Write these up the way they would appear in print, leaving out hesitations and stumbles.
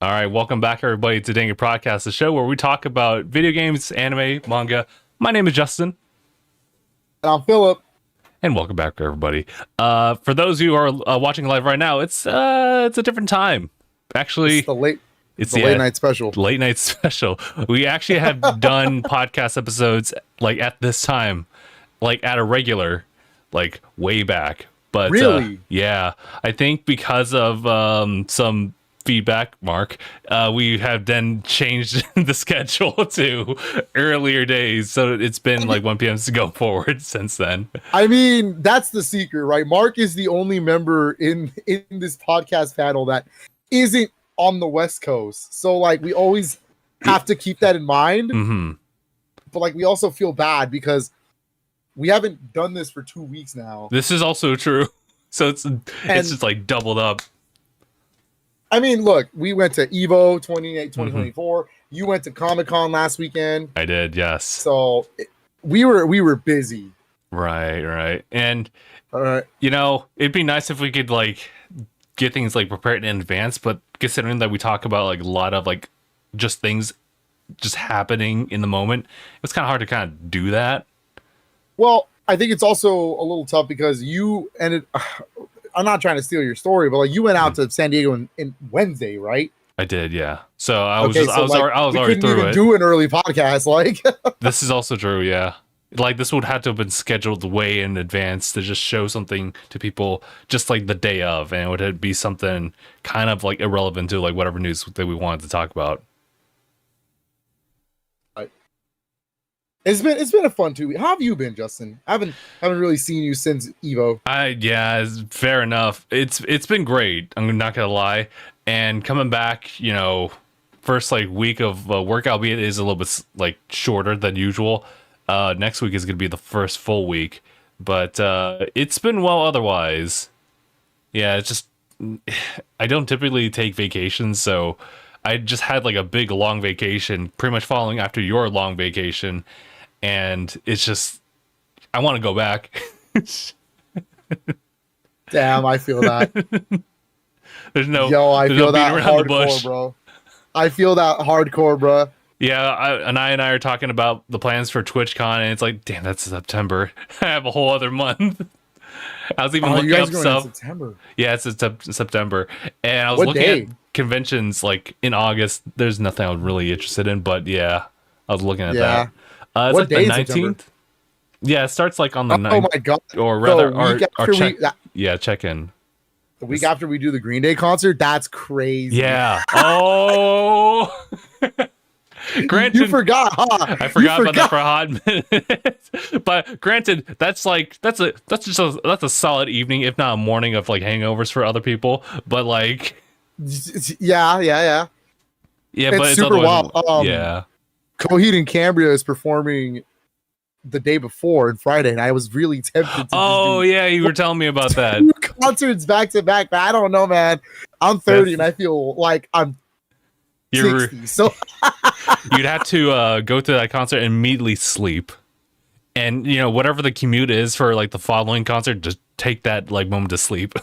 All right, welcome back, everybody, to DangIT Prodcast, the show where we talk about video games, anime, manga. My name is Justin. And I'm Philip. And welcome back, everybody. For those who are watching live right now, it's a different time. Actually, It's the late night special. Late night special. We actually have done podcast episodes like at this time, like at a regular, like way back. But really, yeah, I think because of some feedback, Mark, we have then changed the schedule to earlier days, so it's been like 1 p.m. to go forward since then. I mean, that's the secret, right? Mark is the only member in this podcast panel that isn't on the West Coast, so like we always have to keep that in mind. Mm-hmm. But like we also feel bad because we haven't done this for 2 weeks now. This is also true, so it's just like doubled up. I mean, look, we went to EVO 2024. You went to Comic-Con last weekend. I did, yes. So we were busy. Right. And all right, you know, it'd be nice if we could like get things like prepared in advance, but considering that we talk about like a lot of like just things just happening in the moment, it's kind of hard to kind of do that. Well, I think it's also a little tough because you ended. I'm not trying to steal your story, but like you went out to San Diego in Wednesday, right? I did, yeah. So I was already through even it. Do an early podcast, like. This is also true, yeah. Like this would have to have been scheduled way in advance to just show something to people just like the day of, and it would be something kind of like irrelevant to like whatever news that we wanted to talk about. It's been a fun 2 weeks. How have you been, Justin? I haven't really seen you since EVO. Yeah, fair enough. It's been great. I'm not gonna lie. And coming back, you know, first like week of work, albeit it is a little bit like shorter than usual. Next week is gonna be the first full week, but it's been well otherwise. Yeah, it's just I don't typically take vacations, so I just had like a big long vacation, pretty much following after your long vacation. And it's just, I want to go back. Damn, I feel that. There's no, I there's feel no that beating around the hardcore, bush, bro. I feel that hardcore, bro. Yeah, I and I are talking about the plans for TwitchCon, and it's like, damn, that's September. I have a whole other month. I was even looking up stuff. September. Yeah, it's September, and I was What looking day? at conventions like in August. There's nothing I was really interested in, but yeah, I was looking at that. It's What like day the in September? 19th. Yeah, it starts like on the 9th. Oh my god! Or rather, check in. The week after we do the Green Day concert, that's crazy. Yeah. Oh. Granted, you forgot, huh? I forgot about that for a hot minute. But granted, that's a solid evening, if not a morning of like hangovers for other people. But like, yeah. Yeah, but it's super wild. Yeah. Coheed and Cambria is performing the day before on Friday, and I was really tempted to yeah, you were telling me about that. 2 concerts back to back, but I don't know, man. I'm 30 and I feel like I'm 60, so you'd have to go to that concert and immediately sleep. And you know, whatever the commute is for like the following concert, just take that like moment to sleep.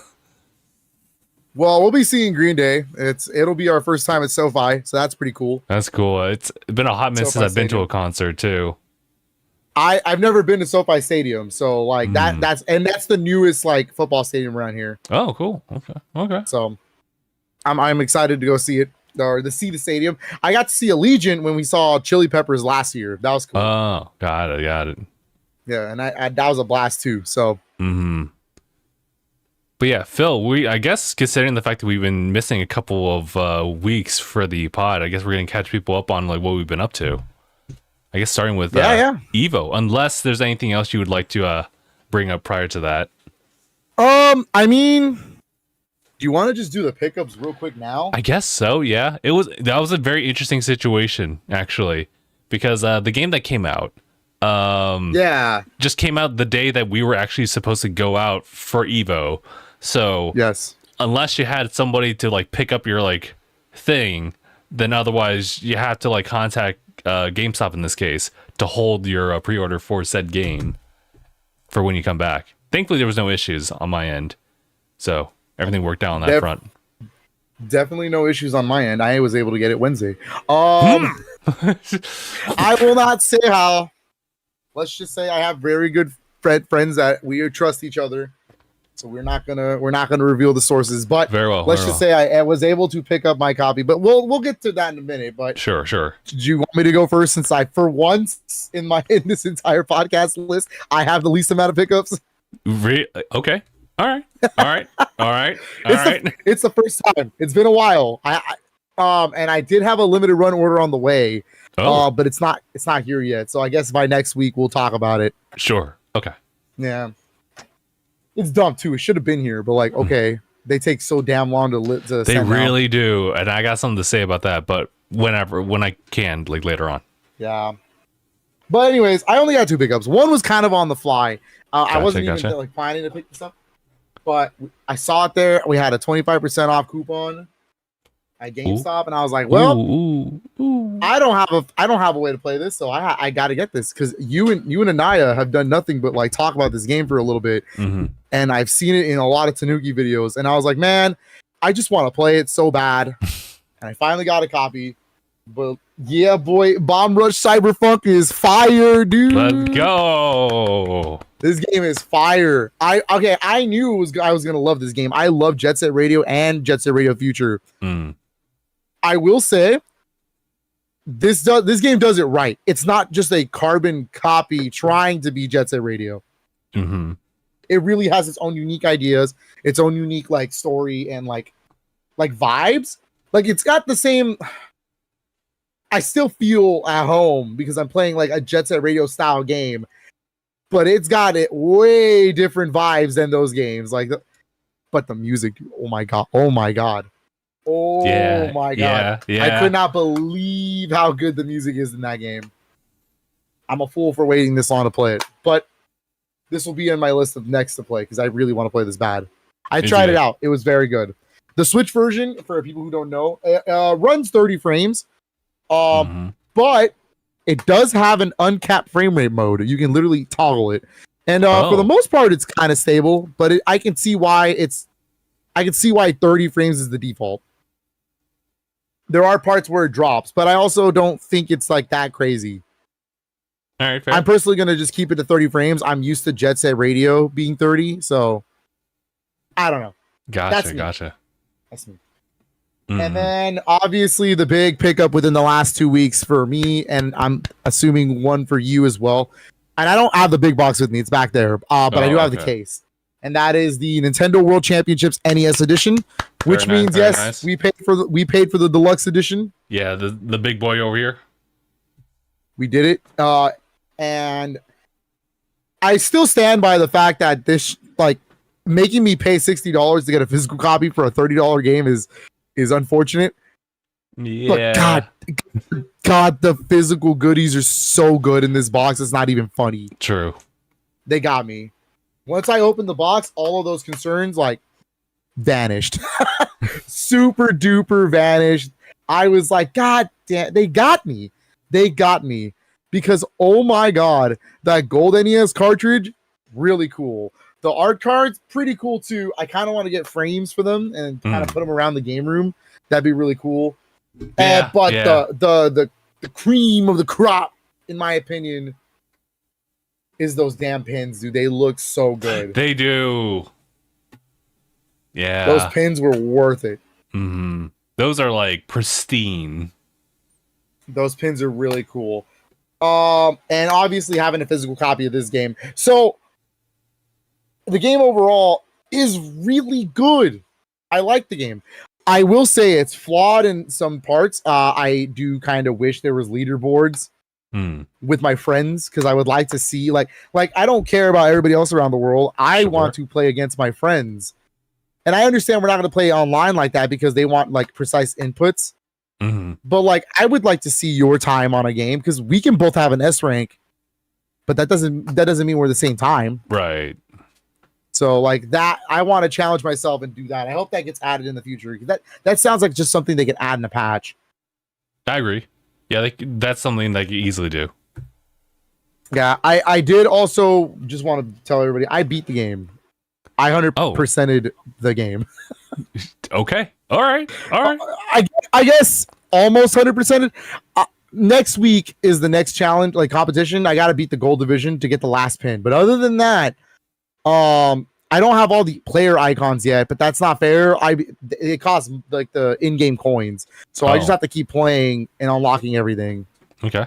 Well, we'll be seeing Green Day. It'll be our first time at SoFi, so that's pretty cool. That's cool. It's been a hot minute since I've been to a concert too. I've never been to SoFi Stadium, so like that's the newest like football stadium around here. Oh, cool. Okay. So I'm excited to go see it or to see the stadium. I got to see Allegiant when we saw Chili Peppers last year. That was cool. Oh, got it. Yeah, and I that was a blast too. So. Mm-hmm. But yeah, Phil, I guess considering the fact that we've been missing a couple of weeks for the pod, I guess we're gonna catch people up on like what we've been up to. I guess starting with EVO, unless there's anything else you would like to bring up prior to that. I mean, do you want to just do the pickups real quick now? I guess so. Yeah, that was a very interesting situation actually, because the game that came out, just came out the day that we were actually supposed to go out for EVO. So yes, unless you had somebody to like pick up your like thing, then otherwise you have to like contact GameStop in this case to hold your pre-order for said game for when you come back. Thankfully, there was no issues on my end, so everything worked out on that front. Definitely no issues on my end. I was able to get it Wednesday. Hmm. I will not say how. Let's just say I have very good friends that we trust each other. So we're not gonna reveal the sources, but Very well. let's just say I was able to pick up my copy. But we'll get to that in a minute. But Sure. do you want me to go first? Since I, for once in this entire podcast list, I have the least amount of pickups. Okay. All right. It's the first time. It's been a while. And I did have a limited run order on the way. But it's not here yet. So I guess by next week we'll talk about it. Sure. Okay. Yeah. It's dumb too. It should have been here, but like, okay, they take so damn long to They send really out. do, and I got something to say about that. But when I can, like later on. Yeah. But anyways, I only got 2 pickups. One was kind of on the fly. I wasn't even like planning to pick this up, but I saw it there. We had a 25% off coupon at GameStop, and I was like, well, I don't have a way to play this, so I got to get this because you and Anaya have done nothing but like talk about this game for a little bit, and I've seen it in a lot of Tanuki videos, and I was like, man, I just want to play it so bad, and I finally got a copy. But yeah, boy, Bomb Rush Cyberpunk is fire, dude. Let's go. This game is fire. I knew I was gonna love this game. I love Jet Set Radio and Jet Set Radio Future. I will say this game does it right. It's not just a carbon copy trying to be Jet Set Radio. It really has its own unique ideas, its own unique like story and like vibes. Like it's got the same. I still feel at home because I'm playing like a Jet Set Radio style game, but it's got it way different vibes than those games. But the music, oh my god. Yeah. I could not believe how good the music is in that game. I'm a fool for waiting this long to play it, but this will be on my list of next to play because I really want to play this bad. I tried it out. It was very good. The Switch version, for people who don't know, runs 30 frames. But it does have an uncapped frame rate mode. You can literally toggle it, and for the most part, it's kind of stable. But I can see why 30 frames is the default. There are parts where it drops, but I also don't think it's like that crazy. All right, fair. I'm personally gonna just keep it to 30 frames. I'm used to Jet Set Radio being 30, so I don't know. Gotcha. That's me. And then obviously the big pickup within the last 2 weeks for me, and I'm assuming one for you as well. And I don't have the big box with me; it's back there, but I do have the case, and that is the Nintendo World Championships NES edition, which means we paid for the deluxe edition. Yeah, the big boy over here. We did it, and I still stand by the fact that this making me pay $60 to get a physical copy for a $30 game is unfortunate. Yeah. But God, the physical goodies are so good in this box. It's not even funny. True. They got me. Once I opened the box, all of those concerns vanished. Super duper vanished. I was like, God damn, they got me. Because oh my God, that gold NES cartridge, really cool. The art cards, pretty cool too. I kind of want to get frames for them and kind of put them around the game room. That'd be really cool. But the cream of the crop, in my opinion, is those damn pins, dude. They look so good. They do. Yeah. Those pins were worth it. Those are like pristine. Those pins are really cool. And obviously having a physical copy of this game. So the game overall is really good. I like the game. I will say it's flawed in some parts. I do kind of wish there was leaderboards with my friends because I would like to see like I don't care about everybody else around the world. I want to play against my friends. And I understand we're not going to play online like that because they want like precise inputs. But like I would like to see your time on a game because we can both have an S rank, but that doesn't mean we're the same time. Right. So like that, I want to challenge myself and do that. I hope that gets added in the future. That sounds like just something they could add in a patch. I agree. Yeah, that's something they could easily do. Yeah, I did also just want to tell everybody I beat the game. I 100%ed the game. Okay. All right. I guess almost 100%. Next week is the next challenge, like competition. I got to beat the gold division to get the last pin. But other than that, I don't have all the player icons yet, but that's not fair. It costs like the in-game coins, so I just have to keep playing and unlocking everything. Okay.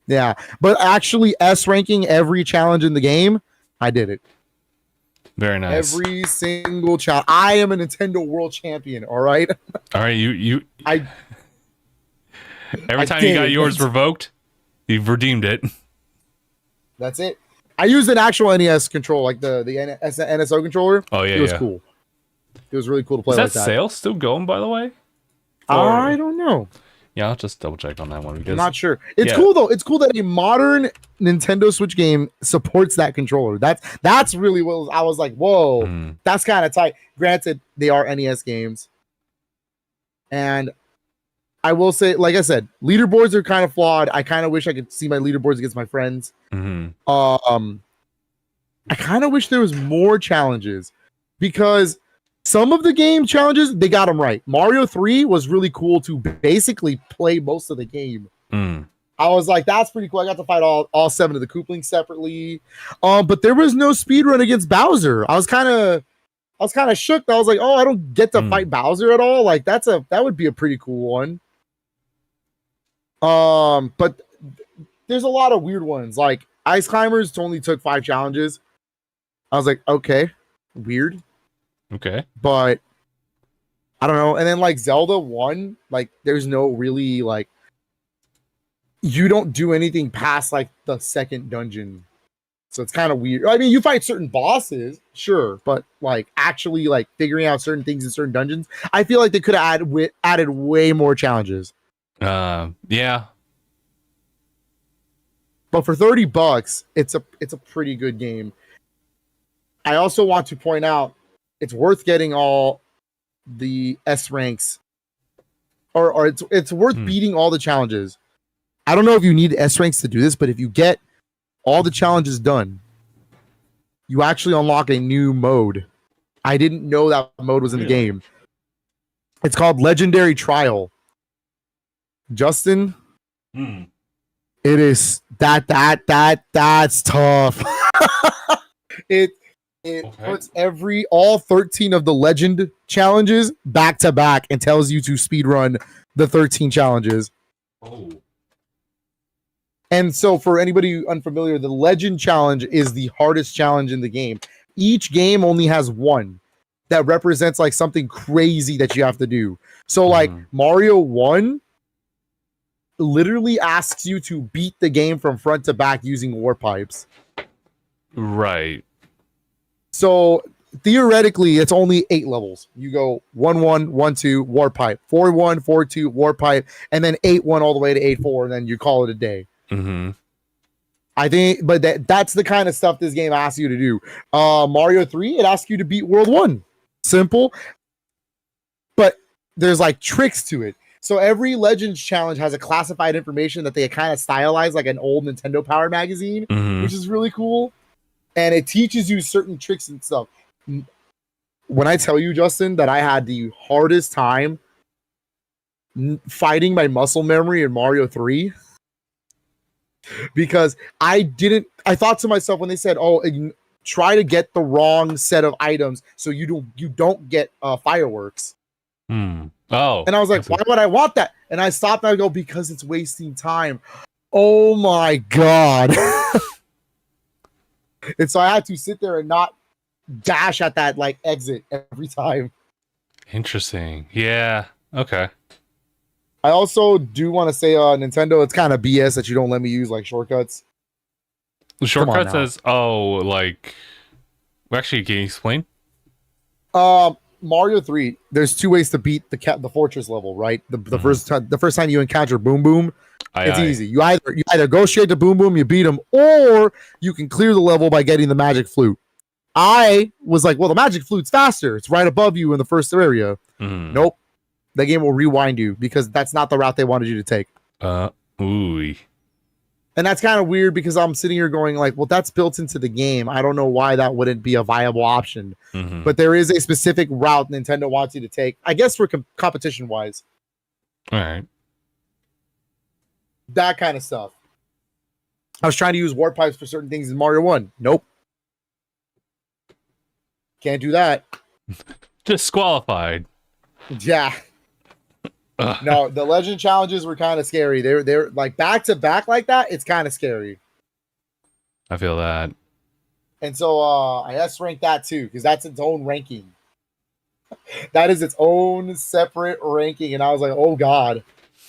Yeah, but actually, S ranking every challenge in the game, I did it. Very nice. Every single challenge. I am a Nintendo World Champion. All right. All right. Every time did you got it. yours revoked, you've redeemed it. That's it. I used an actual NES control, like the NSO controller. Oh yeah, it was cool. It was really cool to play. Is that like that. sale still going, by the way? I don't know. Yeah, I'll just double check on that one because I'm not sure. It's cool though. It's cool that a modern Nintendo Switch game supports that controller. That's really what I was like, whoa, that's kind of tight. Granted, they are NES games, and I will say, like I said, leaderboards are kind of flawed. I kind of wish I could see my leaderboards against my friends. I kind of wish there was more challenges because some of the game challenges, they got them right. Mario 3 was really cool to basically play most of the game. I was like, that's pretty cool. I got to fight all 7 of the Koopalings separately. But there was no speed run against Bowser. I was kind of shook. I was like, oh, I don't get to fight Bowser at all. Like that would be a pretty cool one. But there's a lot of weird ones. Like Ice Climbers only took 5 challenges. I was like, okay, weird. Okay. But I don't know. And then like Zelda 1, like there's no really like you don't do anything past like the second dungeon. So it's kind of weird. I mean, you fight certain bosses, sure, but like actually like figuring out certain things in certain dungeons, I feel like they could have added way more challenges. Yeah. But for $30, it's a pretty good game. I also want to point out it's worth getting all the S ranks, or it's worth beating all the challenges. I don't know if you need S ranks to do this, but if you get all the challenges done, you actually unlock a new mode. I didn't know that mode was in the game. It's called Legendary Trial. Justin, it is that's tough. It puts all 13 of the legend challenges back to back and tells you to speedrun the 13 challenges. Oh. And so for anybody unfamiliar, the legend challenge is the hardest challenge in the game. Each game only has one that represents like something crazy that you have to do. So like Mario 1 literally asks you to beat the game from front to back using war pipes. Right. So theoretically, it's only 8 levels. You go 1-1, 1-2, war pipe, 4-1, 4-2, war pipe, and then 8-1 all the way to 8-4, and then you call it a day. I think, but that's the kind of stuff this game asks you to do. Mario 3, it asks you to beat World 1. Simple. But there's like tricks to it. So every Legends challenge has a classified information that they kind of stylize like an old Nintendo Power magazine, which is really cool. And it teaches you certain tricks and stuff. When I tell you, Justin, that I had the hardest time fighting my muscle memory in Mario 3, because I thought to myself when they said, oh, try to get the wrong set of items so you don't get fireworks. Oh. And I was like, why would I want that? And I stopped and I go, because it's wasting time. Oh my God. And so I had to sit there and not dash at that like exit every time. Interesting. Yeah. Okay. I also do want to say Nintendo, it's kind of BS that you don't let me use like shortcuts. The shortcut says, like, actually, can you explain? Mario 3, there's 2 ways to beat the fortress level, right? The first time you encounter Boom Boom, it's easy. You either go straight to Boom Boom, you beat him, or you can clear the level by getting the magic flute. I was like, well, the magic flute's faster. It's right above you in the first area. Nope. The game will rewind you because that's not the route they wanted you to take. Ooh. And that's kind of weird because I'm sitting here going like, well, that's built into the game. I don't know why that wouldn't be a viable option. Mm-hmm. But there is a specific route Nintendo wants you to take, I guess, for competition wise. All right. That kind of stuff. I was trying to use warp pipes for certain things in Mario 1. Nope. Can't do that. Disqualified. Yeah. No, the legend challenges were kind of scary. They're like back to back like that. It's kind of scary. I feel that. And so I S ranked that too, because that's its own ranking. That is its own separate ranking. And I was like, oh God.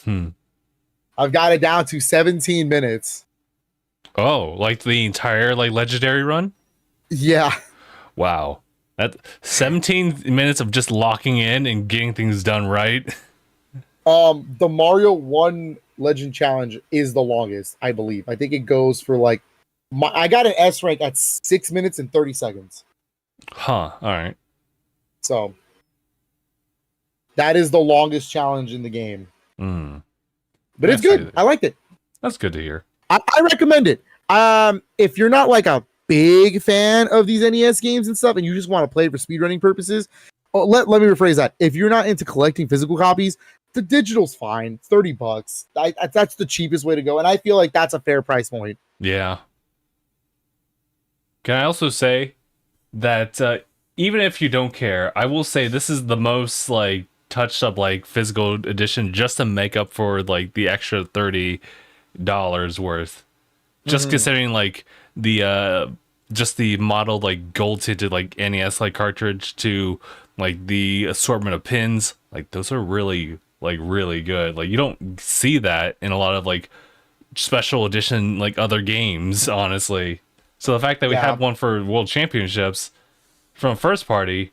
I've got it down to 17 minutes. Oh, like the entire like legendary run? Yeah. Wow. That 17 minutes of just locking in and getting things done right. The Mario 1 Legend Challenge is the longest, I believe. I think it goes for like I got an S rank at 6 minutes and 30 seconds. Huh. All right. So that is the longest challenge in the game. But it's good. I liked it. That's good to hear. I recommend it. If you're not like a big fan of these NES games and stuff, and you just want to play it for speedrunning purposes, let me rephrase that. If you're not into collecting physical copies, the digital's fine. $30. That's the cheapest way to go, and I feel like that's a fair price point. Yeah. Can I also say that even if you don't care, I will say this is the most like touched up like physical edition just to make up for like the extra $30 worth. Just considering like the just the model like gold tinted like NES like cartridge to like the assortment of pins, like those are really good. Like you don't see that in a lot of like special edition like other games, honestly. So the fact that we have one for World Championships from first party,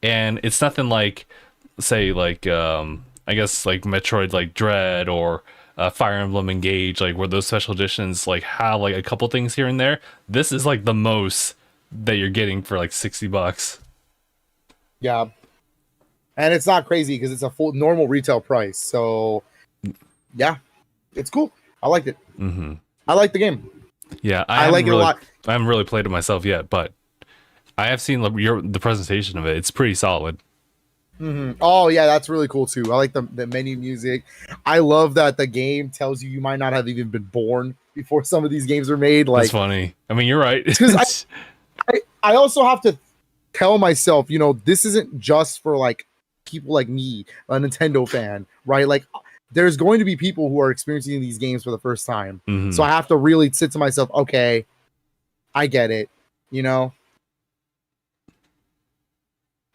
and it's nothing like say like I guess like Metroid like Dread or Fire Emblem Engage, like where those special editions like have like a couple things here and there. This is like the most that you're getting for like $60. Yeah, and it's not crazy because it's a full normal retail price. So yeah, it's cool. I liked it. I like the game. Yeah, I like it a lot. I haven't really played it myself yet, but I have seen the presentation of it. It's pretty solid. Oh yeah, that's really cool too. I like the menu music. I love that the game tells you might not have even been born before some of these games were made. Like, that's funny. I mean, you're right. Because I also have to tell myself, you know, this isn't just for like people like me, a Nintendo fan, right? Like, there's going to be people who are experiencing these games for the first time. So I have to really sit to myself, okay, I get it, you know?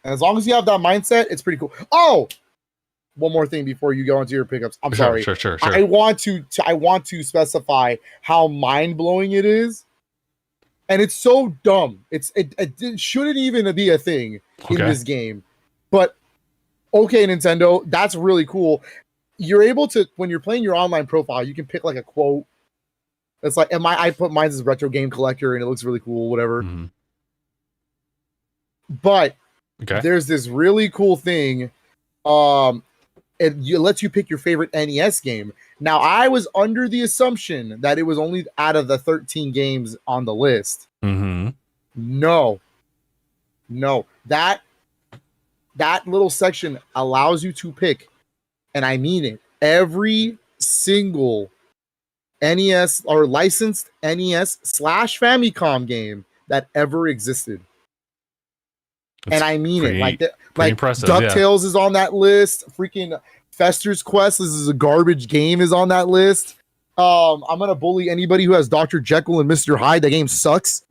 And as long as you have that mindset, it's pretty cool. Oh, one more thing before you go into your pickups. I'm sorry. Sure. I want to specify how mind-blowing it is. And it's so dumb. It shouldn't even be a thing in this game. But okay, Nintendo, that's really cool. You're able to, when you're playing your online profile, you can pick like a quote. It's like, I put mine as retro game collector and it looks really cool, whatever. But there's this really cool thing. It lets you pick your favorite NES game. Now, I was under the assumption that it was only out of the 13 games on the list. No. That little section allows you to pick, and I mean it, every single NES or licensed NES/Famicom game that ever existed. And I mean it. Like impressive, DuckTales is on that list. Freaking Fester's Quest, this is a garbage game, is on that list. I'm gonna bully anybody who has Dr. Jekyll and Mr. Hyde. That game sucks.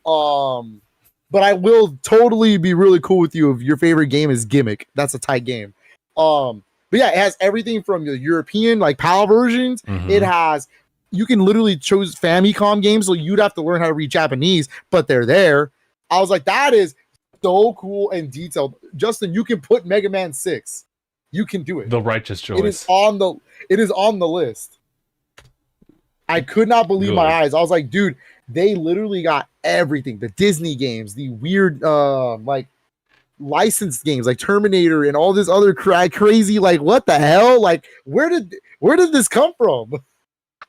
But I will totally be really cool with you if your favorite game is Gimmick. That's a tight game. But yeah, it has everything from the European like PAL versions. It has, you can literally choose Famicom games, so you'd have to learn how to read Japanese, but they're there. I was like, that is so cool and detailed. Justin, you can put Mega Man 6. You can do it. The righteous choice. It is on the list. I could not believe my eyes. I was like, dude, they literally got everything. The Disney games, the weird like licensed games like Terminator and all this other crazy, like, what the hell? Like, where did this come from?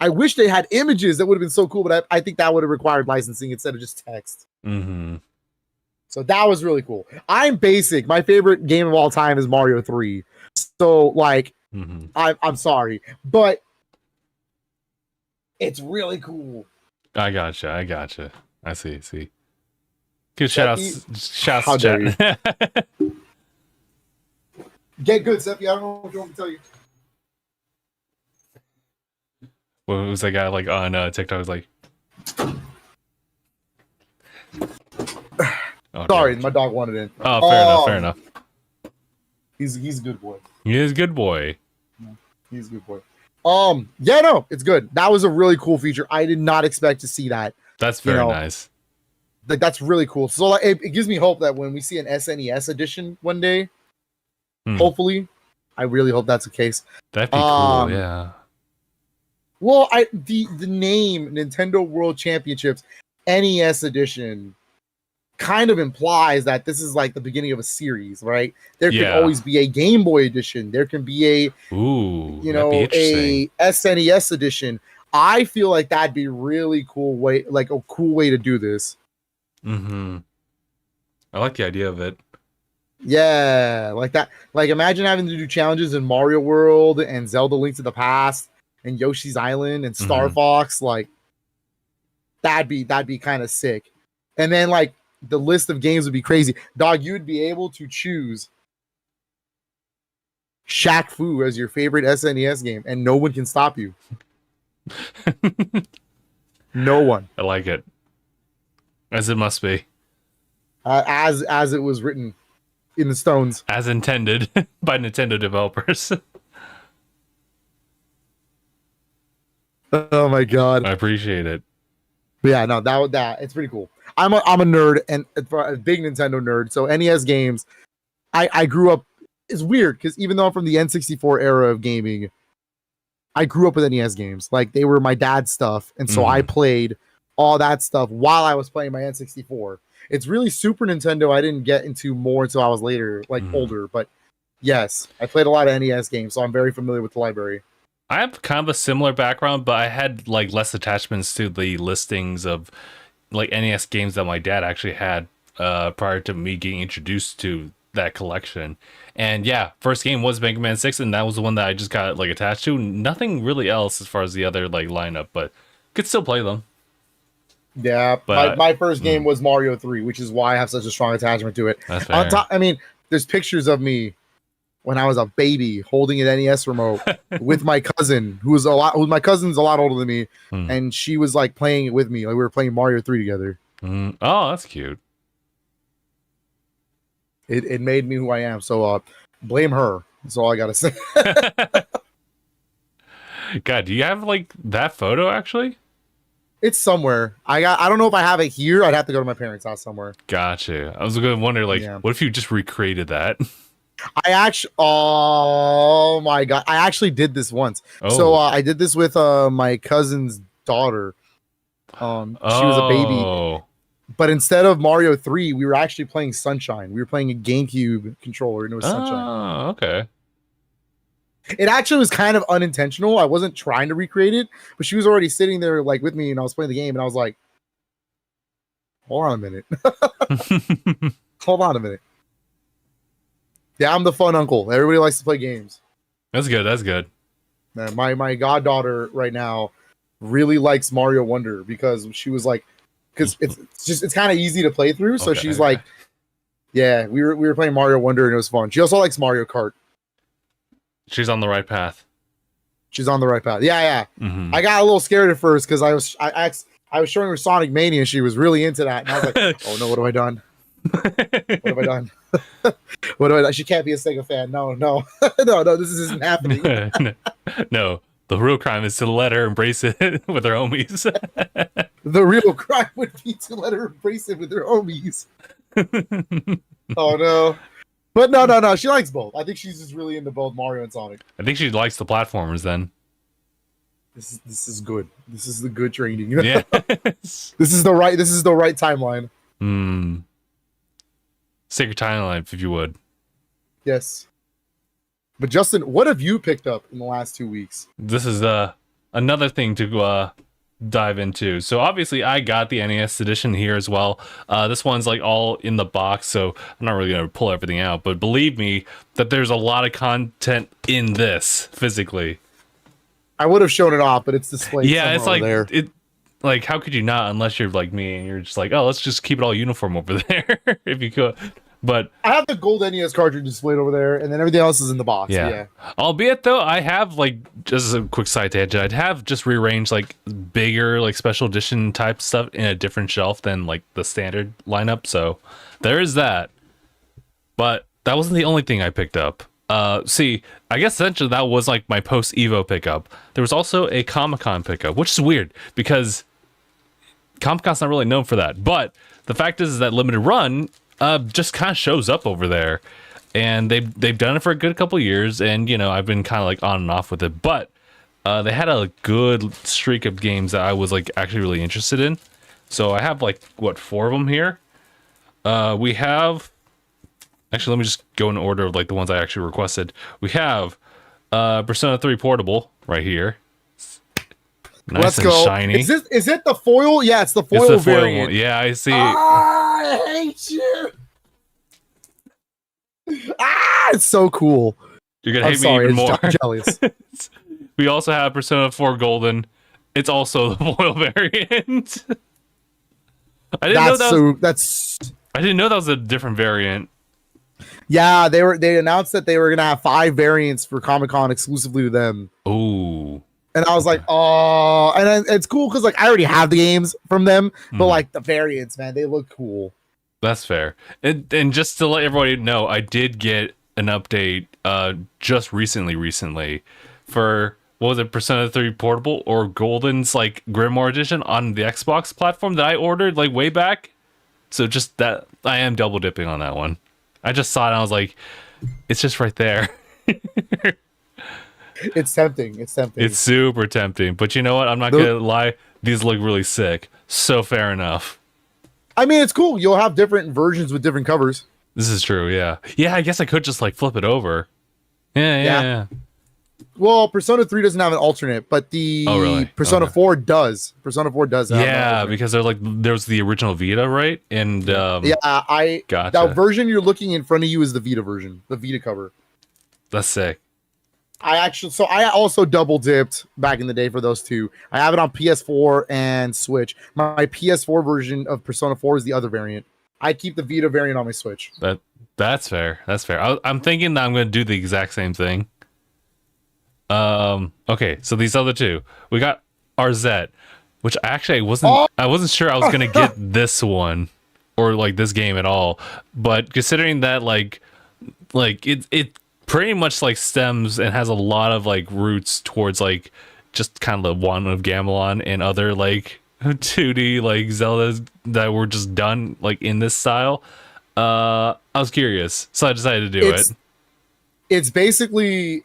I wish they had images. That would have been so cool, but I think that would have required licensing instead of just text. Mm-hmm. So that was really cool. I'm basic. My favorite game of all time is Mario 3. So like, I'm sorry, but it's really cool. I gotcha. I see. Good shouts How to chat. Get good, Seppi. I don't know what you want me to tell you. What was that guy like on TikTok? Was like, okay. Sorry, my dog wanted in. Oh, fair enough. He's a good boy. He is a good boy. He's a good boy. Yeah, no, it's good. That was a really cool feature. I did not expect to see that. That's very nice. Like, that's really cool. So like, it gives me hope that when we see an SNES edition one day, hopefully, I really hope that's the case. That'd be cool. Yeah. Well, the name Nintendo World Championships NES edition kind of implies that this is like the beginning of a series, right? There can always be a Game Boy edition. There can be a a SNES edition. I feel like that'd be really cool way, like a cool way to do this. I like the idea of it. Yeah, like that. Like, imagine having to do challenges in Mario World and Zelda Link to the Past and Yoshi's Island and Star Fox. Like, that'd be kind of sick. And then like the list of games would be crazy. Dog, you'd be able to choose Shaq Fu as your favorite SNES game, and no one can stop you. No one. I like it. As it must be. As it was written in the stones. As intended by Nintendo developers. Oh my god. I appreciate it. But yeah, no, that it's pretty cool. I'm a nerd and a big Nintendo nerd. So NES games, I grew up. It's weird because even though I'm from the N64 era of gaming, I grew up with NES games. Like, they were my dad's stuff, and so I played all that stuff while I was playing my N64. It's really Super Nintendo I didn't get into more until I was later, like older. But yes, I played a lot of NES games, so I'm very familiar with the library. I have kind of a similar background, but I had like less attachments to the listings of like NES games that my dad actually had prior to me getting introduced to that collection. And yeah, first game was Mega Man 6, and that was the one that I just got like attached to. Nothing really else as far as the other like lineup, but could still play them. Yeah, but my first game was Mario 3, which is why I have such a strong attachment to it. That's fair. I mean, there's pictures of me when I was a baby holding an NES remote with my cousin, my cousin's a lot older than me, and she was like playing it with me. Like, we were playing Mario 3 together. Oh, that's cute. It made me who I am. So blame her. That's all I gotta say. God, do you have like that photo actually? It's somewhere. I don't know if I have it here. I'd have to go to my parents' house somewhere. Gotcha. I was gonna wonder, like, what if you just recreated that? Oh my god, I actually did this once. So I did this with my cousin's daughter. She was a baby, but instead of Mario 3, we were actually playing Sunshine. We were playing a GameCube controller, and it was Sunshine. Oh, okay. It actually was kind of unintentional. I wasn't trying to recreate it, but she was already sitting there like with me, and I was playing the game, and I was like, hold on a minute. Hold on a minute. Yeah, I'm the fun uncle. Everybody likes to play games. That's good. That's good. Man, my goddaughter right now really likes Mario Wonder because she was like, because it's kind of easy to play through. So she's like, yeah, we were playing Mario Wonder and it was fun. She also likes Mario Kart. She's on the right path. She's on the right path. Yeah. I got a little scared at first because I was showing her Sonic Mania and she was really into that. And I was like, oh no, what have I done? What have I done? What have I done? She can't be a Sega fan. No, no, this isn't happening. No, the real crime is to let her embrace it with her homies. The real crime would be to let her embrace it with her homies. Oh no. But no. She likes both. I think she's just really into both Mario and Sonic. I think she likes the platformers then. This is good. This is the good training. Yeah. This is the right timeline. Sacred timeline, if you would. Yes. But Justin, what have you picked up in the last 2 weeks? This is a another thing to dive into. So obviously I got the NES edition here as well. This one's like all in the box, so I'm not really gonna pull everything out, but believe me that there's a lot of content in this physically. I would have shown it off, but it's displayed Yeah, it's like there. it. Like, how could you not, unless you're like me and you're just like, oh, let's just keep it all uniform over there if you could. But I have the gold NES cartridge displayed over there, and then everything else is in the box. Yeah. Albeit though, I have like, just as a quick side tangent, I'd have just rearranged like bigger like special edition type stuff in a different shelf than like the standard lineup. So there is that. But that wasn't the only thing I picked up. See, I guess essentially that was like my post Evo pickup. There was also a Comic-Con pickup, which is weird because Comic-Con's not really known for that. But the fact is that limited run just kind of shows up over there, and they've done it for a good couple years, and you know, I've been kind of like on and off with it, but they had a good streak of games that I was like actually really interested in. So I have like what, 4 of them here. We have, actually, let me just go in order of like the ones I actually requested. We have Persona 3 Portable right here. Nice. Let's and go. Shiny. Is it the foil? Yeah, it's the foil, It's the foil variant. one. Yeah, I see. I hate you. It's so cool. You're gonna I'm hate sorry, me even more. I'm jealous. We also have Persona 4 Golden. It's also the foil variant. I didn't know that was a different variant. Yeah, they announced that they were gonna have 5 variants for Comic-Con exclusively to them. Ooh. And I was like, oh, and then it's cool because like I already have the games from them, but like the variants, man, they look cool. That's fair. And just to let everybody know, I did get an update just recently for, what was it, Persona 3 Portable or Golden's like Grimoire Edition on the Xbox platform that I ordered like way back. So just that, I am double dipping on that one. I just saw it and I was like, it's just right there. It's tempting. It's super tempting. But you know what? I'm not going to lie. These look really sick. So fair enough. I mean, it's cool. You'll have different versions with different covers. This is true, yeah. Yeah, I guess I could just like flip it over. Yeah. Well, Persona 3 doesn't have an alternate, but the Persona 4 does. Persona 4 does have an alternate. Because they're like, there's the original Vita, right? And gotcha. That version you're looking in front of you is the Vita version, the Vita cover. That's sick. I also double dipped back in the day for those two. I have it on PS4 and Switch. My PS4 version of Persona 4 is the other variant. I keep the Vita variant on my Switch. That's fair. I'm thinking that I'm going to do the exact same thing. Okay, so these other two. We got RZ, which actually I wasn't sure I was going to get this one or like this game at all. But considering that like it pretty much like stems and has a lot of like roots towards like just kind of the one of Gamelon and other like 2D like Zeldas that were just done like in this style. I was curious, so I decided to do it. It's basically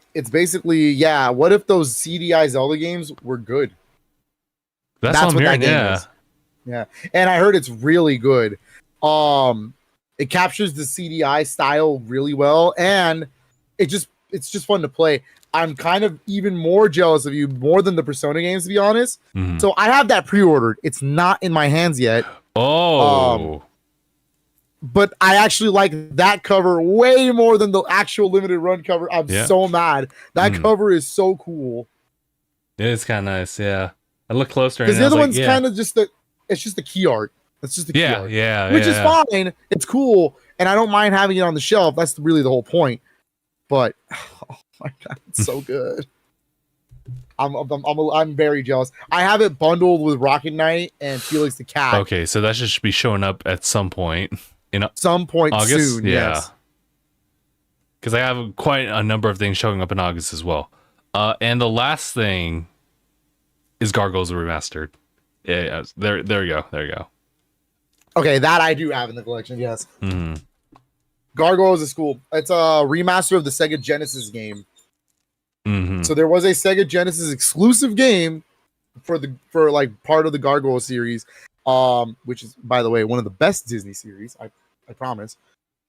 yeah. What if those CDI Zelda games were good? That's what I'm hearing. Yeah, and I heard it's really good. It captures the CDI style really well, and it's just fun to play. I'm kind of even more jealous of you, more than the Persona games, to be honest. Mm-hmm. So I have that pre-ordered. It's not in my hands yet. Oh. But I actually like that cover way more than the actual limited run cover. I'm so mad. That cover is so cool. It is kind of nice, yeah. I look closer because the other one's kind of just it's just the key art. It's just the key art. Which is fine. It's cool, and I don't mind having it on the shelf. That's really the whole point. But oh my god, it's so good. I'm very jealous. I have it bundled with Rocket Knight and Felix the Cat. Okay, so that should be showing up at some point. In some point August? Soon, yeah. Yes. Because I have quite a number of things showing up in August as well. And the last thing is Gargoyles Remastered. Yeah, there you go. Okay, that I do have in the collection, yes. Mm-hmm. Gargoyles is cool. It's a remaster of the Sega Genesis game. Mm-hmm. So there was a Sega Genesis exclusive game for like part of the Gargoyles series, which is, by the way, one of the best Disney series. I promise.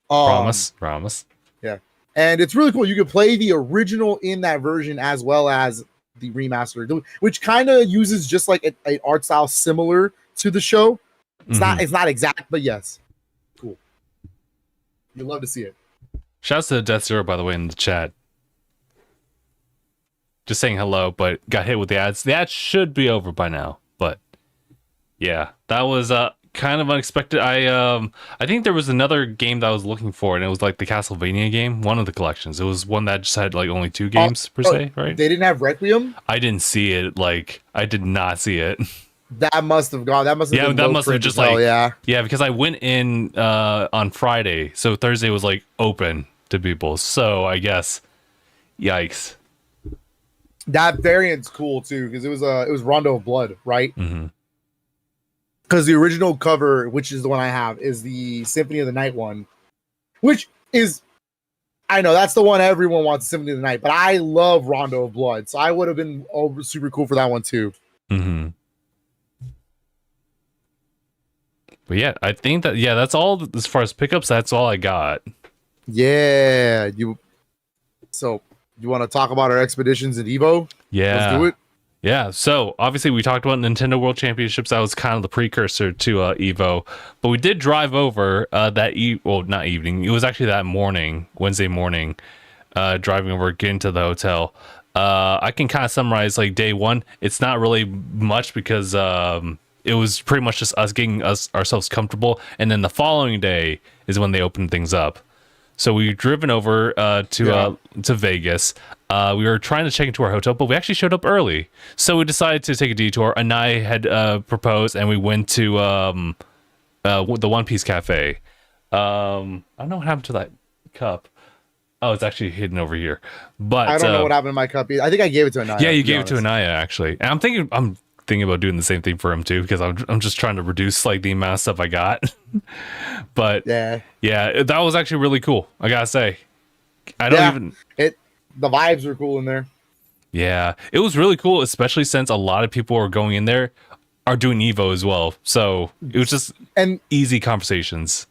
Promise. Yeah, and it's really cool. You can play the original in that version as well as the remaster, which kind of uses just like a art style similar to the show. It's not exact, but yes, cool. You'd love to see it. Shouts to Death Zero, by the way, in the chat. Just saying hello, but got hit with the ads. The ads should be over by now, but yeah, that was kind of unexpected. I think there was another game that I was looking for, and it was like the Castlevania game, one of the collections. It was one that just had like only 2 games per se, right? They didn't have Requiem? I didn't see it. Like, I did not see it. That must have gone. That must have been that must have just like yeah, because I went in on Friday, so Thursday was like open to people. So I guess, yikes. That variant's cool too, because it was Rondo of Blood, right? Mm-hmm. Because the original cover, which is the one I have, is the Symphony of the Night one, which is, I know that's the one everyone wants, Symphony of the Night, but I love Rondo of Blood, so I would have been super cool for that one too. Mm-hmm. But yeah, I think that that's all as far as pickups. That's all I got. Yeah, So you want to talk about our expeditions at Evo? Yeah, let's do it. Yeah, so obviously we talked about Nintendo World Championships. That was kind of the precursor to Evo, but we did drive over not evening. It was actually that morning, Wednesday morning, driving over, getting to the hotel. I can kind of summarize like day one. It's not really much because it was pretty much just us getting ourselves comfortable, and then the following day is when they opened things up. So we've driven over to Vegas. We were trying to check into our hotel, but we actually showed up early. So we decided to take a detour. And I had proposed, and we went to the One Piece Cafe. I don't know what happened to that cup. Oh, it's actually hidden over here. But I don't know what happened to my cup. I think I gave it to Anaya. Yeah, you gave it to Anaya, actually. And I'm thinking about doing the same thing for him too, because I'm just trying to reduce like the amount of stuff I got. But yeah, that was actually really cool, I gotta say. The vibes were cool in there. Yeah, it was really cool, especially since a lot of people are going in there are doing Evo as well, so it was just easy conversations.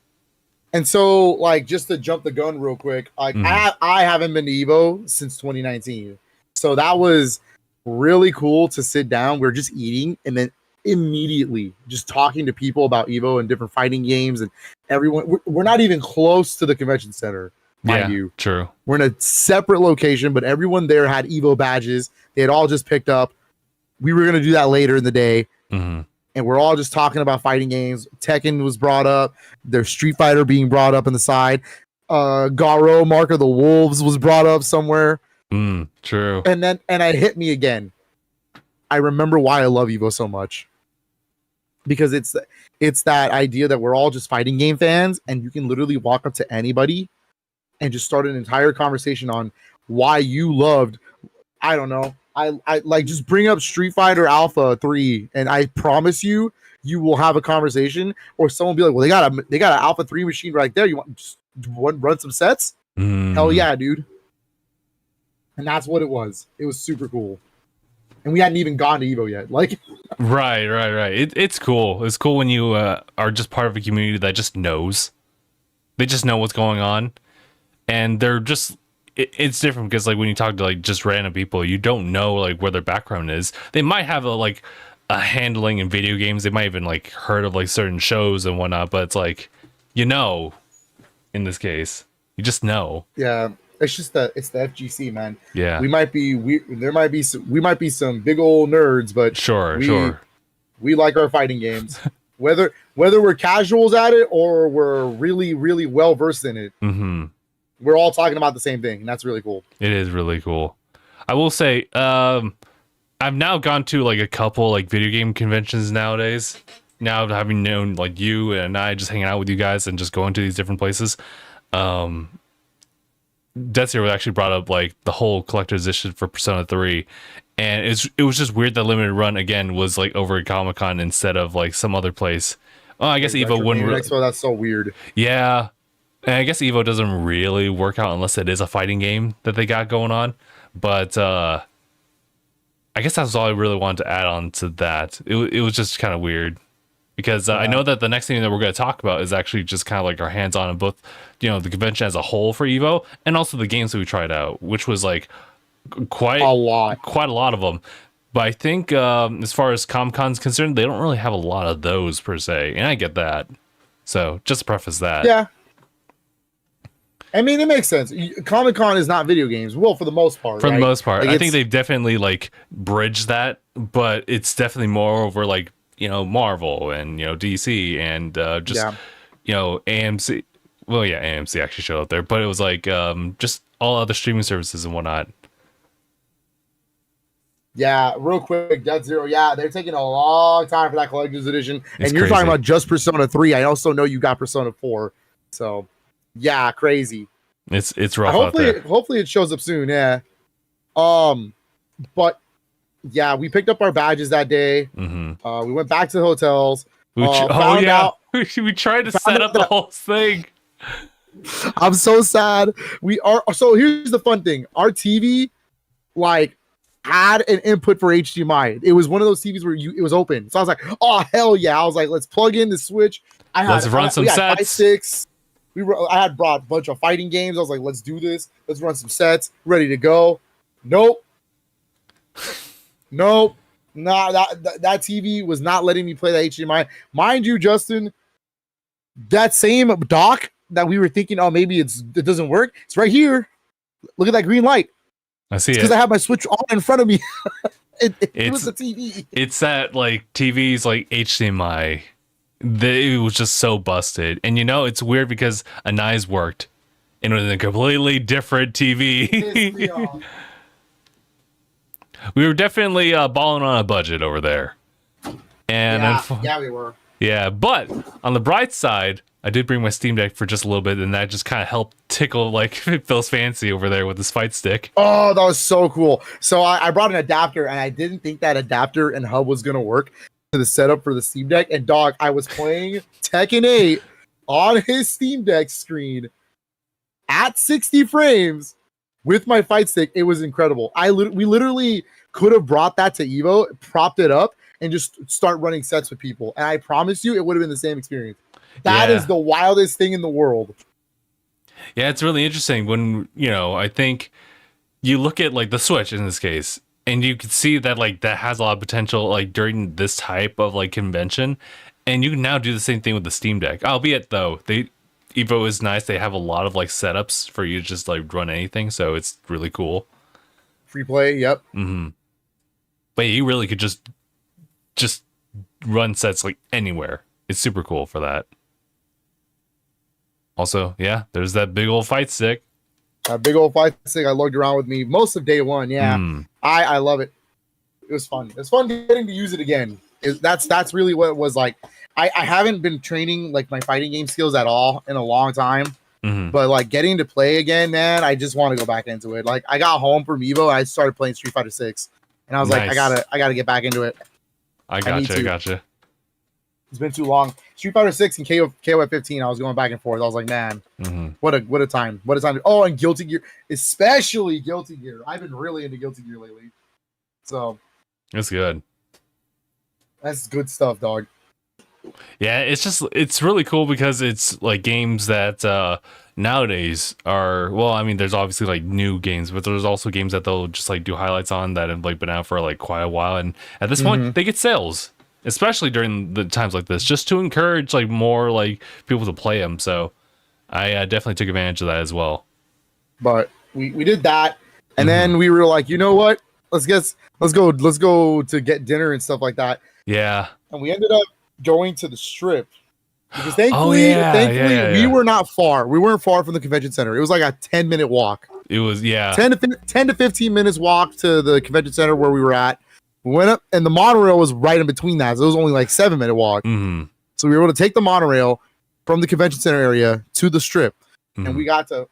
And so, like, just to jump the gun real quick, like I haven't been to Evo since 2019, so that was really cool to sit down. We're just eating and then immediately just talking to people about Evo and different fighting games, and everyone. We're not even close to the convention center, mind you. True. We're in a separate location, but everyone there had Evo badges. They had all just picked up. We were going to do that later in the day. Mm-hmm. And we're all just talking about fighting games. Tekken was brought up. There's Street Fighter being brought up on the side. Garo, Mark of the Wolves was brought up somewhere. True. And it hit me again. I remember why I love Evo so much. Because it's that idea that we're all just fighting game fans, and you can literally walk up to anybody and just start an entire conversation on why you loved, I don't know. I like just bring up Street Fighter Alpha 3, and I promise you will have a conversation, or someone will be like, well, they got an Alpha 3 machine right there. You want just run some sets? Hell yeah, dude. And that's what it was. It was super cool. And we hadn't even gone to Evo yet. Like, right. It's cool. It's cool when you are just part of a community that just knows. They just know what's going on, and they're just. It's different because like when you talk to like just random people, you don't know like where their background is. They might have a handling in video games. They might even like heard of like certain shows and whatnot, but it's like, in this case, you just know. Yeah, it's just it's the FGC, man. Yeah, we might be some big old nerds, but sure. We like our fighting games, whether we're casuals at it or we're really really well versed in it. Mm-hmm. We're all talking about the same thing, and that's really cool. It is really cool. I will say, I've now gone to like a couple like video game conventions nowadays. Now having known like you and I just hanging out with you guys and just going to these different places. Death Zero actually brought up like the whole collector's edition for Persona 3, and it was just weird that limited run again was like over at Comic-Con instead of like some other place. Oh, I guess Evo wouldn't. Expo, that's so weird. Yeah. And I guess Evo doesn't really work out unless it is a fighting game that they got going on. But I guess that's all I really wanted to add on to that. It was just kind of weird. Because I know that the next thing that we're going to talk about is actually just kind of like our hands-on in both, the convention as a whole for Evo and also the games that we tried out, which was like quite A lot. quite a lot of them. But I think as far as Comic-Con's concerned, they don't really have a lot of those per se, and I get that. So just to preface that. Yeah. I mean, it makes sense. Comic-Con is not video games. Well, for the most part. For right? the most part, Like, I think they've definitely like bridged that, but it's definitely more over like, you know, Marvel and, you know, DC and just, you know, AMC. Well, yeah, AMC actually showed up there, but it was like just all other streaming services and whatnot. Yeah, real quick, Death Zero. Yeah, they're taking a long time for that collector's edition. It's and you're crazy. talking about just Persona 3. I also know you got Persona 4. So, yeah, crazy. It's rough out there. Hopefully it shows up soon, yeah. But yeah, we picked up our badges that day. Mm-hmm. We went back to the hotels. We tried to set up the whole thing. I'm so sad. So here's the fun thing. Our TV, like, had an input for HDMI. It was one of those TVs where it was open. So I was like, oh hell yeah. I was like, let's plug in the switch. Let's run some sets. I had brought a bunch of fighting games. I was like, let's do this. Let's run some sets. Ready to go. Nope. Nah, that TV was not letting me play that HDMI. Mind you, Justin, that same dock that we were thinking, oh, maybe it doesn't work. It's right here. Look at that green light. I see it. Because I have my Switch on in front of me. It was the TV. It's that like TV's like HDMI. It was just so busted. And you know, it's weird because Anai's worked and it was a completely different TV. We were definitely balling on a budget over there. And yeah, we were. Yeah, but on the bright side, I did bring my Steam Deck for just a little bit, and that just kind of helped tickle like Phil's fancy over there with his fight stick. Oh, that was so cool. So I brought an adapter, and I didn't think that adapter and hub was gonna work to the setup for the Steam Deck. And dog, I was playing Tekken 8 on his Steam Deck screen at 60 frames with my fight stick. It was incredible. We literally could have brought that to Evo, propped it up, and just start running sets with people. And I promise you, it would have been the same experience. That is the wildest thing in the world. Yeah, it's really interesting when, you know, I think you look at like the Switch in this case, and you can see that like that has a lot of potential like during this type of like convention. And you can now do the same thing with the Steam Deck. Albeit though, Evo is nice. They have a lot of like setups for you to just like run anything. So it's really cool. Free play, yep. Mm-hmm. But you really could just run sets like anywhere. It's super cool for that. Also, yeah, there's that big old fight stick. A big old fight stick I lugged around with me most of day one. Yeah, I love it. It was fun. It's fun getting to use it again. That's really what it was like. I haven't been training like my fighting game skills at all in a long time. But like getting to play again, man, I just want to go back into it. Like I got home from Evo and I started playing Street Fighter 6. And I was like, I gotta get back into it. I gotcha. It's been too long. Street Fighter 6 and KOF 15, I was going back and forth. I was like, man, what a time. What a time. Oh, and Guilty Gear, especially Guilty Gear. I've been really into Guilty Gear lately. So it's good. That's good stuff, dog. Yeah, it's really cool because it's like games that nowadays are, well, I mean, there's obviously like new games, but there's also games that they'll just like do highlights on that have like been out for like quite a while, and at this point they get sales, especially during the times like this, just to encourage like more like people to play them. So I definitely took advantage of that as well. But we did that, and then we were like, you know what? Let's go to get dinner and stuff like that. Yeah, and we ended up going to the Strip because thankfully we were not far. We weren't far from the convention center. It was like a 10-minute walk. It was 10 to 15 minutes walk to the convention center where we were at. We went up, and the monorail was right in between that, so it was only like 7-minute walk. So we were able to take the monorail from the convention center area to the Strip, and we got to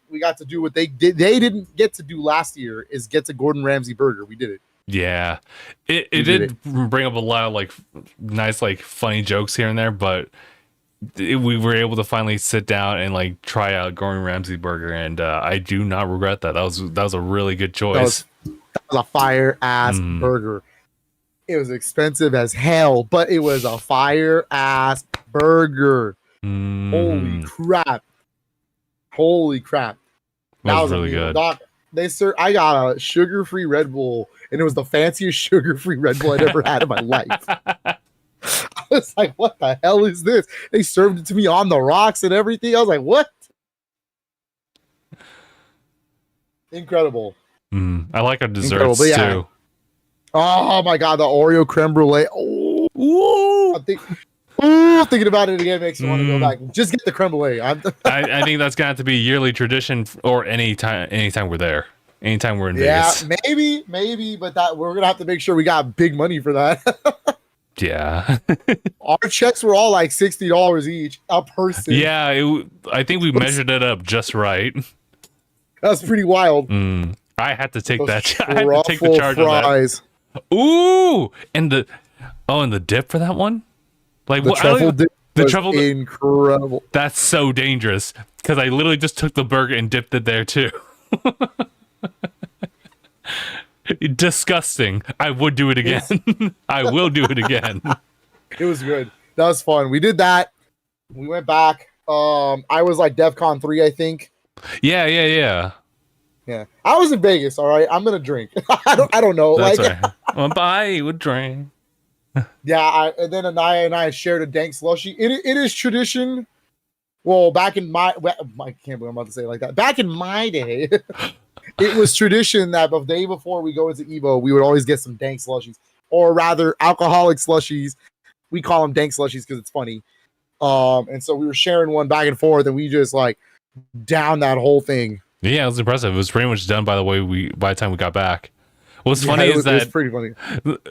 do what they didn't get to do last year, is get to Gordon Ramsay burger. We did it. Yeah, it did bring up a lot of like nice like funny jokes here and there, but we were able to finally sit down and like try out Gordon Ramsay burger, and I do not regret that. That was a really good choice. That was a fire ass burger. It was expensive as hell, but it was a fire ass burger. Holy crap! That was really good. Doc, I got a sugar-free Red Bull, and it was the fanciest sugar-free Red Bull I'd ever had in my life. I was like, what the hell is this? They served it to me on the rocks and everything. I was like, what? Incredible. I like our desserts too. Oh my god, the Oreo creme brulee. Oh, thinking about it again makes me want to go back. Just get the creme brulee. I think that's gonna have to be a yearly tradition, or anytime we're there, anytime we're in Vegas. Yeah, maybe, but that we're gonna have to make sure we got big money for that. Yeah, our checks were all like $60 each a person. Yeah, I think we measured it up just right. That's pretty wild. I had to take that. I had to take Truffle the charge fries. on that. Ooh, and the dip for that one. Like the truffle dip. The truffle incredible. That's so dangerous because I literally just took the burger and dipped it there too. Disgusting. I would do it again. I will do it again. It was good. That was fun. We did that. We went back. I was like DEFCON 3, I think. Yeah. I was in Vegas. All right, I'm gonna drink. I don't know. That's like, right. Well, buy would drink. Yeah, and then Anaya and I shared a dank slushy. It is tradition. Well, back in I can't believe I'm about to say it like that. Back in my day, it was tradition that the day before we go into Evo, we would always get some dank slushies, or rather, alcoholic slushies. We call them dank slushies because it's funny. And so we were sharing one back and forth, and we just like down that whole thing. Yeah, it was impressive. It was pretty much done by the time we got back. What's funny is that it was pretty funny.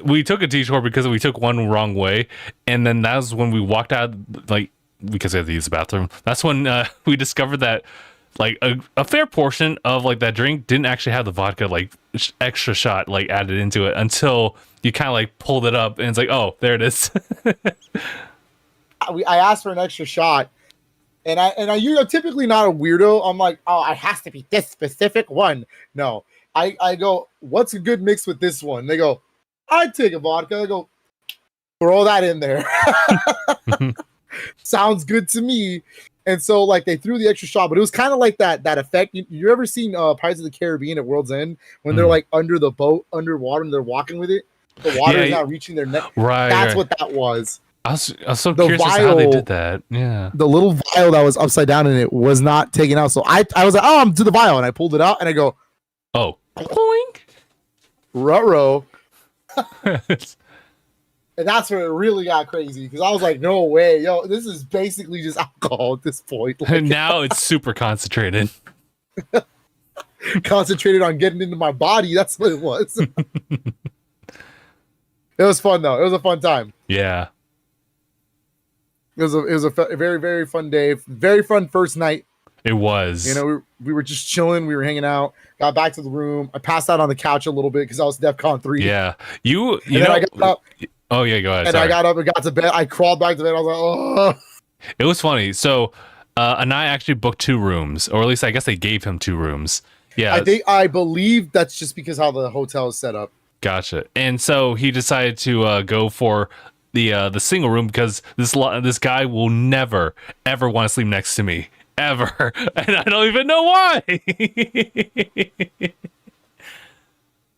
We took a detour because we took one wrong way, and then that was when we walked out, like, because we had to use the bathroom. That's when we discovered that like a fair portion of like that drink didn't actually have the vodka like extra shot like added into it until you kind of like pulled it up, and it's like, oh, there it is. I asked for an extra shot. And you're typically not a weirdo. I'm like, oh, it has to be this specific one. No, I go, what's a good mix with this one? They go, I'd take a vodka. I go, throw that in there. Sounds good to me. And so like they threw the extra shot, but it was kind of like that effect. You ever seen Pirates of the Caribbean at World's End when they're like under the boat, underwater, and they're walking with it? The water is not reaching their neck. Right. That's what that was. I was so curious as to how they did that. Yeah. The little vial that was upside down in it was not taken out. So I was like, oh, I'm to the vial. And I pulled it out and I go, oh, clink. Ruh-roh. And that's where it really got crazy because I was like, no way. Yo, this is basically just alcohol at this point. Like, and now it's super concentrated. Concentrated on getting into my body. That's what it was. It was fun, though. It was a fun time. Yeah. It was a very, very fun day. Very fun first night. It was. You know, we were just chilling. We were hanging out. Got back to the room. I passed out on the couch a little bit because I was DEFCON 3. Yeah. You know. I got up, oh, yeah, go ahead. And sorry. I got up and got to bed. I crawled back to bed. I was like, oh. It was funny. So, Anai actually booked 2 rooms, or at least I guess they gave him 2 rooms. Yeah. I believe that's just because how the hotel is set up. Gotcha. And so he decided to go for the single room because this guy will never ever want to sleep next to me ever, and I don't even know why.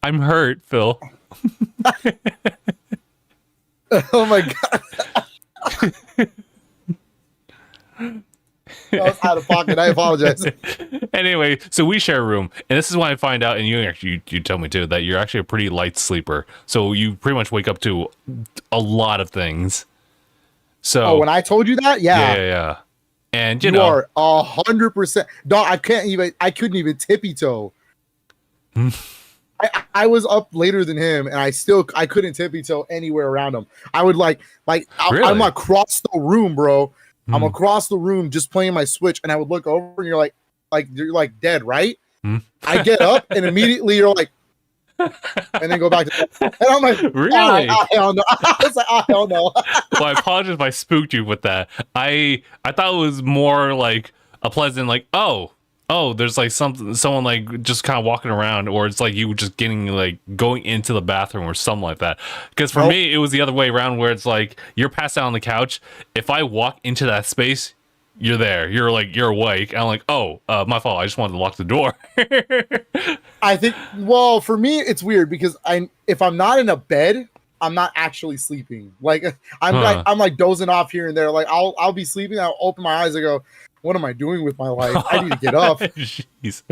I'm hurt, Phil. Oh my god. That was out of pocket. I apologize. Anyway, so we share a room, and this is when I find out, and you tell me too, that you're actually a pretty light sleeper. So you pretty much wake up to a lot of things. So when I told you that, yeah. And you are 100%. No, I couldn't even tippy toe. I was up later than him, and I couldn't tippy toe anywhere around him. I would really? I'm across the room, bro. I'm across the room just playing my Switch, and I would look over, and you're like dead, right? I get up, and immediately you're like, and then go back to, and I'm like, really? Hell no. I was like, hell no. Well, I apologize if I spooked you with that. I thought it was more like a pleasant, like, oh, there's like someone like just kind of walking around, or it's like you just getting like going into the bathroom or something like that. Because for me, it was the other way around, where it's like you're passed out on the couch. If I walk into that space, you're there. You're awake. I'm like, oh, my fault. I just wanted to lock the door. I think, well, for me, it's weird because if I'm not in a bed, I'm not actually sleeping. Like I'm like dozing off here and there. Like I'll be sleeping. I'll open my eyes and go, what am I doing with my life? I need to get up. Jeez.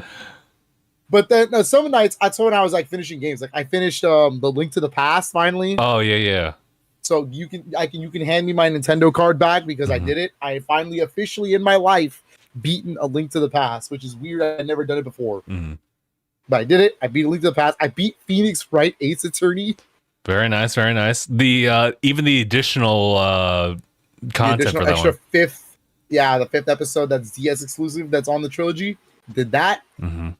But then some nights, that's when I was like finishing games. Like I finished the Link to the Past finally. Oh yeah. So you can hand me my Nintendo card back because I did it. I finally officially in my life beaten a Link to the Past, which is weird. I never done it before. But I did it. I beat a Link to the Past. I beat Phoenix Wright Ace Attorney. Very nice, very nice. The even the additional content for that extra one. the fifth episode that's DS exclusive that's on the trilogy. Did that. And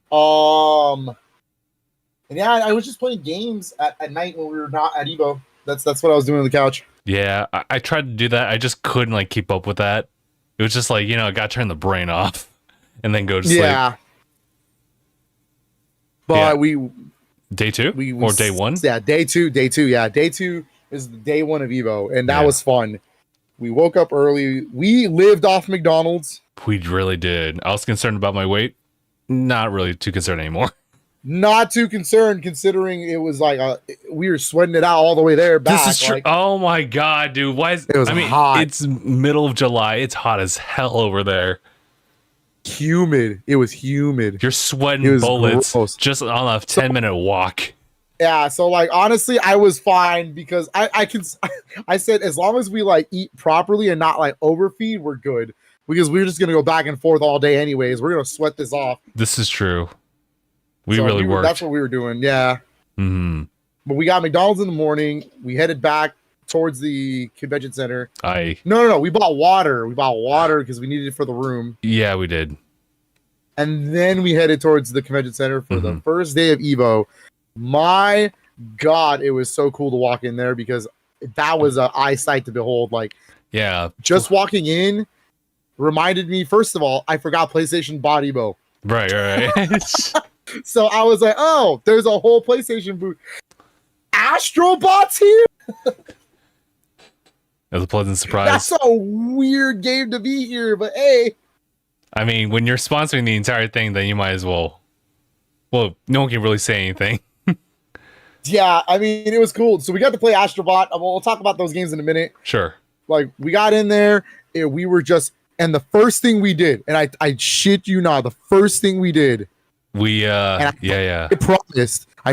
yeah, I was just playing games at night when we were not at Evo. That's what I was doing on the couch. Yeah, I tried to do that. I just couldn't like keep up with that. It was just like, you know, I got to turn the brain off and then go to sleep. Yeah. But day two or day one? Yeah, day two. Yeah, day two is day one of Evo, and that was fun. We woke up early. We lived off McDonald's. We really did. I was concerned about my weight. Not really too concerned anymore. Not too concerned, considering it was like we were sweating it out all the way there. Back. This is true. Like, oh my god, dude! Why is it was hot? It's middle of July. It's hot as hell over there. Humid. It was humid. You're sweating bullets just on a 10-minute walk. Yeah. So like honestly, I was fine because I said as long as we like eat properly and not like overfeed, we're good. Because we're just gonna go back and forth all day anyways. We're gonna sweat this off. This is true. We really worked. That's what we were doing. Yeah. But we got McDonald's in the morning. We headed back towards the convention center. No. We bought water. We bought water because we needed it for the room. Yeah, we did. And then we headed towards the convention center for the first day of Evo. My God, it was so cool to walk in there because that was an eyesight to behold. Like, yeah, just walking in reminded me. First of all, I forgot PlayStation bought Evo. Right. So I was like, oh, there's a whole PlayStation booth. Astrobot's here? It was a pleasant surprise. That's a weird game to be here, but hey. I mean, when you're sponsoring the entire thing, then you might as well. Well, no one can really say anything. Yeah, I mean, it was cool. So we got to play Astrobot. We'll talk about those games in a minute. Sure. Like, we got in there, and we were just... And the first thing we did, and I shit you not, the first thing we did... I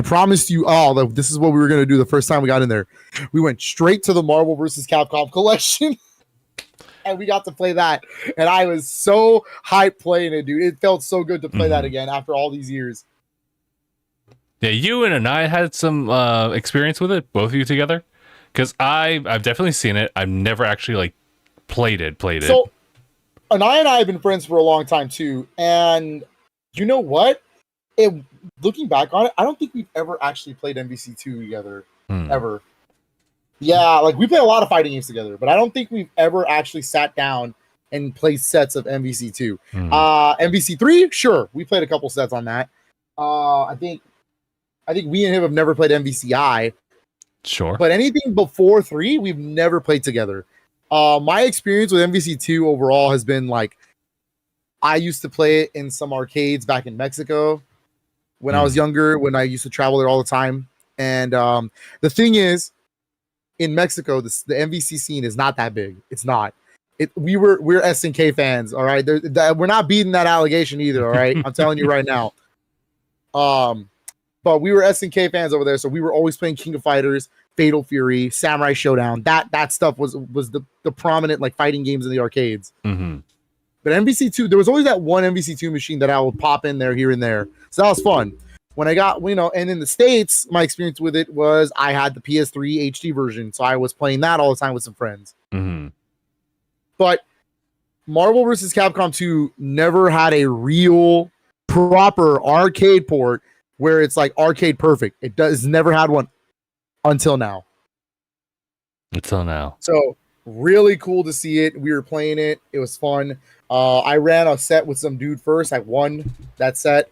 promised you all that this is what we were going to do the first time we got in there. We went straight to the Marvel vs. Capcom collection and we got to play that. And I was so hyped playing it, dude. It felt so good to play that again after all these years. Yeah, you and I had some experience with it, both of you together. Because I've definitely seen it. I've never actually like played it. So, Anaya and I have been friends for a long time too. And you know what? Looking back on it, I don't think we've ever actually played MVC2 together, ever. Yeah, like we play a lot of fighting games together, but I don't think we've ever actually sat down and played sets of MVC2. MVC3, sure, we played a couple sets on that. I think we and him have never played MVCI. Sure, but anything before 3, we've never played together. My experience with MVC2 overall has been like I used to play it in some arcades back in Mexico. When I was younger, when I used to travel there all the time. And the thing is, in Mexico, the MVC scene is not that big. It's not. We're SNK fans, all right? We're not beating that allegation either, all right? I'm telling you right now. But we were SNK fans over there, so we were always playing King of Fighters, Fatal Fury, Samurai Showdown. That stuff was the prominent like fighting games in the arcades. But MVC2, there was always that one MVC2 machine that I would pop in there here and there. So that was fun. When I got, and in the States, my experience with it was I had the PS3 HD version. So I was playing that all the time with some friends. But Marvel vs. Capcom 2 never had a real proper arcade port where it's like arcade perfect. It never had one until now. So really cool to see it. We were playing it. It was fun. I ran a set with some dude first. I won that set.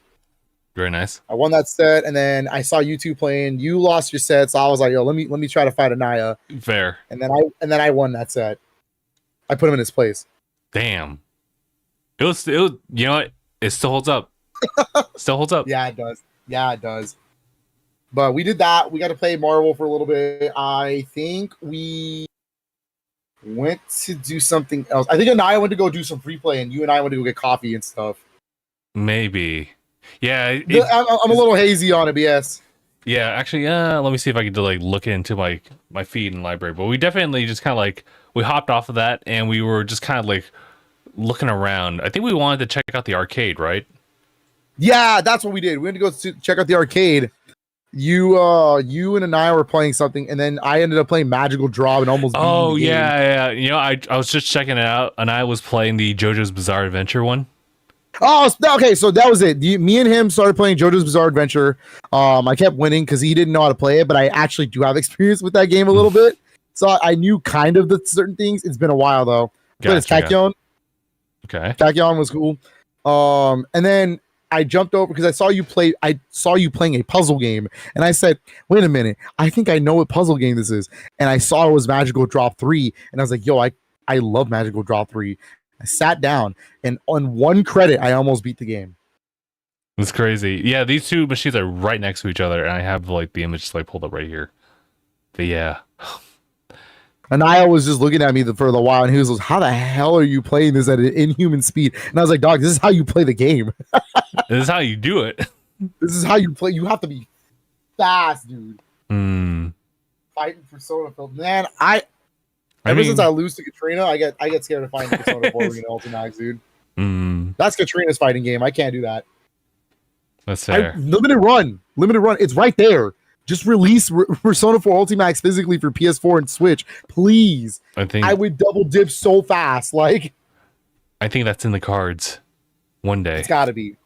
Very nice. I won that set, and then I saw you two playing. You lost your set, so I was like, "Yo, let me try to fight Anaya." Fair. And then I won that set. I put him in his place. Damn. it was, you know what? It still holds up. Still holds up. Yeah, it does. Yeah, it does. But we did that. We got to play Marvel for a little bit. I think we went to do something else. I think Anaya went to go do some free play, and you and I went to go get coffee and stuff. Maybe. Yeah. I'm a little hazy on it, but yes. Yeah, actually, let me see if I can like look into my feed in library. But we definitely just kind of like we hopped off of that and we were just kind of like looking around. I think we wanted to check out the arcade, right? Yeah, that's what we did. We went to go check out the arcade. You and Anaya were playing something, and then I ended up playing Magical Draw and almost. Oh yeah. You know, I was just checking it out, and I was playing the JoJo's Bizarre Adventure one. Oh, okay. So that was it. Me and him started playing JoJo's Bizarre Adventure. I kept winning because he didn't know how to play it, but I actually do have experience with that game a little bit, so I knew kind of the certain things. It's been a while though. But it's Kakyon. Okay. Kakyon was cool. And then I jumped over because I saw you playing a puzzle game, and I said, "Wait a minute, I think I know what puzzle game this is." And I saw it was Magical Draw 3, and I was like, "Yo, I love Magical Draw 3." I sat down, and on one credit, I almost beat the game. It's crazy. Yeah, these two machines are right next to each other, and I have like the image like pulled up right here. But yeah. Anaya was just looking at me for a while, and he was like, "How the hell are you playing this at an inhuman speed?" And I was like, "Dog, this is how you play the game. This is how you do it. This is how you play. You have to be fast, dude." Fighting Persona Field, man. Ever since I lose to Katrina, I get scared of fighting Persona 4 Arena Ultimax, dude. That's Katrina's fighting game. I can't do that. That's fair. Limited run. It's right there. Just release Persona 4 Ultimax physically for PS4 and Switch, please. I would double dip so fast. Like, I think that's in the cards one day. It's gotta be.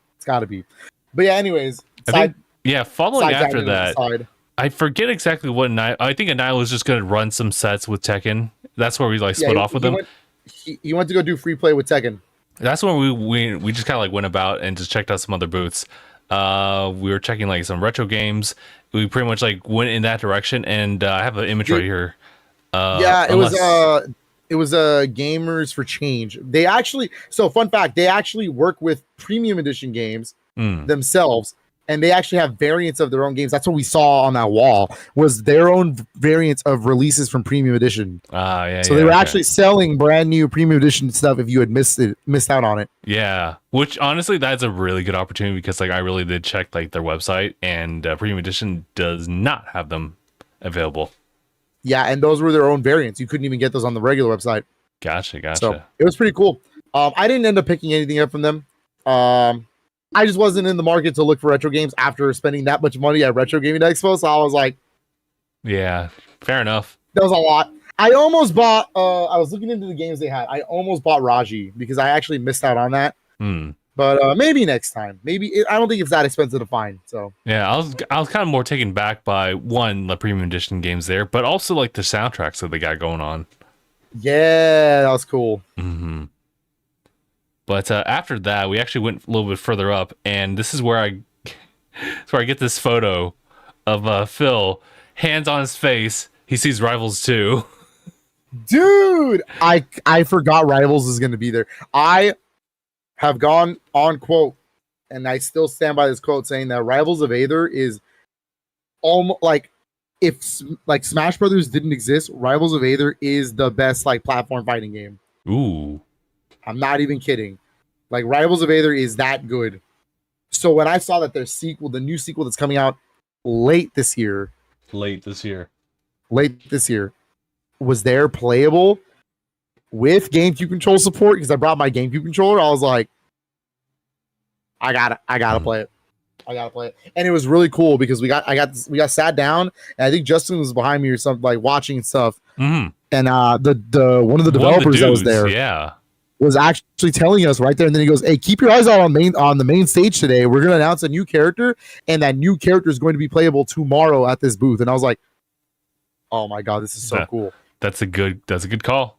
But yeah, anyways. Following after that, I forget exactly what I think Anaya was just gonna run some sets with Tekken. That's where we like split off with him. He went to go do free play with Tekken. That's when we just kind of like went about and just checked out some other booths. We were checking like some retro games. We pretty much like went in that direction, and I have an image right here. It was Gamers for Change. They actually, so fun fact, they actually work with premium edition games themselves, and they actually have variants of their own games. That's what we saw on that wall, was their own variants of releases from premium edition. So they were actually selling brand new premium edition stuff if you had missed out on it. Yeah, which honestly, that's a really good opportunity because like I really did check like their website, and premium edition does not have them available. Yeah, and those were their own variants. You couldn't even get those on the regular website. Gotcha. So it was pretty cool. I didn't end up picking anything up from them. I just wasn't in the market to look for retro games after spending that much money at Retro Gaming Expo. So I was like, yeah, fair enough. That was a lot. I almost bought, I was looking into the games they had. I almost bought Raji because I actually missed out on that. But maybe next time. I don't think it's that expensive to find. So yeah, I was kind of more taken back by the premium edition games there, but also like the soundtracks that they got going on. Yeah, that was cool. But after that, we actually went a little bit further up, and this is where I get this photo of Phil, hands on his face. He sees Rivals 2. Dude, I forgot Rivals is going to be there. I have gone on quote, and I still stand by this quote, saying that Rivals of Aether is almost like if like Smash Brothers didn't exist, Rivals of Aether is the best like platform fighting game. Ooh. I'm not even kidding. Like Rivals of Aether is that good. So when I saw that their sequel, the new sequel that's coming out late this year, was there playable with GameCube control support, because I brought my GameCube controller, I was like, I gotta play it. I gotta play it. And it was really cool because we got sat down, and I think Justin was behind me or something, like watching and stuff. And the one of the developers that was there, was actually telling us right there, and then he goes, "Hey, keep your eyes out on the main stage today. We're gonna announce a new character, and that new character is going to be playable tomorrow at this booth." And I was like, "Oh my god, this is so cool." That's a good call.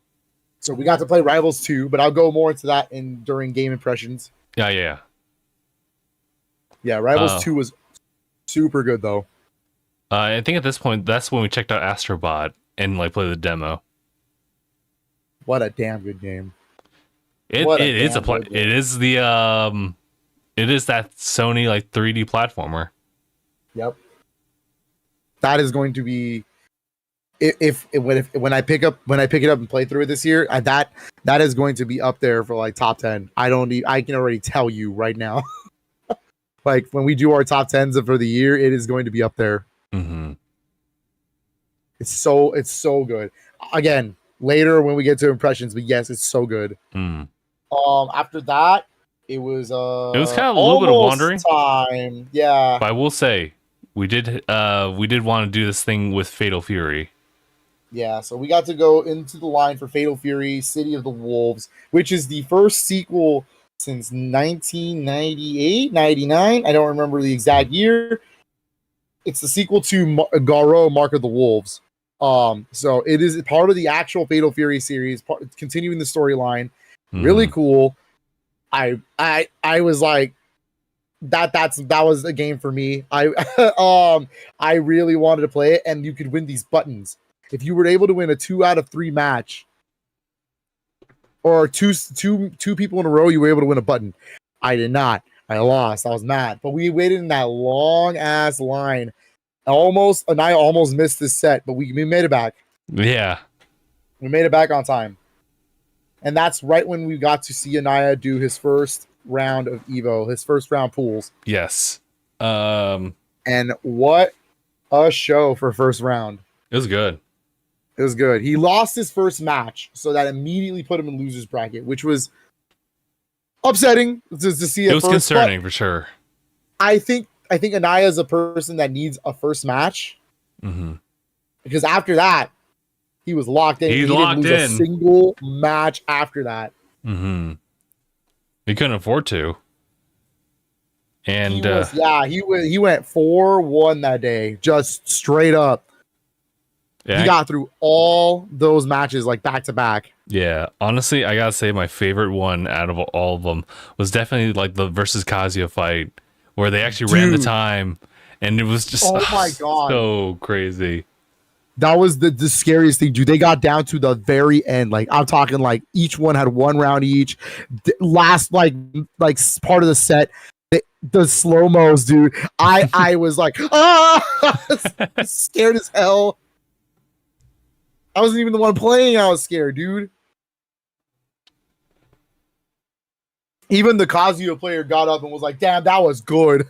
So we got to play Rivals 2, but I'll go more into that during game impressions. Yeah. Rivals 2 was super good though. I think at this point, that's when we checked out Astrobot and like played the demo. What a damn good game. What a it is a damn play. good game. It is that Sony like 3D platformer. Yep. That is going to be when I pick it up and play through it this year, that is going to be up there for like top 10. I can already tell you right now. Like when we do our top 10s for the year, it is going to be up there. Mm-hmm. It's so good. Again, later when we get to impressions, but yes, it's so good. After that, it was kind of a little bit of wandering time. Yeah. But I will say we did want to do this thing with Fatal Fury. Yeah, so we got to go into the line for Fatal Fury, City of the Wolves, which is the first sequel since 1998, 99. I don't remember the exact year. It's the sequel to Garo, Mark of the Wolves. So it is part of the actual Fatal Fury series, continuing the storyline. Really cool. I was like, that was a game for me. I really wanted to play it, and you could win these buttons. If you were able to win a 2 out of 3 match, or two people in a row, you were able to win a button. I did not. I lost. I was mad. But we waited in that long ass line. I almost missed this set, but we made it back. Yeah. We made it back on time. And that's right when we got to see Anaya do his first round of Evo, his first round pools. Yes. And what a show for first round. It was good. It was good. He lost his first match, so that immediately put him in loser's bracket, which was upsetting to see. It was concerning for sure. I think Anaya is a person that needs a first match, because after that, he was locked in. He didn't lose a single match after that. He couldn't afford to. And he went 4-1 that day, just straight up. Yeah, he got through all those matches like back to back. Yeah, honestly, I gotta say my favorite one out of all of them was definitely like the versus Kazuya fight, where they actually ran the time, and it was just my god, so crazy. That was the scariest thing, dude. They got down to the very end. Like I'm talking, like each one had 1 round each. Last like part of the set, the slow mos, dude. I was like, scared as hell. I wasn't even the one playing. I was scared, dude. Even the Kazuya player got up and was like, damn, that was good.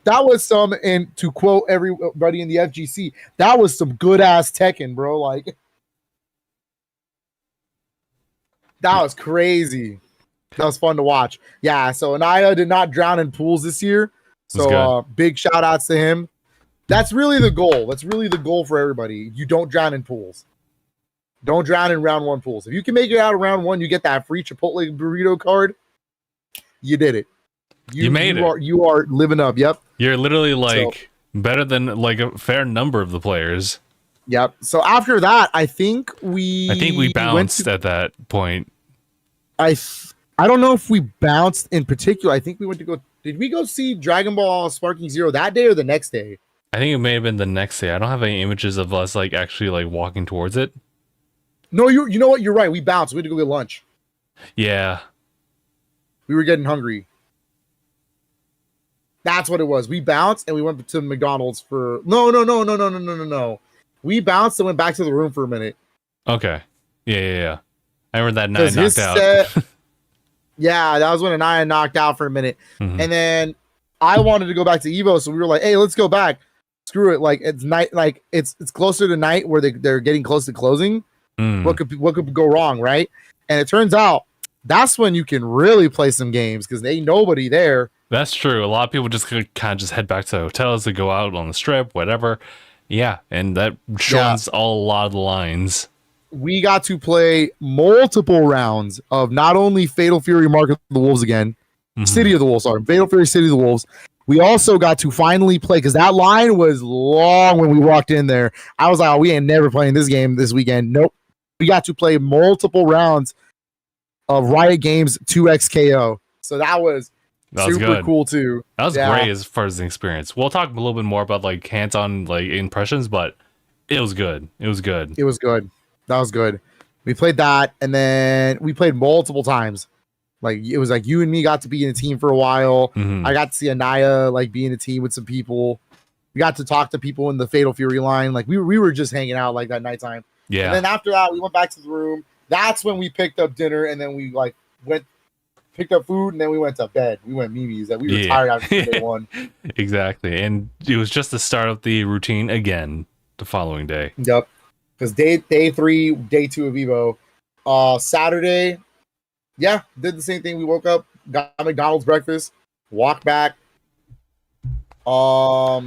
That was some, and to quote everybody in the FGC, that was some good ass Tekken, bro. Like, that was crazy. That was fun to watch. Yeah, so Anaya did not drown in pools this year. So big shout outs to him. That's really the goal. That's really the goal for everybody. You don't drown in pools. Don't drown in round 1 pools. If you can make it out of round 1, you get that free Chipotle burrito card. You did it. You made it. You are living up. Yep. You're literally like better than like a fair number of the players. Yep. So after that, I think we bounced at that point. I don't know if we bounced in particular. I think we went to go. Did we go see Dragon Ball Sparking Zero that day or the next day? I think it may have been the next day. I don't have any images of us like actually like walking towards it. No, you know what? You're right. We bounced. We had to go get lunch. Yeah. We were getting hungry. That's what it was. We bounced and we went to McDonald's for no. We bounced and went back to the room for a minute. Okay. Yeah. I remember that night knocked out. Yeah, that was when Anaya knocked out for a minute. And then I wanted to go back to Evo, so we were like, hey, let's go back. Screw it. Like it's night, like it's closer to night where they're getting close to closing. What could go wrong, right? And it turns out that's when you can really play some games because ain't nobody there. That's true. A lot of people just kind of just head back to hotels to go out on the strip, whatever. Yeah, and that shortens a lot of the lines. We got to play multiple rounds of not only Fatal Fury Mark of the Wolves again, City of the Wolves, sorry, Fatal Fury City of the Wolves. We also got to finally play because that line was long when we walked in there. I was like, oh, we ain't never playing this game this weekend. Nope. We got to play multiple rounds of Riot Games 2XKO. So that was super cool too. That was great as far as the experience. We'll talk a little bit more about like hands-on like impressions, but it was good. It was good. It was good. That was good. We played that, and then we played multiple times. Like it was like you and me got to be in a team for a while. I got to see Anaya like be in a team with some people. We got to talk to people in the Fatal Fury line. Like we were just hanging out like that nighttime. Yeah. And then after that, we went back to the room. That's when we picked up dinner, and then we like picked up food, and then we went to bed. We went Mimi's. That we were tired after day one. Exactly, and it was just the start of the routine again the following day. Yep. Because day 3, day 2 of Evo, Saturday, yeah, did the same thing. We woke up, got McDonald's breakfast, walked back. What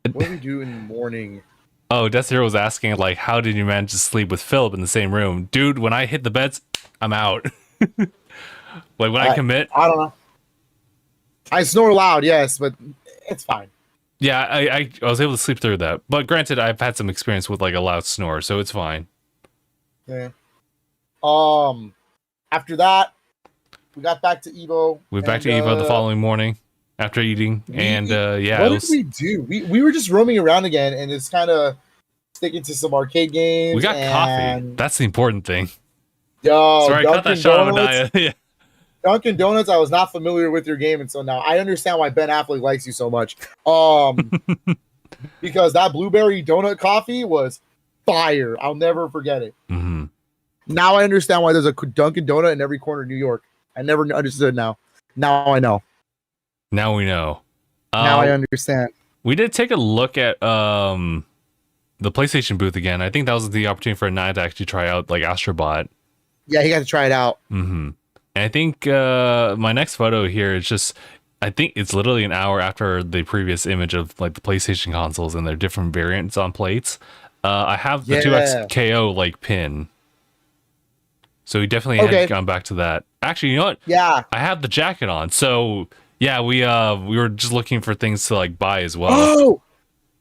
did we do in the morning? Oh, Death Zero was asking, like, how did you manage to sleep with Philip in the same room? Dude, when I hit the beds, I'm out. Like, when I commit... I don't know. I snore loud, yes, but it's fine. Yeah, I was able to sleep through that. But granted, I've had some experience with, like, a loud snore, so it's fine. Yeah. After that, we got back to Evo. We went back to Evo the following morning after eating, and yeah. What did we do? We were just roaming around again, and it's kind of sticking to some arcade games. We got coffee. That's the important thing. Yo, sorry, I cut that shot on Anaya. Yeah. Dunkin' Donuts, I was not familiar with your game, and so now I understand why Ben Affleck likes you so much. Because that blueberry donut coffee was fire. I'll never forget it. Mm-hmm. Now I understand why there's a Dunkin' Donut in every corner of New York. I never understood now. Now I know. Now we know. Now I understand. We did take a look at the PlayStation booth again. I think that was the opportunity for Anaya to actually try out like Astrobot. Yeah, he got to try it out. Mm-hmm. And I think my next photo here is just, I think it's literally an hour after the previous image of like the PlayStation consoles and their different variants on plates. I have the 2XKO like pin. So we definitely had gone back to that. Actually, you know what? Yeah. I have the jacket on. So yeah, we were just looking for things to like buy as well. Oh,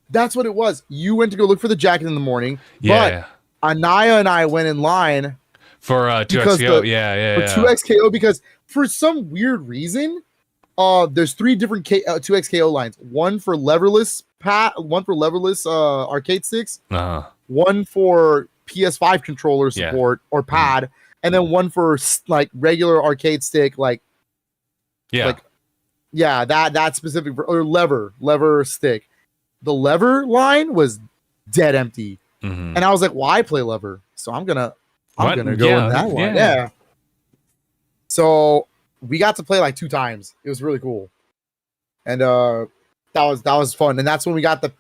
that's what it was. You went to go look for the jacket in the morning. Yeah. But Anaya and I went in line for 2XKO. Yeah. For 2XKO, because for some weird reason, there's 3 different 2XKO lines. One for leverless arcade sticks. One for PS5 controller support or pad, and then one for like regular arcade stick, that specific or lever stick. The lever line was dead empty, and I was like, "Well, I play lever, so I'm gonna go in that one." Yeah. So we got to play like 2 times. It was really cool, and that was fun. And that's when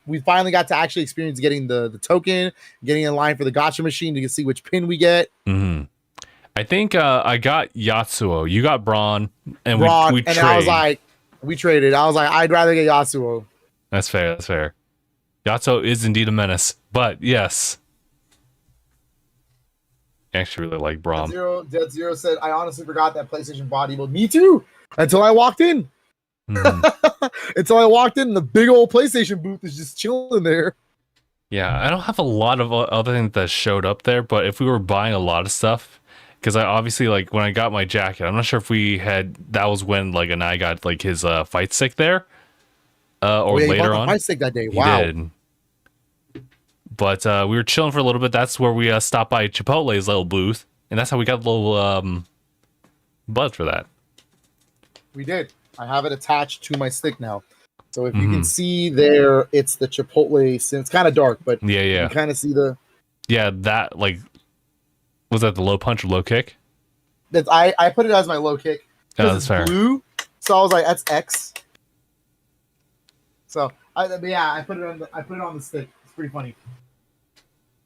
we finally got to actually experience getting the token, getting in line for the gacha machine to see which pin we get. I think I got Yatsuo, you got Braun, and we and trade. I was like, we traded. I was like, I'd rather get Yatsuo. That's fair. Yatsuo is indeed a menace, but yes. I actually really like Braum. Dead Zero said, I honestly forgot that PlayStation body mode. Me too. Until I walked in. Until I walked in, the big old PlayStation booth is just chilling there. Yeah, I don't have a lot of other things that showed up there, but if we were buying a lot of stuff, because I obviously, like, when I got my jacket, I'm not sure if we had, that was when, like, and I got, like, his fight stick there, or later on. Fight stick that day, wow. He did. But we were chilling for a little bit. That's where we stopped by Chipotle's little booth, and that's how we got a little buzz for that. We did. I have it attached to my stick now. So if you can see there, it's the Chipotle. It's kind of dark, but you can kind of see the... Yeah, that, like... Was that the low punch or low kick? I put it as my low kick. Oh, that's fair. Blue, so I was like, that's X. So, I put it on the stick. It's pretty funny.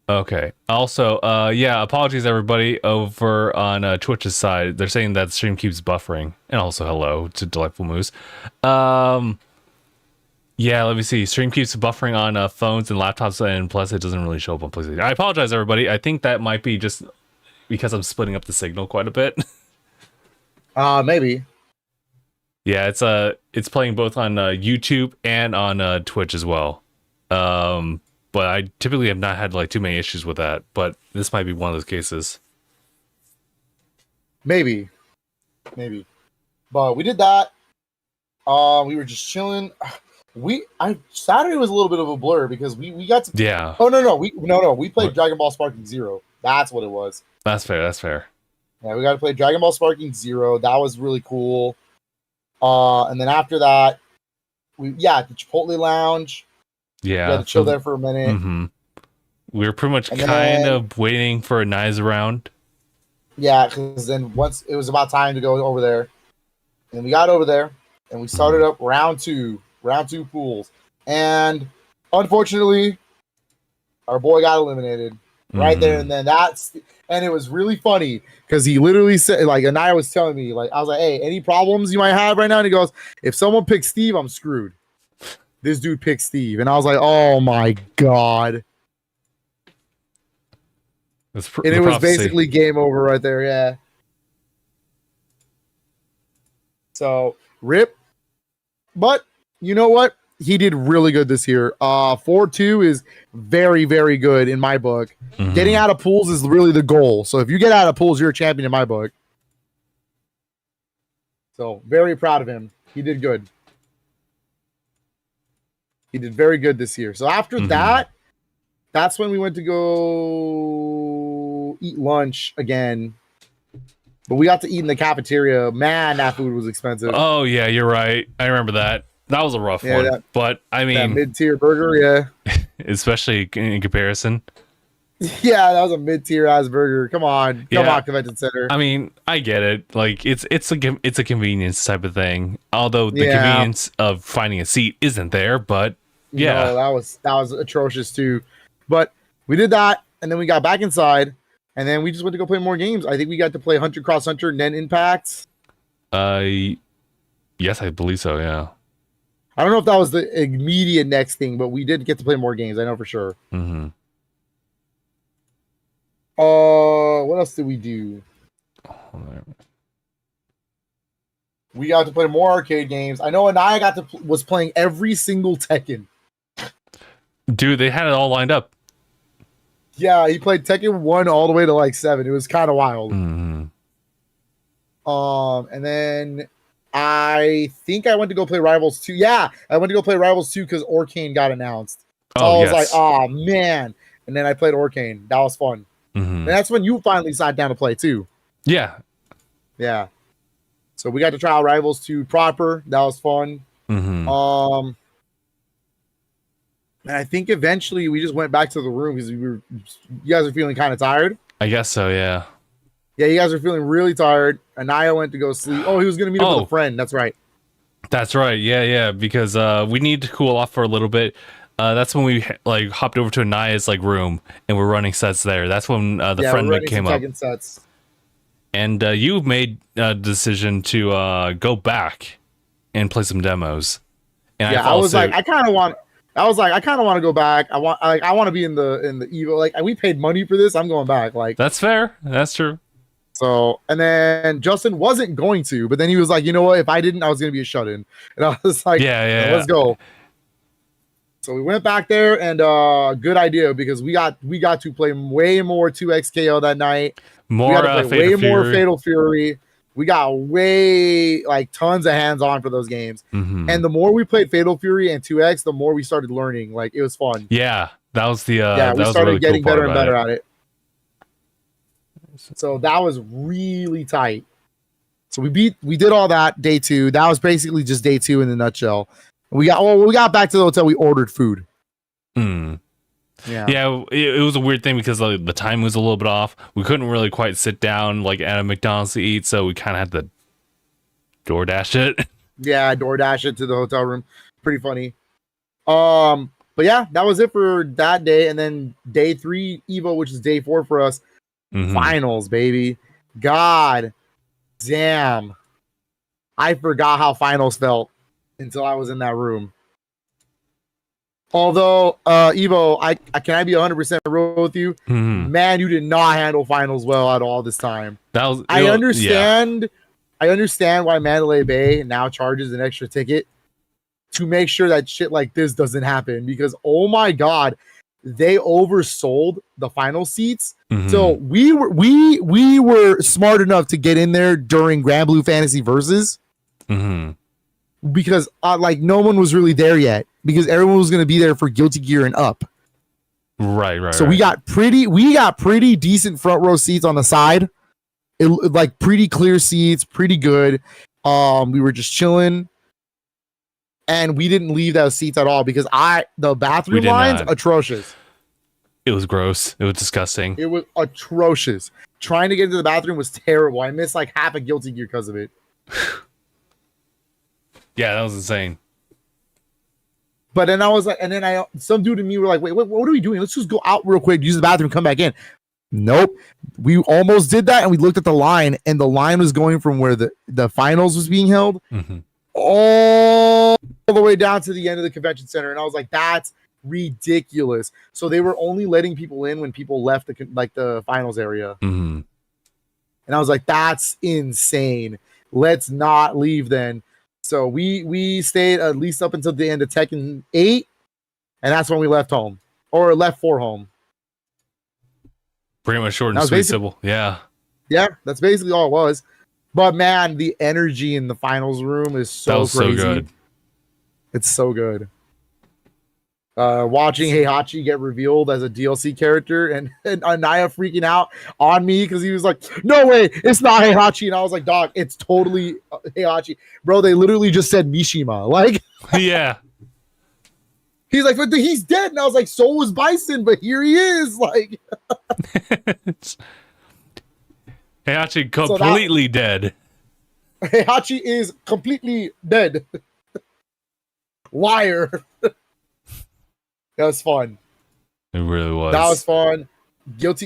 Okay. Also, apologies everybody over on Twitch's side. They're saying that the stream keeps buffering. And also hello to Delightful Moose. Yeah, let me see. Stream keeps buffering on phones and laptops, and plus it doesn't really show up on PlayStation. I apologize everybody. I think that might be just because I'm splitting up the signal quite a bit. Maybe. Yeah, it's playing both on YouTube and on Twitch as well. But I typically have not had like too many issues with that, but this might be one of those cases. Maybe. But we did that. We were just chilling. Saturday was a little bit of a blur because we got to. Yeah. Oh no, we played Dragon Ball Sparking Zero. That's what it was. That's fair. Yeah, we got to play Dragon Ball Sparking Zero. That was really cool. And then after that, the Chipotle Lounge. Yeah. We had to chill there for a minute. Mm-hmm. We were pretty much kind of waiting for a Nice round. Yeah, because then once it was about time to go over there, and we got over there, and we started up round two pools, and unfortunately, our boy got eliminated right there, and then and it was really funny because he literally said, like, Anaya was telling me, like, I was like, hey, any problems you might have right now? And he goes, if someone picks Steve, I'm screwed. This dude picked Steve, and I was like, oh my god. And it was basically game over right there, yeah. So, rip. But, you know what? He did really good this year. 4-2 is very, very good in my book. Mm-hmm. Getting out of pools is really the goal. So, if you get out of pools, you're a champion in my book. So, very proud of him. He did good. He did very good this year. So, after that, that's when we went to go eat lunch again. But we got to eat in the cafeteria. Man, that food was expensive. Oh, yeah, you're right. I remember that. That was a rough one. But, I mean... That mid-tier burger, yeah. Especially in comparison. Yeah, that was a mid-tier ass burger. Come on. Come on, Convention Center. I mean, I get it. Like, it's a convenience type of thing. Although the convenience of finding a seat isn't there, but... Yeah, no, that was atrocious too. But we did that, and then we got back inside, and then we just went to go play more games. I think we got to play Hunter Cross Hunter, Nen Impact. Yes, I believe so. Yeah. I don't know if that was the immediate next thing, but we did get to play more games. I know for sure. Mm-hmm. What else did we do? We got to play more arcade games. I know Anaya was playing every single Tekken. Dude, they had it all lined up. Yeah, he played Tekken 1 all the way to like 7. It was kind of wild. Mm-hmm. And then I think I went to go play Rivals 2. Yeah, I went to go play Rivals 2 because Orcane got announced. So I was like, oh man. And then I played Orcane. That was fun. Mm-hmm. And that's when you finally sat down to play too. Yeah. Yeah. So we got to try out Rivals 2 proper. That was fun. Mm-hmm. And I think eventually we just went back to the room because you guys are feeling kind of tired. I guess so, yeah. Yeah, you guys are feeling really tired. Anaya went to go sleep. Oh, he was going to meet up with a friend. That's right. That's right. Yeah, because we need to cool off for a little bit. That's when we like hopped over to Anaya's like room and we're running sets there. That's when the friend came up. Sets. And you made a decision to go back and play some demos. And I was like, I kind of want to go back. I want to be in the Evo. Like, we paid money for this. I'm going back. Like, that's fair. That's true. So, and then Justin wasn't going to, but then he was like, you know what? If I didn't, I was going to be a shut-in. And I was like, yeah, let's go. So we went back there, and good idea because we got to play way more 2XKO that night. More Fatal Fury. We got way tons of hands-on for those games. Mm-hmm. And the more we played Fatal Fury and 2X, the more we started learning. Like, it was fun. Yeah, that was the we started really getting better and better at it. So that was really tight. So we did all that day 2. That was basically just day 2 in a nutshell. We got back to the hotel. We ordered food. Yeah, it was a weird thing because the time was a little bit off. We couldn't really quite sit down at a McDonald's to eat, so we kind of had to DoorDash it. Yeah, DoorDash it to the hotel room. Pretty funny. But yeah, that was it for that day. And then day 3 Evo, which is day 4 for us. Mm-hmm. Finals, baby. God damn. I forgot how finals felt until I was in that room. Although, Evo, can I be 100% real with you? Mm-hmm. Man, you did not handle finals well at all this time. I understand why Mandalay Bay now charges an extra ticket to make sure that shit like this doesn't happen because, oh my God, they oversold the final seats. Mm-hmm. So we were smart enough to get in there during Grand Blue Fantasy Versus. Mm-hmm. because like no one was really there yet because everyone was going to be there for Guilty Gear and up. Right. So we got pretty decent front row seats on the side. It like pretty clear seats, pretty good. We were just chilling, and we didn't leave those seats at all because the bathroom lines atrocious. It was gross. It was disgusting. It was atrocious. Trying to get into the bathroom was terrible. I missed like half a Guilty Gear because of it. Yeah, that was insane. But then I was like, and then some dude and me were like, wait, what are we doing? Let's just go out real quick, use the bathroom, come back in. Nope. We almost did that, and we looked at the line, and the line was going from where the finals was being held all the way down to the end of the convention center. And I was like, that's ridiculous. So they were only letting people in when people left the finals area. And I was like, that's insane. Let's not leave then. So we stayed at least up until the end of Tekken 8, and that's when we left home or left for home. Pretty much short and sweet, simple. Yeah, that's basically all it was. But man, the energy in the finals room is so crazy. So good. It's so good. Watching Heihachi get revealed as a DLC character and Anaya freaking out on me because he was like, no way, it's not Heihachi. And I was like, dog, it's totally Heihachi. Bro, they literally just said Mishima. Like, yeah. He's like, but he's dead. And I was like, so was Bison, but here he is. Like, Heihachi completely dead. Heihachi is completely dead. Liar. That was fun. It really was. That was fun.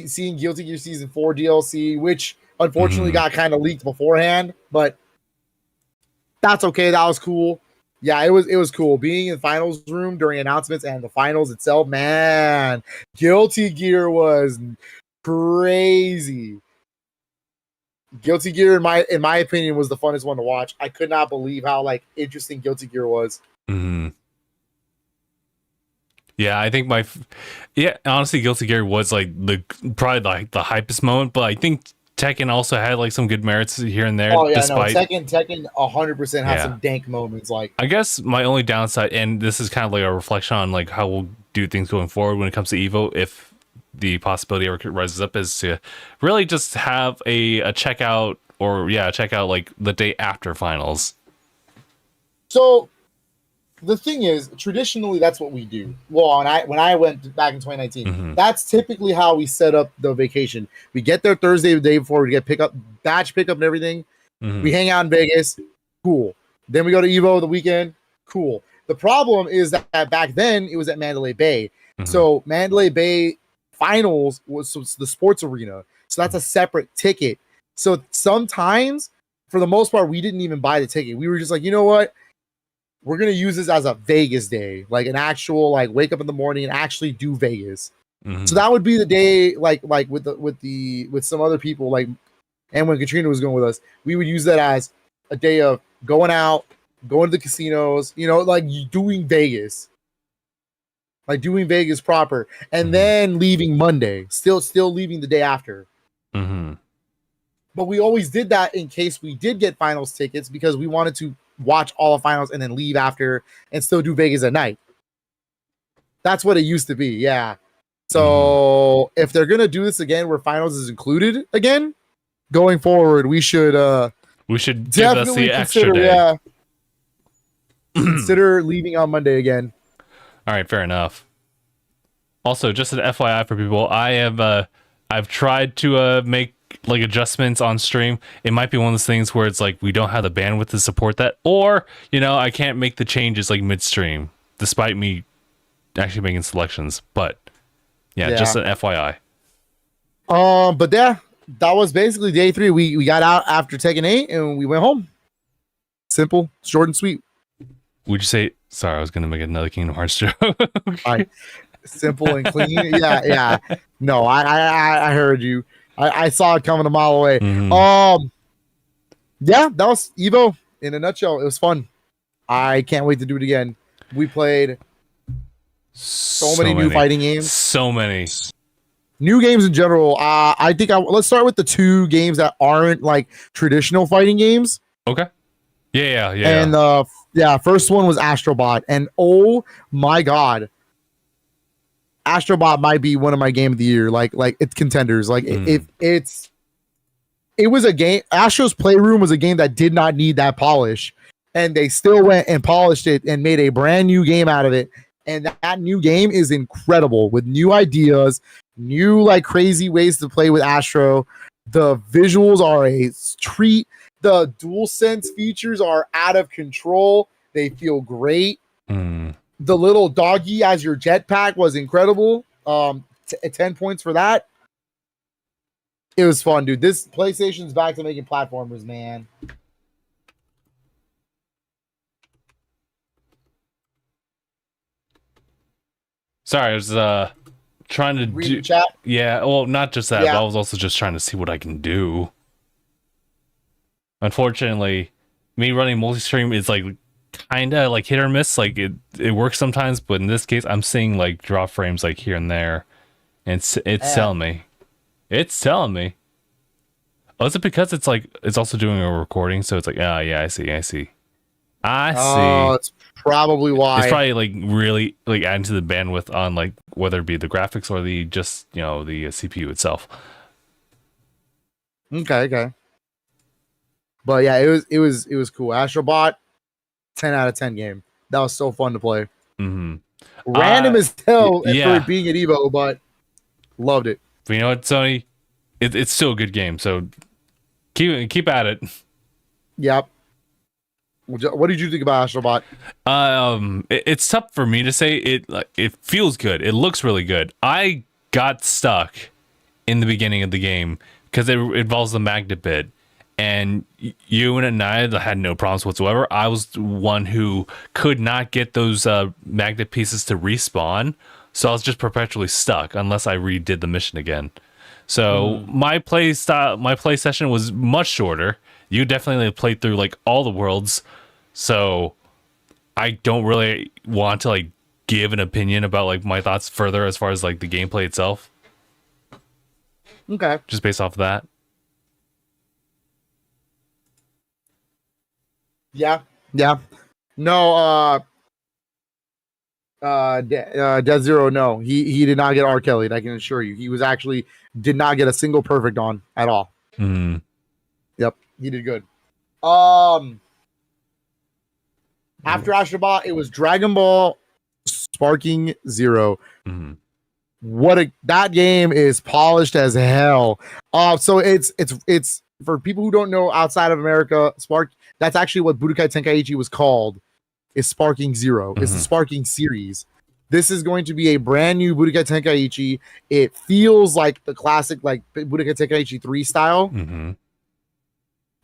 Seeing Guilty Gear Season 4 DLC, which unfortunately got kind of leaked beforehand, but that's okay. That was cool. Yeah, it was cool. Being in the finals room during announcements and the finals itself, man, Guilty Gear was crazy. Guilty Gear, in my opinion, was the funnest one to watch. I could not believe how like interesting Guilty Gear was. Yeah, I think honestly, Guilty Gear was like probably like the hypest moment, but I think Tekken also had like some good merits here and there. Oh yeah, Tekken 100% had some dank moments. Like, I guess my only downside, and this is kind of like a reflection on like how we'll do things going forward when it comes to Evo, if the possibility ever rises up, is to really just have a checkout checkout like the day after finals. So the thing is, traditionally, that's what we do. Well, when I went back in 2019, that's typically how we set up the vacation. We get there Thursday, the day before, we get batch pickup and everything. We hang out in Vegas, cool. Then we go to Evo the weekend, cool. The problem is that back then, it was at Mandalay Bay. So Mandalay Bay finals was the sports arena. So that's a separate ticket. So sometimes, for the most part, we didn't even buy the ticket. We were just like, you know what? We're going to use this as a Vegas day, like an actual, like, wake up in the morning and actually do Vegas. So that would be the day, like with some other people, like, and when Katrina was going with us, we would use that as a day of going out, going to the casinos, you know, like doing Vegas proper, and then leaving Monday, still leaving the day after. But we always did that in case we did get finals tickets because we wanted to watch all the finals and then leave after and still do Vegas at night. That's what it used to be. Yeah. So if they're going to do this again, where finals is included again, going forward, we should give us the extra day. Yeah. Consider leaving on Monday again. All right. Fair enough. Also, just an FYI for people, I've tried to make like adjustments on stream. It might be one of those things where it's like we don't have the bandwidth to support that, or I can't make the changes like midstream despite me actually making selections. But yeah. Just an FYI. But yeah, that was basically day 3. We got out after Tekken 8 and we went home. Simple, short and sweet. Would you say? Sorry, I was gonna make another Kingdom Hearts joke. Simple and clean. Yeah. No, I heard you. I saw it coming a mile away. Yeah, that was Evo in a nutshell. It was fun. I can't wait to do it again. We played so many new fighting games. So many new games in general. I think let's start with the 2 games that aren't like traditional fighting games. Okay. Yeah. And Yeah, first one was Astrobot, and oh my god, Astrobot might be one of my game of the year. Like it's contenders. Like it was a game. Astro's Playroom was a game that did not need that polish, and they still went and polished it and made a brand new game out of it. And that new game is incredible with new ideas, new like crazy ways to play with Astro. The visuals are a treat. The DualSense features are out of control. They feel great. The little doggy as your jetpack was incredible. 10 points for that. It was fun, dude. This PlayStation's back to making platformers, man. Sorry, I was trying to Read the chat. Yeah, well, not just that, Yeah. but I was also just trying to see what I can do. Unfortunately, me running multi-stream is like kind of like hit or miss. Like it works sometimes, but in this case, I'm seeing like drop frames like here and there, and it's telling me. It's telling me. Oh, is it because it's like it's also doing a recording? So it's like, oh yeah, I see. Oh, it's probably why. It's probably like really like adding to the bandwidth on like whether it be the graphics or the just the CPU itself. Okay. But yeah, it was cool. Astrobot, 10 out of 10 game. That was so fun to play. Random as hell for it being at Evo, but loved it. But you know what, Sony? It's still a good game, so keep at it. Yep. What did you think about Astrobot? It's tough for me to say. It feels good. It looks really good. I got stuck in the beginning of the game because it involves the magnet bit, and you and I had no problems whatsoever. I was the one who could not get those magnet pieces to respawn, so I was just perpetually stuck unless I redid the mission again. So my play session was much shorter. You definitely played through like all the worlds, so I don't really want to like give an opinion about like my thoughts further as far as like the gameplay itself. Okay. Just based off of that. Yeah. No, Dead Zero, no. He did not get R. Kelly, I can assure you. He was actually did not get a single perfect on at all. Yep, he did good. After Astrobot, it was Dragon Ball Sparking Zero. That game is polished as hell. So it's for people who don't know outside of America, that's actually what Budokai Tenkaichi was called. Is Sparking Zero. It's the Sparking series. This is going to be a brand new Budokai Tenkaichi. It feels like the classic like Budokai Tenkaichi 3 style.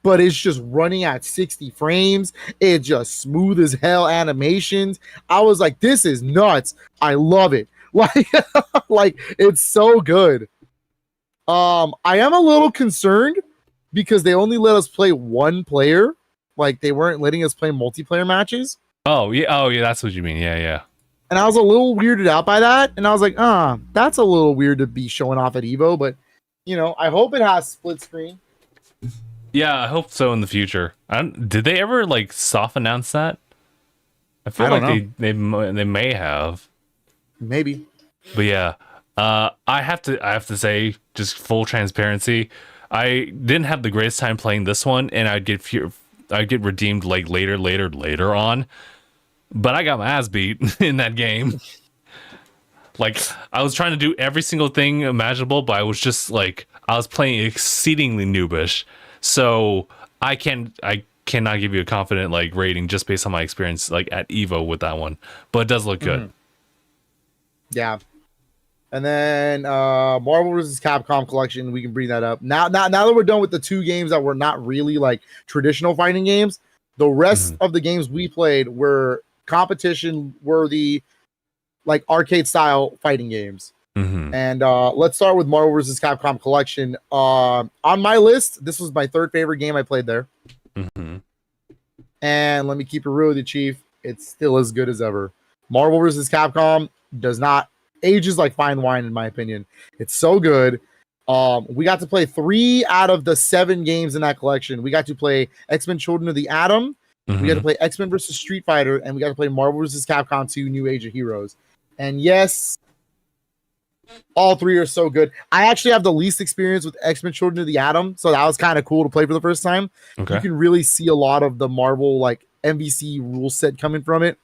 But it's just running at 60 frames. It's just smooth as hell animations. I was like, this is nuts. I love it. Like it's so good. I am a little concerned because they only let us play one player. Like they weren't letting us play multiplayer matches. Oh yeah, that's what you mean. Yeah. And I was a little weirded out by that. And I was like, that's a little weird to be showing off at Evo. But, I hope it has split screen. Yeah, I hope so in the future. Did they ever like soft announce that? I feel like they may have. Maybe. But yeah, I have to say, just full transparency, I didn't have the greatest time playing this one, and I'd get redeemed like later on. But I got my ass beat in that game. Like I was trying to do every single thing imaginable, but I was playing exceedingly noobish. So I cannot give you a confident like rating just based on my experience like at Evo with that one. But it does look good. Yeah. And then Marvel vs. Capcom collection, we can bring that up. Now that we're done with the two games that were not really like traditional fighting games, the rest of the games we played were competition worthy, like arcade style fighting games. And let's start with Marvel vs. Capcom collection. On my list, this was my third favorite game I played there. And let me keep it real with you, Chief. It's still as good as ever. Marvel vs. Capcom does not ages like fine wine, in my opinion. It's so good. We got to play 3 out of the 7 games in that collection. We got to play X-Men Children of the Atom, We got to play X-Men versus Street Fighter, and we got to play Marvel versus Capcom 2 New Age of Heroes. And yes, all three are so good. I actually have the least experience with X-Men Children of the Atom, so that was kind of cool to play for the first time. Okay. You can really see a lot of the Marvel like MVC rule set coming from it.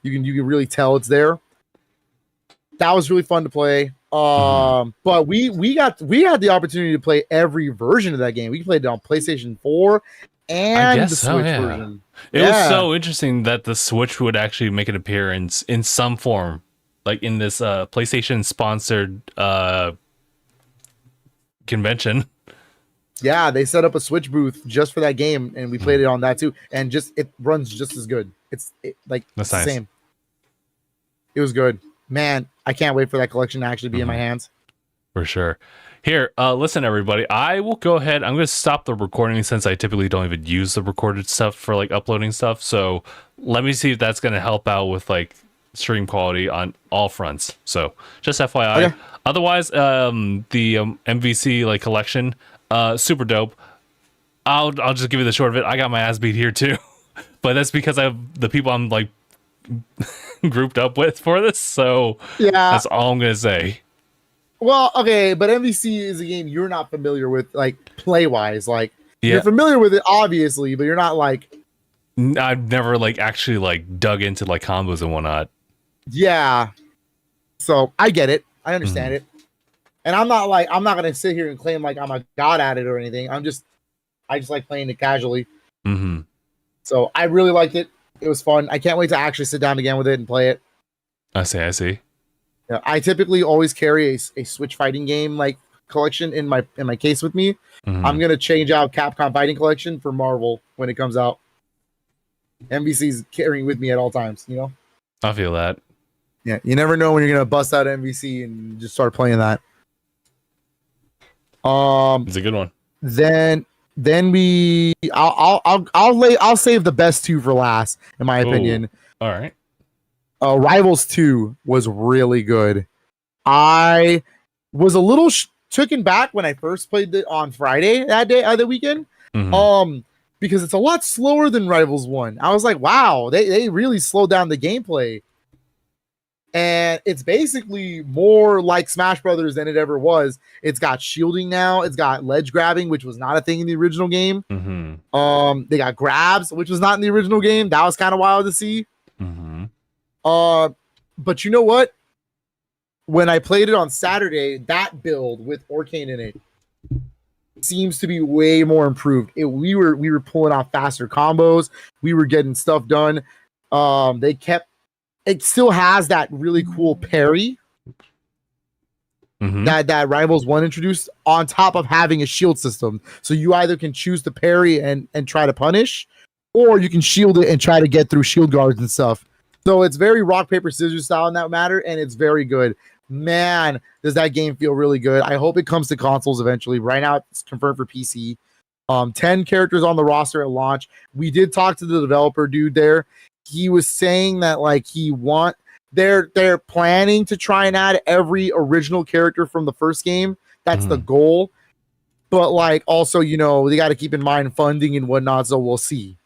You can really tell it's there. That was really fun to play. But we had the opportunity to play every version of that game. We played it on PlayStation 4 and the Switch version. It was so interesting that the Switch would actually make an appearance in some form, like in this PlayStation sponsored convention. Yeah, they set up a Switch booth just for that game, and we played it on that too. And it runs just as good. It's That's the nice. same. It was good. Man, I can't wait for that collection to actually be in my hands. For sure. Here, listen, everybody. I will go ahead. I'm going to stop the recording since I typically don't even use the recorded stuff for like uploading stuff. So let me see if that's going to help out with like stream quality on all fronts. So just FYI. Okay. Otherwise, the MVC like collection, super dope. I'll just give you the short of it. I got my ass beat here too, but that's because I have the people I'm like grouped up with for this. So yeah, that's all I'm going to say. Well, okay, but MVC is a game you're not familiar with, like play wise. Like Yeah. you're familiar with it, obviously, but you're not like. I've never like actually like dug into like combos and whatnot. Yeah. So I get it. I understand it. And I'm not gonna sit here and claim like I'm a god at it or anything. I just like playing it casually. So I really liked it. It was fun. I can't wait to actually sit down again with it and play it. I see. Yeah, I typically always carry a Switch fighting game like collection in my case with me. I'm gonna change out Capcom Fighting Collection for Marvel when it comes out. MVC's carrying with me at all times, you know? I feel that. Yeah, you never know when you're gonna bust out MVC and just start playing that. It's a good one. Then I'll save the best two for last, in my opinion. All right. Rivals 2 was really good. I was a little taken back when I first played it on Friday that weekend. Because it's a lot slower than Rivals 1. I was like, wow, they really slowed down the gameplay. And it's basically more like Smash Brothers than it ever was. It's got shielding now. It's got ledge grabbing, which was not a thing in the original game. They got grabs, which was not in the original game. That was kind of wild to see. But you know what? When I played it on Saturday, that build with Orcane in it seems to be way more improved. We were pulling off faster combos. We were getting stuff done. It still has that really cool parry that Rivals 1 introduced on top of having a shield system. So you either can choose to parry and try to punish, or you can shield it and try to get through shield guards and stuff. So it's very rock, paper, scissors style in that matter, and it's very good. Man, does that game feel really good. I hope it comes to consoles eventually. Right now, it's confirmed for PC. 10 characters on the roster at launch. We did talk to the developer dude there. He was saying that like they're planning to try and add every original character from the first game. That's the goal. But like also, you know, they got to keep in mind funding and whatnot, so we'll see.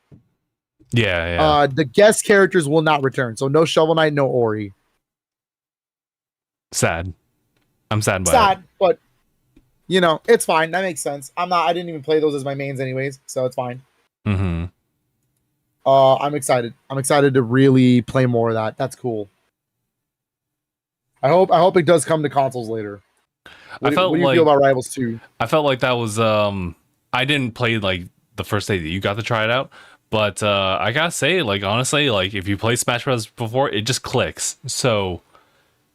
Yeah. The guest characters will not return. So no Shovel Knight, no Ori. Sad. I'm sad by it. But you know, it's fine. That makes sense. I didn't even play those as my mains anyways, so it's fine. I'm excited. I'm excited to really play more of that. That's cool. I hope it does come to consoles later. What do you feel about Rivals 2? I felt like that was I didn't play like the first day that you got to try it out, but I gotta say, like honestly, like if you play Smash Bros before, it just clicks. So,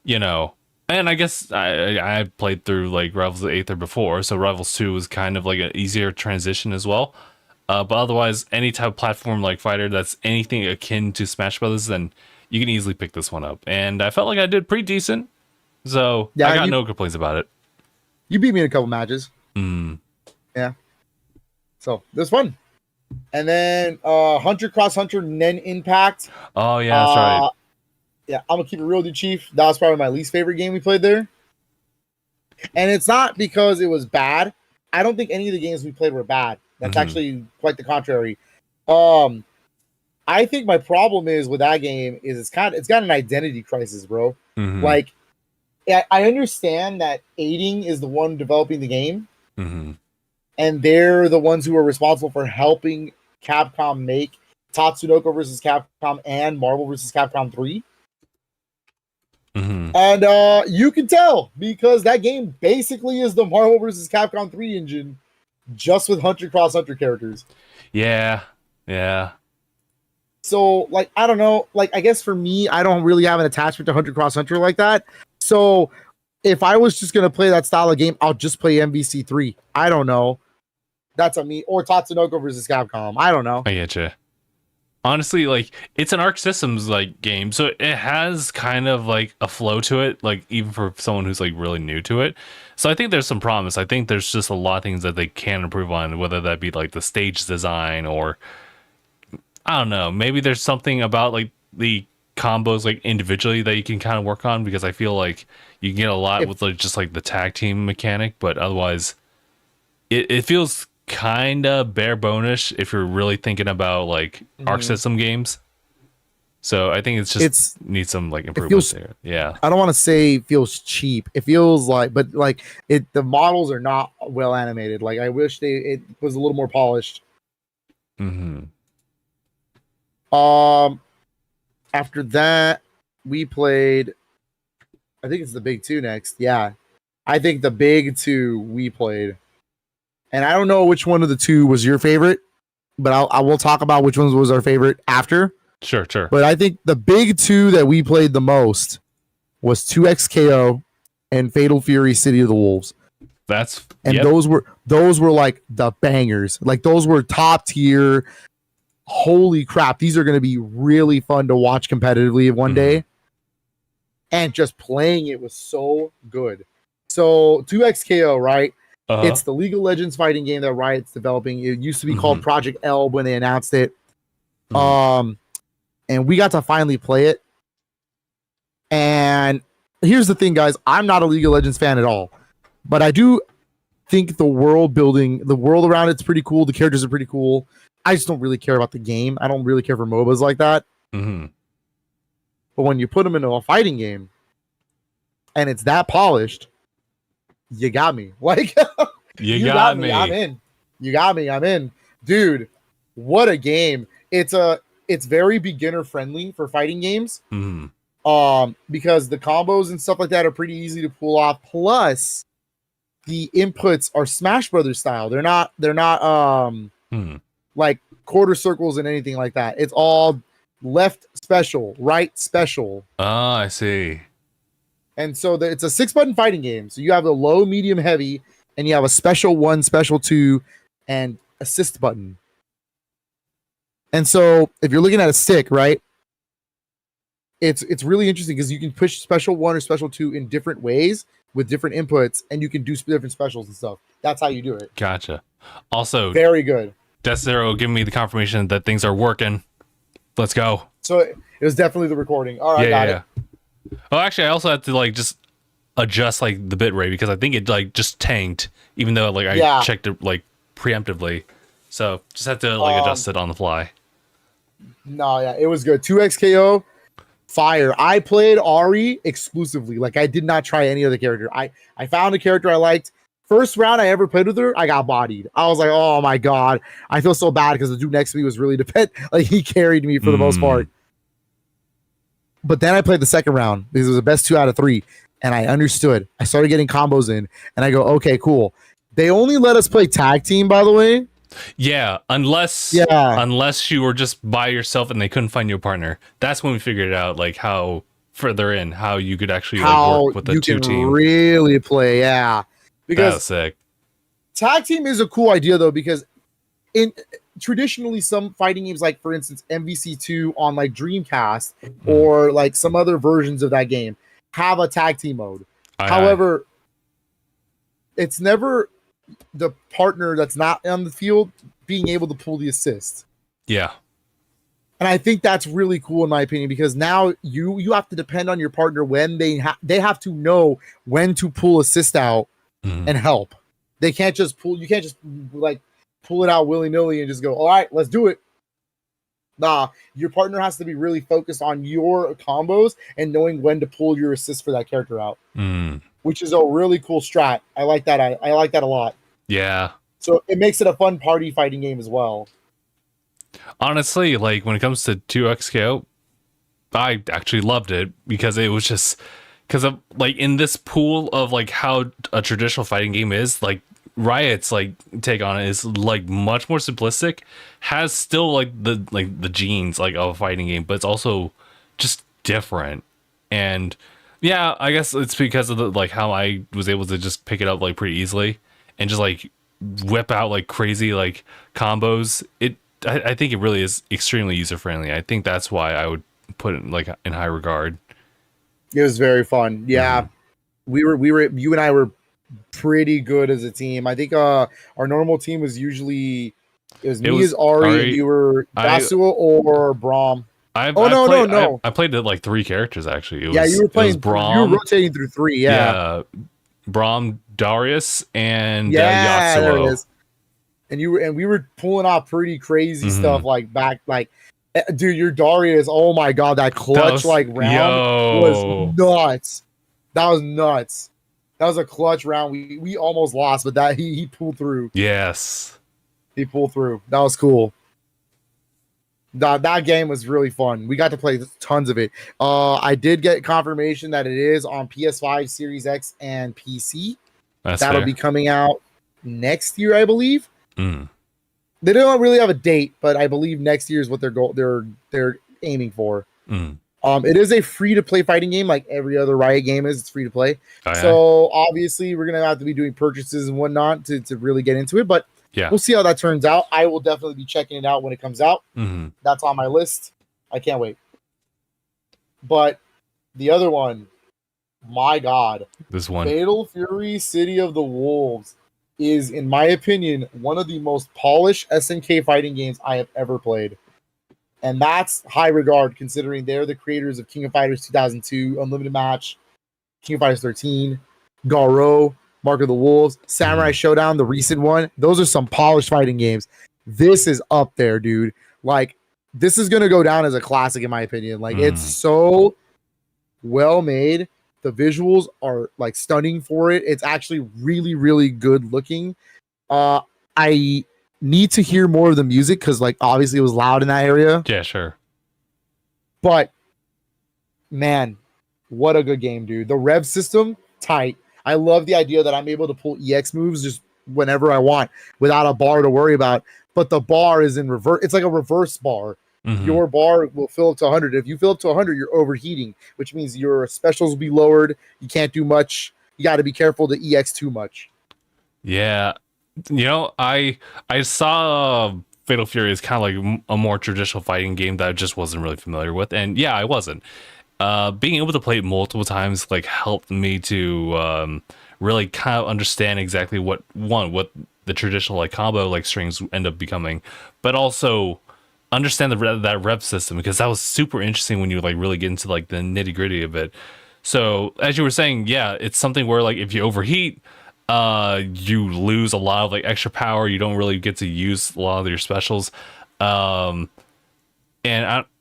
you know, and I guess I played through like Rivals Aether before, so Rivals 2 was kind of like an easier transition as well. But otherwise, any type of platform like fighter that's anything akin to Smash Brothers, then you can easily pick this one up. And I felt like I did pretty decent, so yeah, I got no complaints about it. You beat me in a couple matches. Yeah. So this was fun. And then Hunter Cross Hunter Nen Impact. Oh yeah, that's right. Yeah, I'm gonna keep it real with you, Chief. That was probably my least favorite game we played there. And it's not because it was bad. I don't think any of the games we played were bad. That's actually quite the contrary. I think my problem is with that game is it's got an identity crisis, bro. Mm-hmm. Like, I understand that aiding is the one developing the game, Mm-hmm. and they're the ones who are responsible for helping Capcom make Tatsunoko versus Capcom and Marvel versus Capcom 3. Mm-hmm. And you can tell because that game basically is the Marvel versus Capcom 3 engine, just with Hunter x Hunter characters. Yeah. Yeah. So, like, I don't know. Like, I guess for me, I don't really have an attachment to Hunter x Hunter like that. So, if I was just going to play that style of game, I'll just play MVC3. I don't know. That's on me. Or Tatsunoko versus Capcom. I don't know. I get you. Honestly, like, it's an Arc Systems like game, so it has kind of like a flow to it, like even for someone who's like really new to it. So I think there's some promise. I think there's just a lot of things that they can improve on, whether that be like the stage design or I don't know, maybe there's something about like the combos like individually that you can kind of work on, because I feel like you can get a lot with like just like the tag team mechanic, but otherwise it feels kind of bare bonish if you're really thinking about like Arc System games. So I think needs some like improvements there. Yeah. I don't want to say it feels cheap. It feels like, but like the models are not well animated. Like I wish it was a little more polished. Mm-hmm. After that, we played. I think it's the big two next. Yeah, I think the big two we played, and I don't know which one of the two was your favorite, but I will talk about which one was our favorite after. Sure. But I think the big two that we played the most was 2XKO and Fatal Fury: City of the Wolves. Those were like the bangers. Like those were top tier. Holy crap, these are going to be really fun to watch competitively one day. And just playing it was so good. So 2XKO, right? It's the League of Legends fighting game that Riot's developing. It used to be called Project L when they announced it. And we got to finally play it. And here's the thing, guys. I'm not a League of Legends fan at all. But I do think the world around it's pretty cool. The characters are pretty cool. I just don't really care about the game. I don't really care for MOBAs like that. Mm-hmm. But when you put them into a fighting game and it's that polished, you got me. Like, you got me. I'm in. You got me. I'm in. Dude, what a game. It's very beginner friendly for fighting games. Because the combos and stuff like that are pretty easy to pull off. Plus, the inputs are Smash Brothers style. They're not like quarter circles and anything like that. It's all left special, right special. Oh, I see. And so it's a 6-button fighting game. So you have a low, medium, heavy, and you have a special 1, special 2, and assist button. And so if you're looking at a stick, right, it's really interesting because you can push special 1 or special 2 in different ways with different inputs, and you can do different specials and stuff. That's how you do it. Gotcha. Also, very good. Death Zero giving me the confirmation that things are working. Let's go. So it was definitely the recording. All right, got it. Oh, actually, I also had to like just adjust like the bit rate because I think it like just tanked, even though like I checked it like preemptively. So just had to like adjust it on the fly. No, yeah, it was good. 2XKO, fire. I played Ari exclusively. Like I did not try any other character. I found a character I liked. First round I ever played with her, I got bodied. I was like, oh my god. I feel so bad because the dude next to me was really dependent. Like he carried me for the most part. But then I played the second round because it was the best 2 out of 3. And I understood. I started getting combos in. And I go, okay, cool. They only let us play tag team, by the way. Yeah, unless you were just by yourself and they couldn't find you a partner. That's when we figured out like how further in, how you could actually like, work with the two team. Really play, yeah. Because that's sick. Tag team is a cool idea though, because in traditionally some fighting games, like for instance MVC2 on like Dreamcast or like some other versions of that game, have a tag team mode. However, it's never the partner that's not on the field being able to pull the assist. Yeah. And I think that's really cool in my opinion, because now you have to depend on your partner when they have to know when to pull assist out and help. They can't just pull. You can't just like pull it out willy-nilly and just go, all right, let's do it. Your partner has to be really focused on your combos and knowing when to pull your assist for that character out, which is a really cool strat. I like that. I like that a lot. Yeah. So it makes it a fun party fighting game as well. Honestly, like when it comes to 2XKO, I actually loved it because it was just because of like in this pool of like how a traditional fighting game is, like Riot's like take on it is like much more simplistic, has still like the genes like of a fighting game, but it's also just different. And yeah, I guess it's because of the like how I was able to just pick it up like pretty easily and just like whip out like crazy like combos. I think it really is extremely user friendly. I think that's why I would put it like in high regard. It was very fun. Yeah. We were you and I were pretty good as a team. I think our normal team was usually me as Ari, and you were Yasuo or Braum. I played it like 3 characters actually. You were playing Braum. You were rotating through 3. Yeah. Braum, Darius, and Yasuo. There it is. And we were pulling off pretty crazy stuff dude, your Darius, oh my god, that clutch round was nuts. That was nuts. That was a clutch round. We almost lost, but that he pulled through. Yes. He pulled through. That was cool. That game was really fun. We got to play tons of it. I did get confirmation that it is on PS5, Series X, and PC. That'll be coming out next year, I believe. They don't really have a date, but I believe next year is what they're aiming for. It is a free-to-play fighting game, like every other Riot game is. It's free to play. So obviously, we're gonna have to be doing purchases and whatnot to really get into it. But we'll see how that turns out. I will definitely be checking it out when it comes out. That's on my list. I can't wait. But the other one, my God, this one, Fatal Fury: City of the Wolves, is, in my opinion, one of the most polished SNK fighting games I have ever played. And that's high regard, considering they're the creators of King of Fighters 2002, Unlimited Match, King of Fighters 13, Garo, Mark of the Wolves, Samurai Showdown, the recent one. Those are some polished fighting games. This is up there, dude. Like, this is going to go down as a classic, in my opinion. Like, it's so well made. The visuals are like stunning for it. It's actually really, really good looking. I need to hear more of the music because, like, obviously it was loud in that area. Yeah, sure. But man, what a good game, dude. The rev system, tight. I love the idea that I'm able to pull EX moves just whenever I want without a bar to worry about. But the bar is in reverse. It's like a reverse bar. Your bar will fill up to 100. If you fill up to 100, you're overheating, which means your specials will be lowered. You can't do much. You got to be careful to EX too much. Yeah. You know, I saw Fatal Fury as kind of like a more traditional fighting game that I just wasn't really familiar with. And yeah, I wasn't. Being able to play it multiple times like helped me to really kind of understand exactly what the traditional like combo like strings end up becoming, but also understand that rev system, because that was super interesting when you like really get into like the nitty gritty of it. So as you were saying, yeah, it's something where like if you overheat, you lose a lot of like extra power. You don't really get to use a lot of your specials.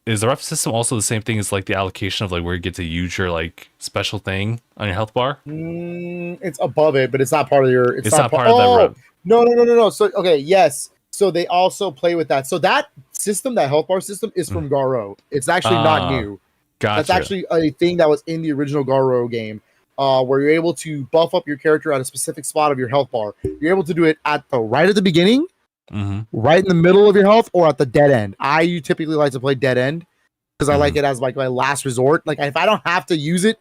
Is the rev system also the same thing as like the allocation of like where you get to use your like special thing on your health bar? It's above it, but it's not part of your. It's not part of that rev. No. So okay, yes. So they also play with that. So that system, that health bar system, is from Garo. It's actually not new. Gotcha. That's actually a thing that was in the original Garo game, where you're able to buff up your character at a specific spot of your health bar. You're able to do it at the beginning, right in the middle of your health, or at the dead end. I typically like to play dead end because I like it as like my last resort. Like if I don't have to use it,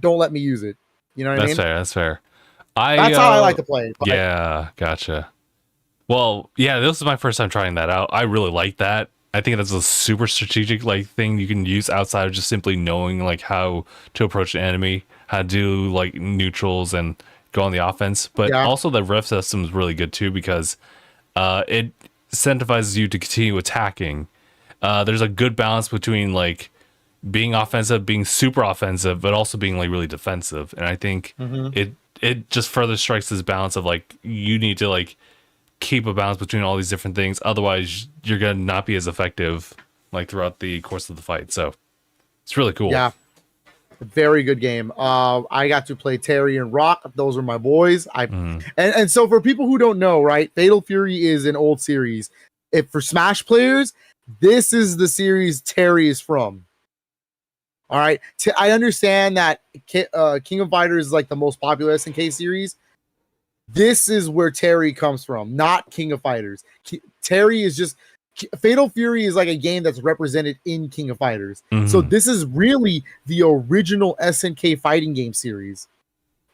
don't let me use it. You know what I mean? That's fair. That's how I like to play. But yeah, gotcha. Well, yeah, this is my first time trying that out. I really like that. I think that's a super strategic like thing you can use outside of just simply knowing like how to approach the enemy, how to do like neutrals and go on the offense. But also the rev system is really good too, because it incentivizes you to continue attacking. There's a good balance between like being offensive, being super offensive, but also being like really defensive. And I think it just further strikes this balance of like you need to like keep a balance between all these different things, otherwise you're gonna not be as effective. And I think it just further strikes this balance of like you need to like keep a balance between all these different things, otherwise you're gonna not be as effective. like throughout the course of the fight. So it's really cool. Yeah. Very good game. I got to play Terry and Rock. Those are my boys. And so for people who don't know, right, Fatal Fury is an old series. If for Smash players, this is the series Terry is from. All right. I understand that King of Fighters is like the most popular SNK series. This is where Terry comes from, not King of Fighters. Terry is just Fatal Fury is like a game that's represented in King of Fighters. So this is really the original SNK fighting game series.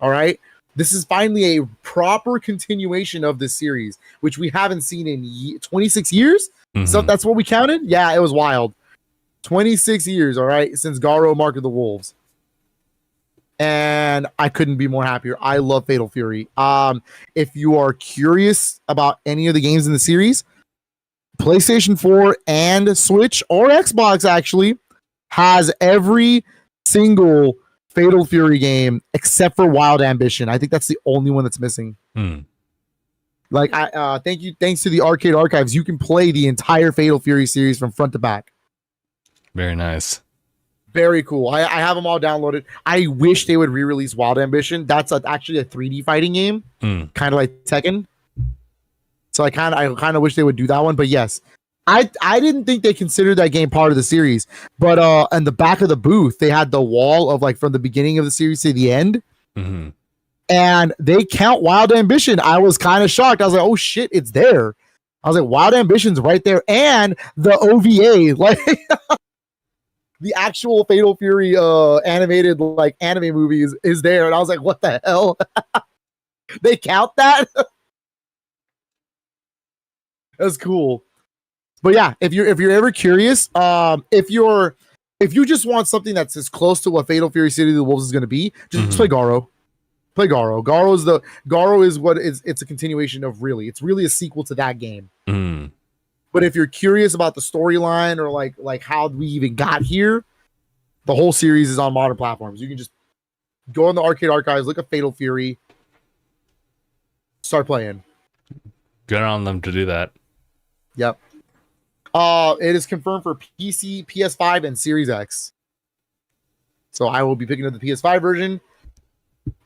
All right. This is finally a proper continuation of this series, which we haven't seen in 26 years. So that's what we counted. Yeah, it was wild. 26 years, all right, since Garo Mark of the Wolves. And I couldn't be more happier. I love Fatal Fury. If you are curious about any of the games in the series, PlayStation 4 and Switch or Xbox actually has every single Fatal Fury game except for Wild Ambition. I think that's the only one that's missing. Like, thanks to the Arcade Archives, you can play the entire Fatal Fury series from front to back. Very nice. Very cool. I have them all downloaded. I wish they would re-release Wild Ambition. That's actually a 3D fighting game, kind of like Tekken. So I kind of wish they would do that one. But yes, I didn't think they considered that game part of the series. But in the back of the booth, they had the wall of like from the beginning of the series to the end, and they count Wild Ambition. I was kind of shocked. I was like, oh shit, it's there. I was like, Wild Ambition's right there, and the OVA, like. The actual Fatal Fury animated like anime movies is there, and I was like, "What the hell?" They count that? That's cool. But yeah, if you're ever curious, if you just want something that's as close to what Fatal Fury City of the Wolves is going to be, just play Garo. Play Garo. Garo is what it's a continuation of. It's really a sequel to that game. But if you're curious about the storyline or like how we even got here, the whole series is on modern platforms. You can just go on the Arcade Archives, look at Fatal Fury, start playing. Good on them to do that. Yep. It is confirmed for PC, PS5, and Series X. So I will be picking up the PS5 version.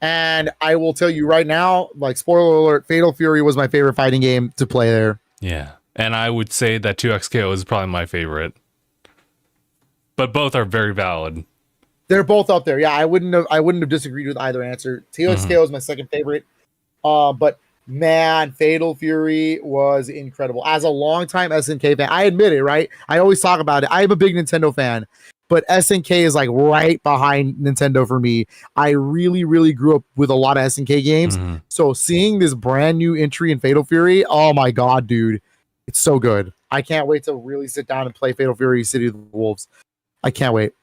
And I will tell you right now, like, spoiler alert, Fatal Fury was my favorite fighting game to play there. Yeah. And I would say that 2XKO is probably my favorite. But both are very valid. They're both up there. Yeah, I wouldn't have disagreed with either answer. 2XKO is my second favorite. But man, Fatal Fury was incredible. As a longtime SNK fan, I admit it, right? I always talk about it. I'm a big Nintendo fan, but SNK is like right behind Nintendo for me. I really, really grew up with a lot of SNK games. So seeing this brand new entry in Fatal Fury, oh my God, dude. It's so good. I can't wait to really sit down and play Fatal Fury City of the Wolves. I can't wait.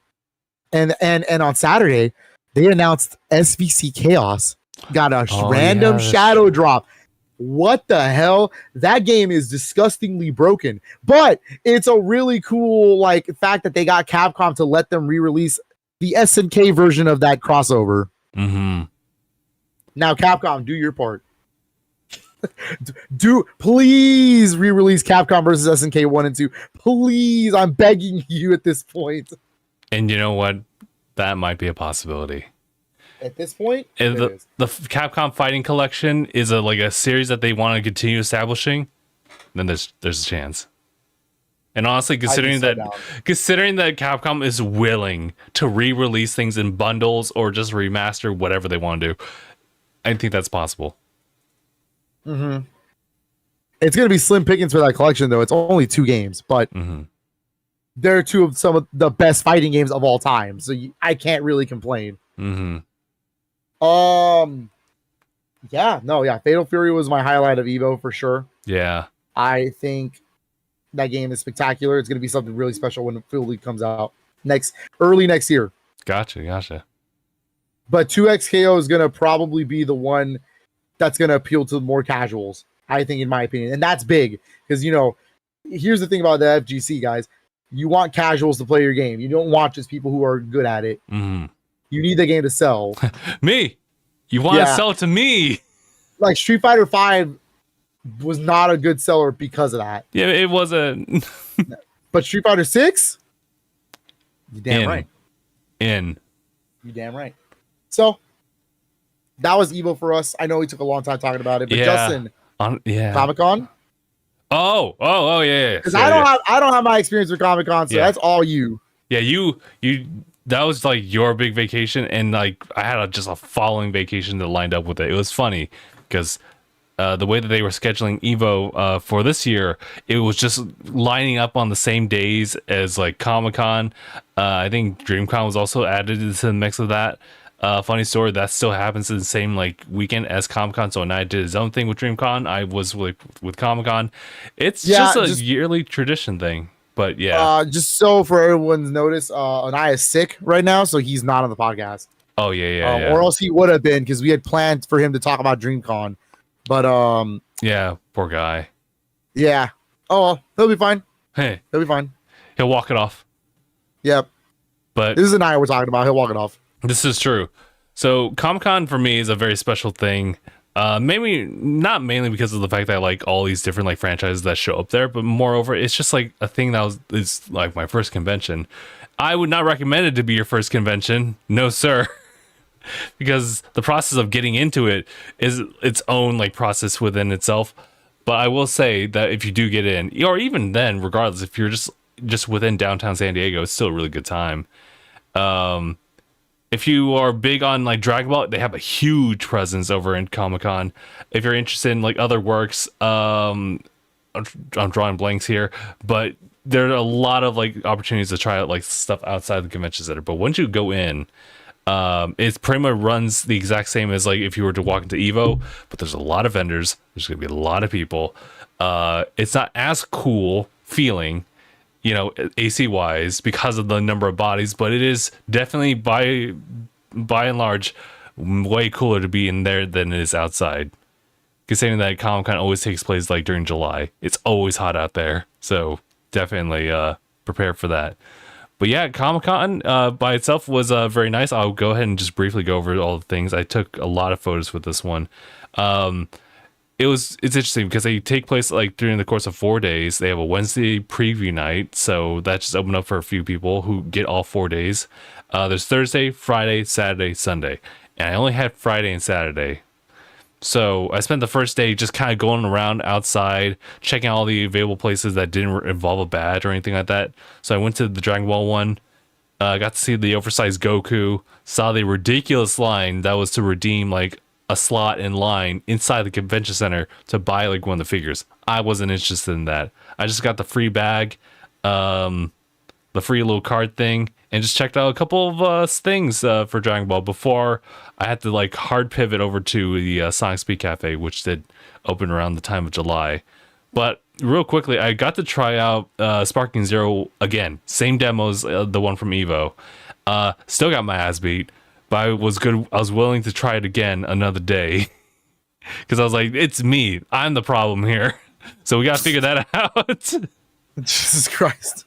And on Saturday, they announced SVC Chaos got a random shadow drop. What the hell? That game is disgustingly broken. But it's a really cool like fact that they got Capcom to let them re-release the SNK version of that crossover. Now, Capcom, do your part. Please re-release Capcom versus SNK 1 and 2. Please, I'm begging you at this point. And you know what? That might be a possibility. At this point, the Capcom Fighting Collection is a series that they want to continue establishing. Then there's a chance. And honestly, considering that Capcom is willing to re-release things in bundles or just remaster whatever they want to do, I think that's possible. It's going to be slim pickings for that collection, though. It's only 2 games, but they're 2 of some of the best fighting games of all time. So I can't really complain. Fatal Fury was my highlight of Evo for sure. Yeah. I think that game is spectacular. It's going to be something really special when it fully comes out early next year. Gotcha. But 2XKO is going to probably be the one that's going to appeal to more casuals, I think, in my opinion. And that's big because, here's the thing about the FGC, guys. You want casuals to play your game. You don't want just people who are good at it. You need the game to sell. Me. You want to sell it to me. Like Street Fighter V was not a good seller because of that. Yeah, it wasn't. But Street Fighter 6? You damn right. You damn right. So that was Evo for us. I know we took a long time talking about it, but Justin, Comic-Con? Yeah. Because I don't have my experience with Comic-Con, so that's all you. Yeah, you that was like your big vacation, and like I had just a following vacation that lined up with it. It was funny because the way that they were scheduling Evo for this year, it was just lining up on the same days as like Comic-Con. I think DreamCon was also added to the mix of that. Funny story, that still happens in the same like weekend as Comic-Con. So when I did his own thing with DreamCon, I was with Comic-Con. It's just a yearly tradition thing. But yeah, just so for everyone's notice, Anaya is sick right now, so he's not on the podcast. Oh yeah. Or else he would have been, because we had planned for him to talk about DreamCon. But yeah, poor guy. Yeah. Oh well, he'll be fine. Hey, he'll be fine. He'll walk it off. Yep. But this is Anaya we're talking about. He'll walk it off. This is true. So Comic-Con for me is a very special thing. Maybe not mainly because of the fact that I like all these different like franchises that show up there, but moreover, it's just like a thing that is like my first convention. I would not recommend it to be your first convention, no sir, because the process of getting into it is its own like process within itself. But I will say that if you do get in, or even then, regardless, if you're just within downtown San Diego, it's still a really good time. If you are big on like Dragon Ball, they have a huge presence over in Comic-Con. If you're interested in like other works, I'm drawing blanks here, but there are a lot of like opportunities to try out like stuff outside the convention center. But once you go in, it pretty much runs the exact same as like if you were to walk into Evo, but there's a lot of vendors. There's gonna be a lot of people. It's not as cool feeling, you know, AC wise because of the number of bodies, but it is definitely by and large way cooler to be in there than it is outside. Considering that Comic-Con always takes place like during July, it's always hot out there, so definitely prepare for that. But yeah, Comic-Con by itself was very nice. I'll go ahead and just briefly go over all the things. I took a lot of photos with this one. It's interesting because they take place like during the course of 4 days. They have a Wednesday preview night, so that just opened up for a few people who get all 4 days. There's Thursday, Friday, Saturday, Sunday, and I only had Friday and Saturday. So I spent the first day just kind of going around outside, checking all the available places that didn't involve a badge or anything like that. So I went to the Dragon Ball one, got to see the oversized Goku, saw the ridiculous line that was to redeem like a slot in line inside the convention center to buy like one of the figures. I wasn't interested in that. I just got the free bag, the free little card thing, and just checked out a couple of things for Dragon Ball before I had to like hard pivot over to the Sonic Speed Cafe, which did open around the time of July. But real quickly, I got to try out Sparking Zero again. Same demos, the one from Evo. Still got my ass beat. But I was willing to try it again another day because I was like, it's me. I'm the problem here. So we got to figure that out. Jesus Christ.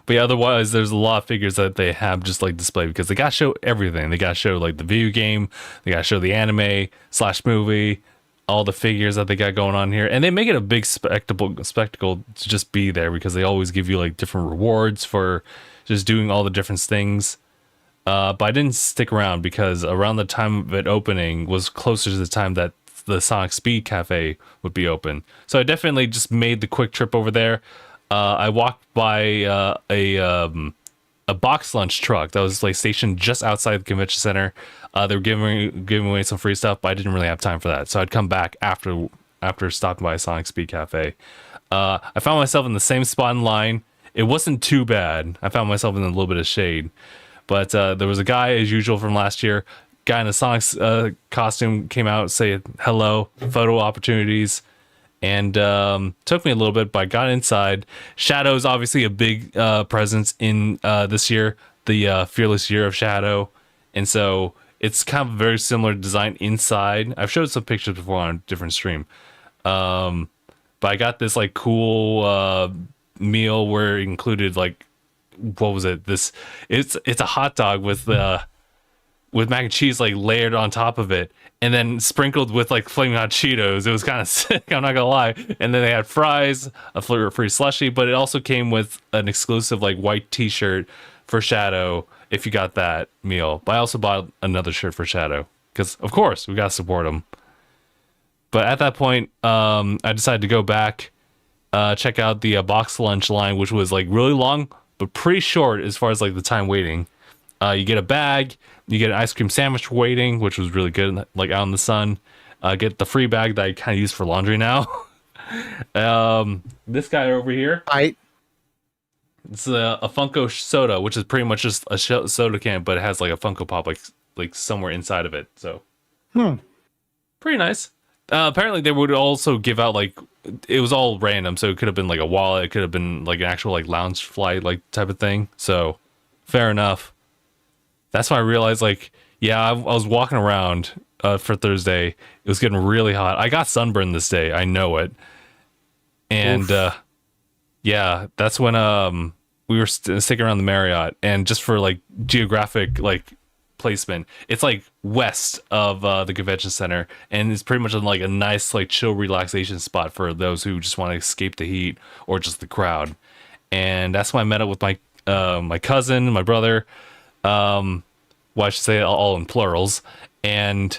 But yeah, otherwise, there's a lot of figures that they have just like displayed because they got to show everything. They got to show like the video game. They got to show the anime / movie, all the figures that they got going on here. And they make it a big spectacle to just be there because they always give you like different rewards for just doing all the different things. But I didn't stick around because around the time of it opening was closer to the time that the Sonic Speed Cafe would be open. So I definitely just made the quick trip over there. I walked by a box lunch truck that was like stationed just outside the convention center. They were giving away some free stuff, but I didn't really have time for that. So I'd come back after stopping by Sonic Speed Cafe. I found myself in the same spot in line. It wasn't too bad. I found myself in a little bit of shade. But there was a guy, as usual, from last year. Guy in a Sonic's costume came out, say hello, photo opportunities, and took me a little bit, but I got inside. Shadow's obviously a big presence in this year, the Fearless Year of Shadow. And so it's kind of a very similar design inside. I've showed some pictures before on a different stream. But I got this like cool meal where it included like, what was it? It's a hot dog with with mac and cheese like layered on top of it, and then sprinkled with like flaming hot Cheetos. It was kind of sick. I'm not gonna lie. And then they had fries, a free slushy, but it also came with an exclusive like white T-shirt for Shadow if you got that meal. But I also bought another shirt for Shadow because of course we gotta support him. But at that point, I decided to go back, check out the box lunch line, which was like really long but pretty short as far as like the time waiting. You get a bag, you get an ice cream sandwich for waiting, which was really good, like out in the sun. Get the free bag that I kind of use for laundry now. This guy over here, it's a Funko soda, which is pretty much just a soda can, but it has like a Funko Pop like somewhere inside of it. So, pretty nice. Apparently, they would also give out like it was all random, so it could have been like a wallet, it could have been like an actual like lounge flight like type of thing. So, fair enough. That's when I realized, like, yeah, I was walking around for Thursday. It was getting really hot. I got sunburned this day. I know it. And yeah, that's when we were sticking around the Marriott. And just for like geographic like placement, it's like west of the convention center, and it's pretty much like a nice like chill relaxation spot for those who just want to escape the heat or just the crowd. And that's when I met up with my my cousin, my brother. Well, I should say all in plurals. And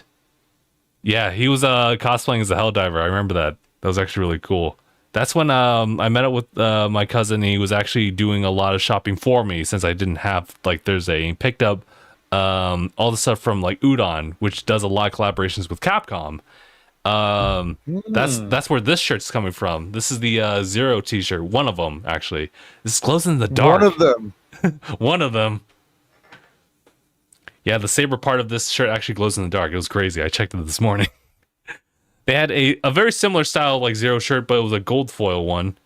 yeah, he was cosplaying as a Helldiver. I remember that. That was actually really cool. That's when I met up with my cousin. He was actually doing a lot of shopping for me since I didn't have like Thursday. He picked up all the stuff from like Udon, which does a lot of collaborations with Capcom. That's where this shirt's coming from. This is the Zero t-shirt. One of them, actually. This glows in the dark. One of them. One of them. Yeah, the saber part of this shirt actually glows in the dark. It was crazy. I checked it this morning. They had a very similar style like Zero shirt, but it was a gold foil one.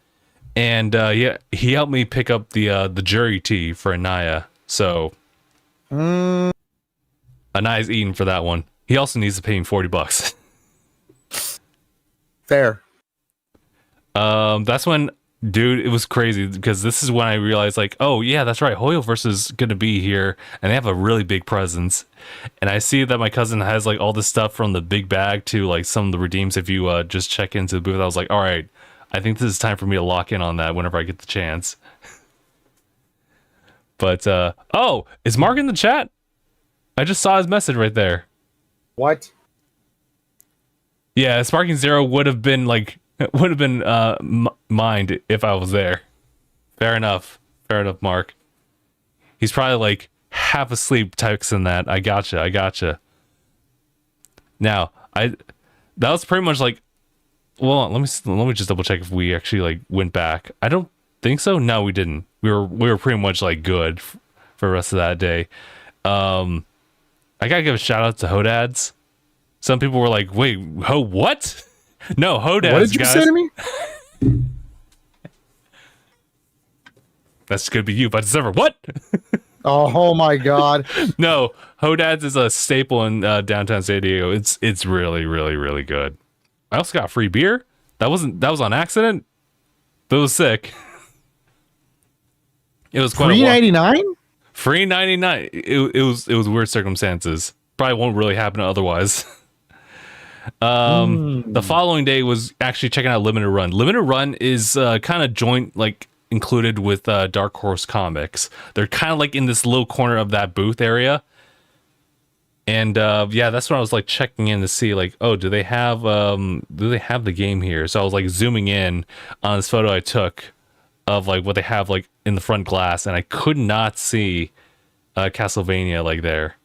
And yeah, he helped me pick up the jury tee for Anaya. So Anaya's eating for that one. He also needs to pay me $40. Fair. That's when, dude, it was crazy because this is when I realized, like, oh yeah, that's right, Hoyoverse is gonna be here, and they have a really big presence. And I see that my cousin has like all this stuff from the big bag to like some of the redeems. If you just check into the booth, I was like, all right, I think this is time for me to lock in on that whenever I get the chance. But oh, is Mark in the chat? I just saw his message right there. What? Yeah, Sparking Zero would have been mined if I was there. Fair enough, Mark. He's probably like half asleep texting that. I gotcha. Now, that was pretty much like, well, let me just double check if we actually like went back. I don't think so. No, we didn't. We were pretty much like good for the rest of that day. I gotta give a shout out to Hodads. Some people were like, wait, what? No, Hodads, what did you guys. say to me? That's gonna be you by December. What? Oh my god. No, Hodads is a staple in downtown San Diego. It's really, really, really good. I also got free beer. That was on accident, but it was sick. It was quite $3.99? Free 99. It was weird circumstances. Probably won't really happen otherwise. The following day was actually checking out Limited Run. Limited Run is kind of joint like included with Dark Horse Comics. They're kind of like in this little corner of that booth area. And yeah, that's when I was like checking in to see like, oh, do they have the game here? So I was like zooming in on this photo I took of like what they have like in the front glass, and I could not see Castlevania like there.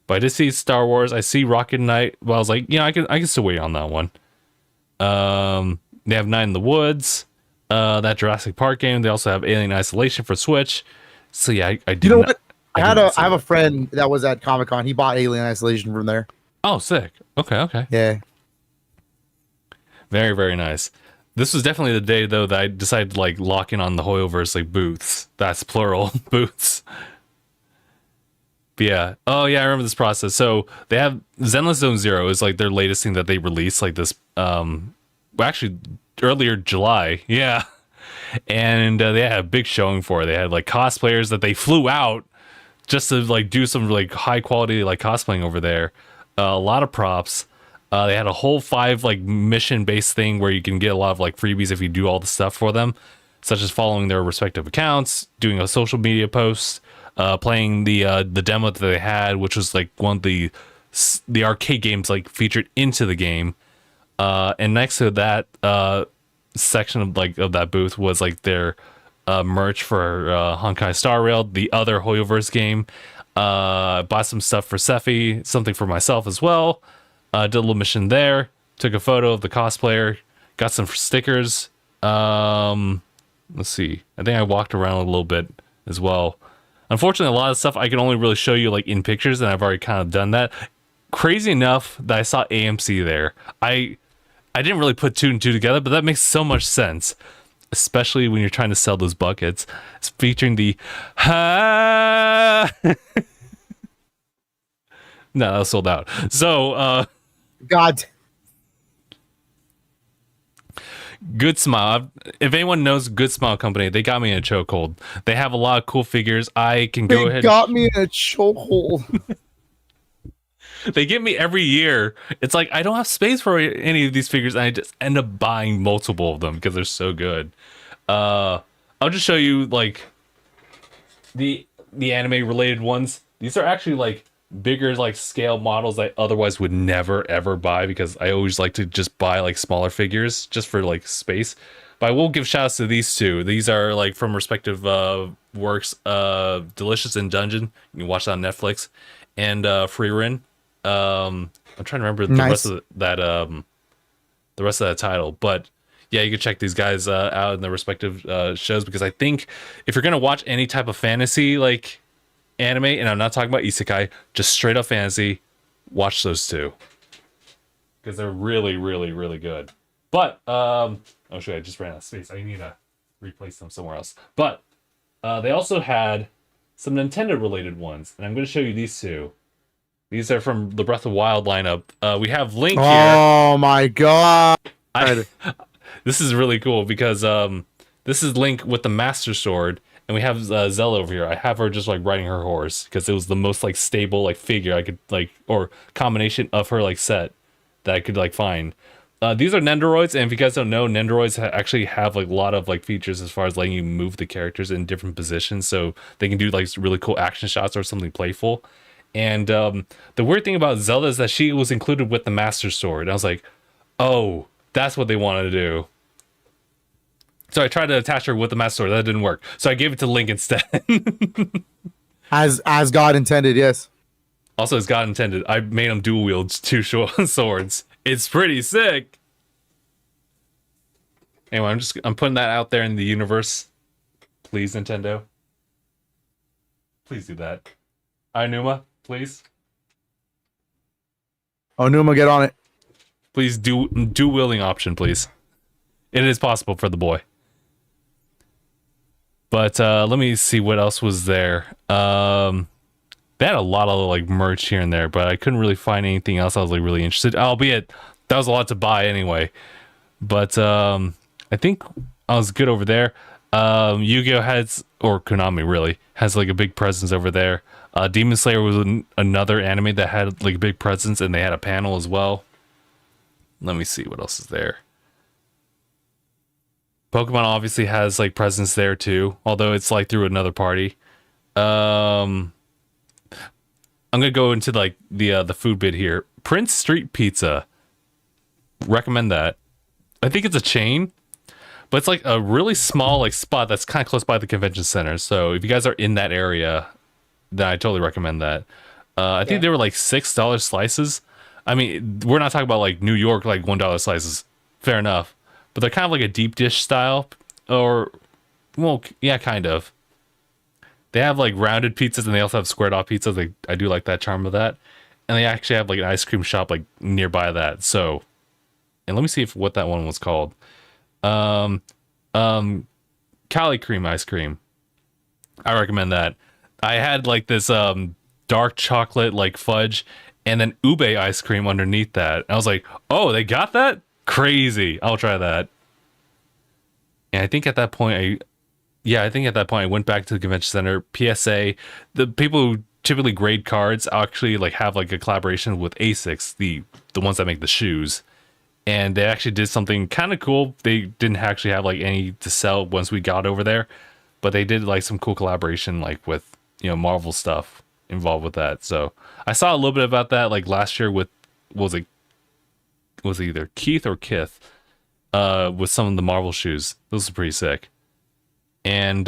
But I did see Star Wars. I see Rocket Knight. Well, I was like, I can still wait on that one. They have Night in the Woods, that Jurassic Park game. They also have Alien Isolation for Switch. So yeah, I did. You know what? I have a friend that was at Comic-Con. He bought Alien Isolation from there. Oh, sick. Okay. Yeah. Very, very nice. This was definitely the day though that I decided to like lock in on the Hoyoverse like booths. That's plural booths. But yeah. Oh yeah, I remember this process. So they have Zenless Zone Zero is like their latest thing that they released like this actually earlier July. Yeah. And they had a big showing for it. They had like cosplayers that they flew out just to like do some like high quality like cosplaying over there. A lot of props. They had a whole 5 like mission based thing where you can get a lot of like freebies if you do all the stuff for them, such as following their respective accounts, doing a social media post, playing the demo that they had, which was like one of the arcade games like featured into the game. And next to that section of like of that booth was like their merch for Honkai Star Rail, the other Hoyoverse game. Bought some stuff for Sephi, something for myself as well. Did a little mission there. Took a photo of the cosplayer. Got some stickers. Let's see. I think I walked around a little bit as well. Unfortunately, a lot of stuff I can only really show you like in pictures, and I've already kind of done that. Crazy enough that I saw AMC there. I didn't really put 2 and 2 together, but that makes so much sense, especially when you're trying to sell those buckets. It's featuring the no, that was sold out. So God. Good Smile. If anyone knows Good Smile Company, they got me in a chokehold. They have a lot of cool figures. I can go ahead. They got me in a chokehold. They get me every year. It's like I don't have space for any of these figures, and I just end up buying multiple of them because they're so good. I'll just show you like the anime related ones. These are actually like bigger like scale models I otherwise would never ever buy, because I always like to just buy like smaller figures just for like space. But I will give shout outs to these 2. These are like from respective works. Delicious in Dungeon, you can watch that on Netflix, and Freerin. I'm trying to remember the rest of that title, but yeah, you can check these guys out in their respective shows, because I think if you're gonna watch any type of fantasy like anime, and I'm not talking about isekai, just straight up fantasy, watch those 2, because they're really, really, really good. But oh shit, I just ran out of space. I need to replace them somewhere else. But they also had some Nintendo related ones, and I'm going to show you these 2. These are from the Breath of the Wild lineup. We have Link here. Oh my god. This is really cool because this is Link with the Master Sword, and we have Zelda over here. I have her just like riding her horse because it was the most like stable like figure I could like, or combination of her like set that I could like find. These are Nendoroids, and if you guys don't know, Nendoroids actually have like a lot of like features as far as letting you move the characters in different positions, so they can do like really cool action shots or something playful. And the weird thing about Zelda is that she was included with the Master Sword. And I was like, oh, that's what they wanted to do. So I tried to attach her with the Master Sword. That didn't work. So I gave it to Link instead. As God intended, yes. Also, as God intended, I made him dual wield 2 swords. It's pretty sick. Anyway, I'm putting that out there in the universe. Please, Nintendo. Please do that. Numa, please. Oh, Numa, get on it. Please do wielding option, please. It is possible for the boy. But let me see what else was there. They had a lot of like merch here and there, but I couldn't really find anything else I was like really interested. Albeit that was a lot to buy anyway. But I think I was good over there. Yu-Gi-Oh has, or Konami really, has like a big presence over there. Demon Slayer was another anime that had like a big presence, and they had a panel as well. Let me see what else is there. Pokemon obviously has like presence there too, although it's like through another party. I'm gonna go into like the food bit here. Prince Street Pizza. Recommend that. I think it's a chain, but it's like a really small like spot that's kind of close by the convention center. So if you guys are in that area, then I totally recommend that. I think they were like $6 slices. I mean, we're not talking about like New York like $1 slices. Fair enough, but they're kind of like a deep dish style, or well, yeah, kind of. They have like rounded pizzas, and they also have squared off pizzas. Like, I do like that charm of that. And they actually have like an ice cream shop like nearby that. So, and let me see what that one was called. Cali cream ice cream. I recommend that. I had like this dark chocolate like fudge, and then ube ice cream underneath that. And I was like, oh, they got that? Crazy. I'll try that. And I think at that point Yeah, I think at that point I went back to the convention center. PSA, the people who typically grade cards actually like have like a collaboration with ASICS, the ones that make the shoes, and they actually did something kind of cool. They didn't actually have like any to sell once we got over there, but they did like some cool collaboration like with Marvel stuff involved with that. So I saw a little bit about that like last year with was it either Keith or Kith with some of the Marvel shoes. Those are pretty sick. And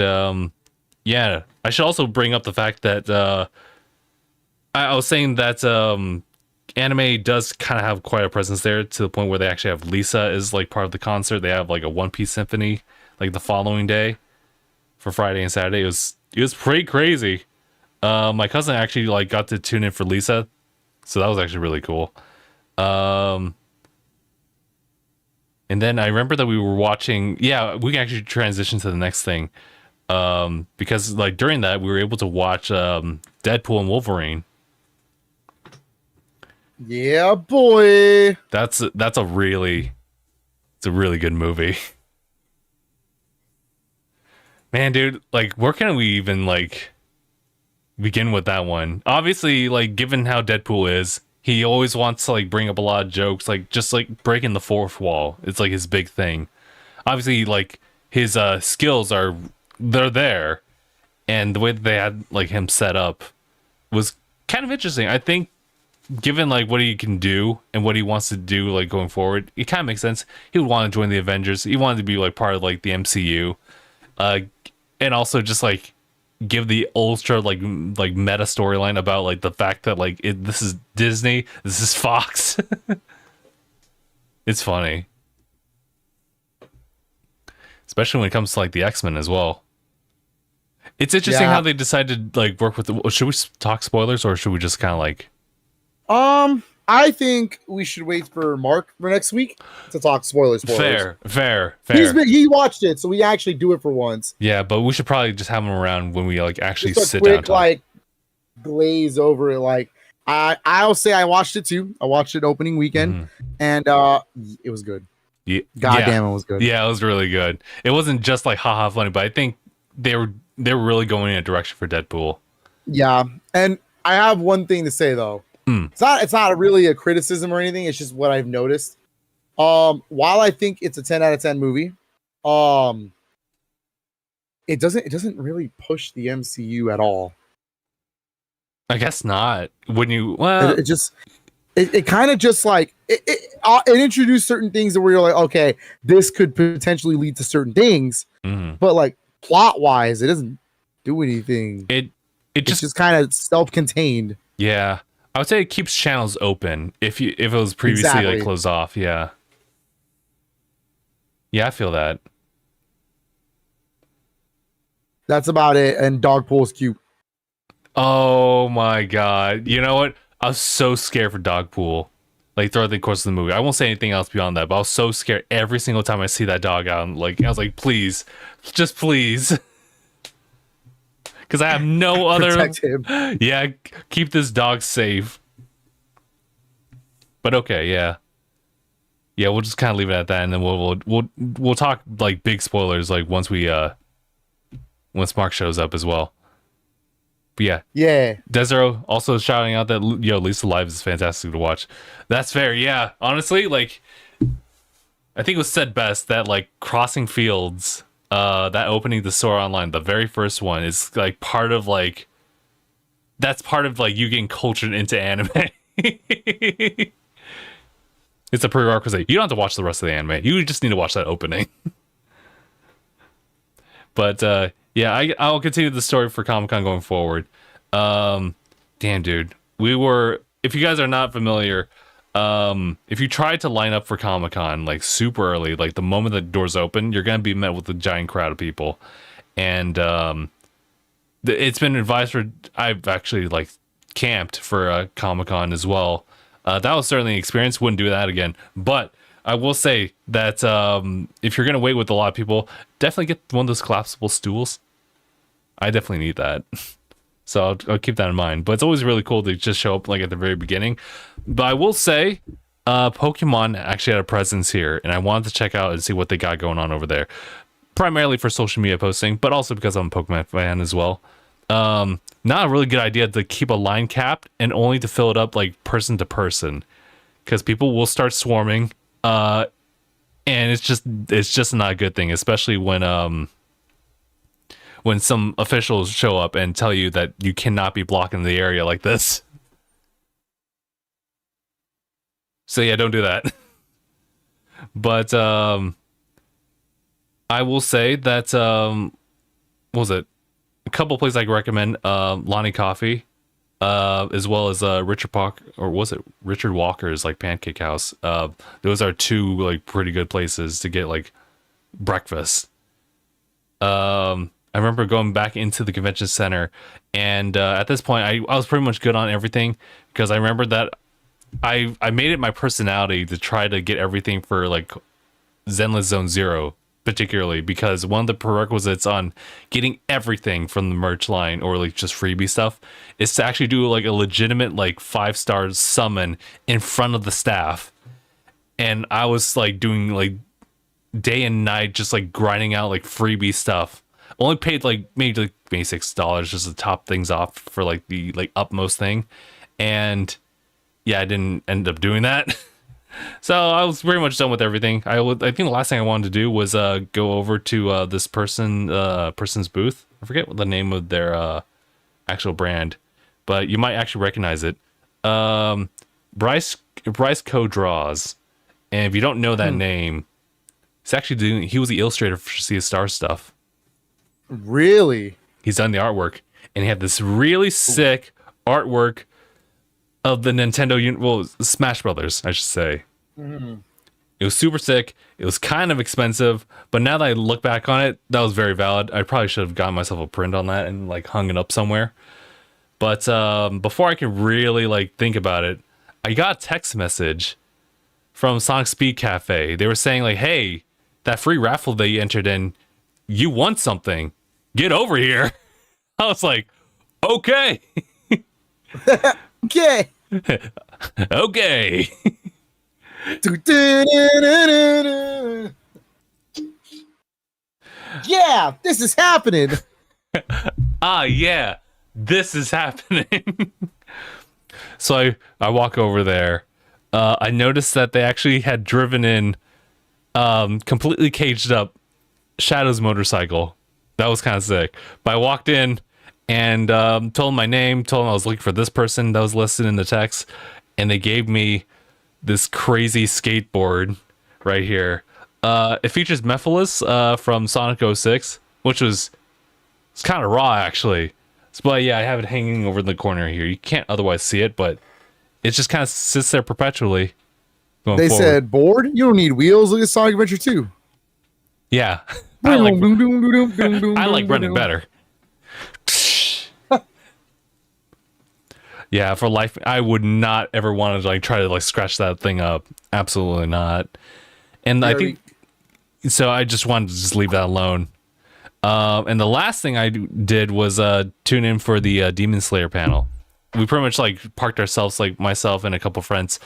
yeah, I should also bring up the fact that I was saying that anime does kind of have quite a presence there, to the point where they actually have Lisa as like part of the concert. They have like a One Piece symphony like the following day for Friday and Saturday. It was pretty crazy. My cousin actually like got to tune in for Lisa, so that was actually really cool. And then I remember that we were watching. Yeah, we can actually transition to the next thing, because like during that we were able to watch Deadpool and Wolverine. Yeah, boy. It's a really good movie. Man, dude, like where can we even like begin with that one? Obviously, like given how Deadpool is, he always wants to like bring up a lot of jokes, like just like breaking the fourth wall. It's like his big thing. Obviously, like his skills they're there, and the way that they had like him set up was kind of interesting. I think given like what he can do and what he wants to do like going forward, it kind of makes sense. He would want to join the Avengers. He wanted to be like part of like the MCU, and also just like give the ultra like meta storyline about like the fact that like this is Disney, this is Fox. It's funny, especially when it comes to like the X-Men as well. It's interesting how they decided to like work with should we talk spoilers, or should we just kind of like I think we should wait for Mark for next week to talk spoilers. Fair. He watched it, so we actually do it for once. Yeah, but we should probably just have him around when we like actually just sit quick, down. Like glaze over it. Like I'll say I watched it too. I watched it opening weekend, and it was good. Yeah, Goddamn, it was good. Yeah, it was really good. It wasn't just like haha funny, but I think they were really going in a direction for Deadpool. Yeah, and I have one thing to say though. It's not really a criticism or anything. It's just what I've noticed. While I think it's a 10 out of 10 movie, it doesn't really push the MCU at all. I guess not. When you it kind of just like it introduced certain things where you're like, okay, this could potentially lead to certain things, but like plot wise, it doesn't do anything. It's just kind of self-contained. Yeah. I would say it keeps channels open if it was previously like closed off. Yeah, I feel that. That's about it. And Dogpool's cute. Oh my god! You know what? I was so scared for Dogpool. Like throughout the course of the movie, I won't say anything else beyond that. But I was so scared every single time I see that dog out. Like I was like, please, just please. Because I have no other. Protect him. Yeah, keep this dog safe. But okay, yeah, we'll just kind of leave it at that, and then we'll talk like big spoilers like once Mark shows up as well. But yeah. Desero also shouting out that Lisa Live is fantastic to watch. That's fair. Yeah, honestly, like I think it was said best that like Crossing Fields. That opening the store online, the very first one, is like part of like that's part of like you getting cultured into anime. It's a prerequisite. You don't have to watch the rest of the anime. You just need to watch that opening. But yeah, I'll continue the story for Comic-Con going forward. Damn, dude, if you guys are not familiar, if you try to line up for Comic-Con like super early, like the moment the doors open, you're gonna be met with a giant crowd of people. And it's been advised for, I've actually like camped for Comic-Con as well. That was certainly an experience. Wouldn't do that again. But I will say that if you're gonna wait with a lot of people, definitely get one of those collapsible stools. I definitely need that. So I'll keep that in mind. But it's always really cool to just show up like at the very beginning. But I will say, Pokemon actually had a presence here, and I wanted to check out and see what they got going on over there. primarily for social media posting, but also because I'm a Pokemon fan as well. Not a really good idea to keep a line capped and only to fill it up like person to person, because people will start swarming, and it's just not a good thing, especially when some officials show up and tell you that you cannot be blocking the area like this. So yeah, don't do that. But I will say that what was it? A couple places I can recommend: Lonnie Coffee, as well as Richard Walker's like Pancake House. Those are two like pretty good places to get like breakfast. I remember going back into the convention center, and at this point, I was pretty much good on everything, because I remember that I made it my personality to try to get everything for like Zenless Zone Zero, particularly because one of the prerequisites on getting everything from the merch line or like just freebie stuff is to actually do like a legitimate like 5-star summon in front of the staff. And I was like doing like day and night, just like grinding out like freebie stuff. Only paid like maybe like $6 just to top things off for like the like upmost thing. And yeah, I didn't end up doing that. So I was pretty much done with everything. I think the last thing I wanted to do was go over to this person's booth. I forget what the name of their actual brand, but you might actually recognize it. Bryce Co-Draws. And if you don't know that name, he was the illustrator for Sea of Stars stuff. Really? He's done the artwork, and he had this really sick artwork of the Nintendo Smash Brothers, I should say. It was super sick. It was kind of expensive, but now that I look back on it, that was very valid. I probably should have gotten myself a print on that and like hung it up somewhere. But before I could really like think about it, I got a text message from Sonic Speed Cafe. They were saying like, "Hey, that free raffle that you entered in, you won something. Get over here." I was like, "Okay." Okay. Okay. Yeah, this is happening. Yeah, this is happening. So I walk over there. I noticed that they actually had driven in completely caged up Shadow's motorcycle. That was kind of sick. But I walked in and told them my name, told them I was looking for this person that was listed in the text, and they gave me this crazy skateboard right here. It features Mephiles from Sonic 06, which was it's kind of raw actually. But yeah, I have it hanging over in the corner here. You can't otherwise see it, but it just kind of sits there perpetually. They forward. Said, board? You don't need wheels. Look at Sonic Adventure 2. Yeah. I like running better. Yeah, for life, I would not ever want to like try to like scratch that thing up. Absolutely not. And I think so. I just wanted to just leave that alone. And the last thing I did was tune in for the Demon Slayer panel. We pretty much like parked ourselves, like myself and a couple friends,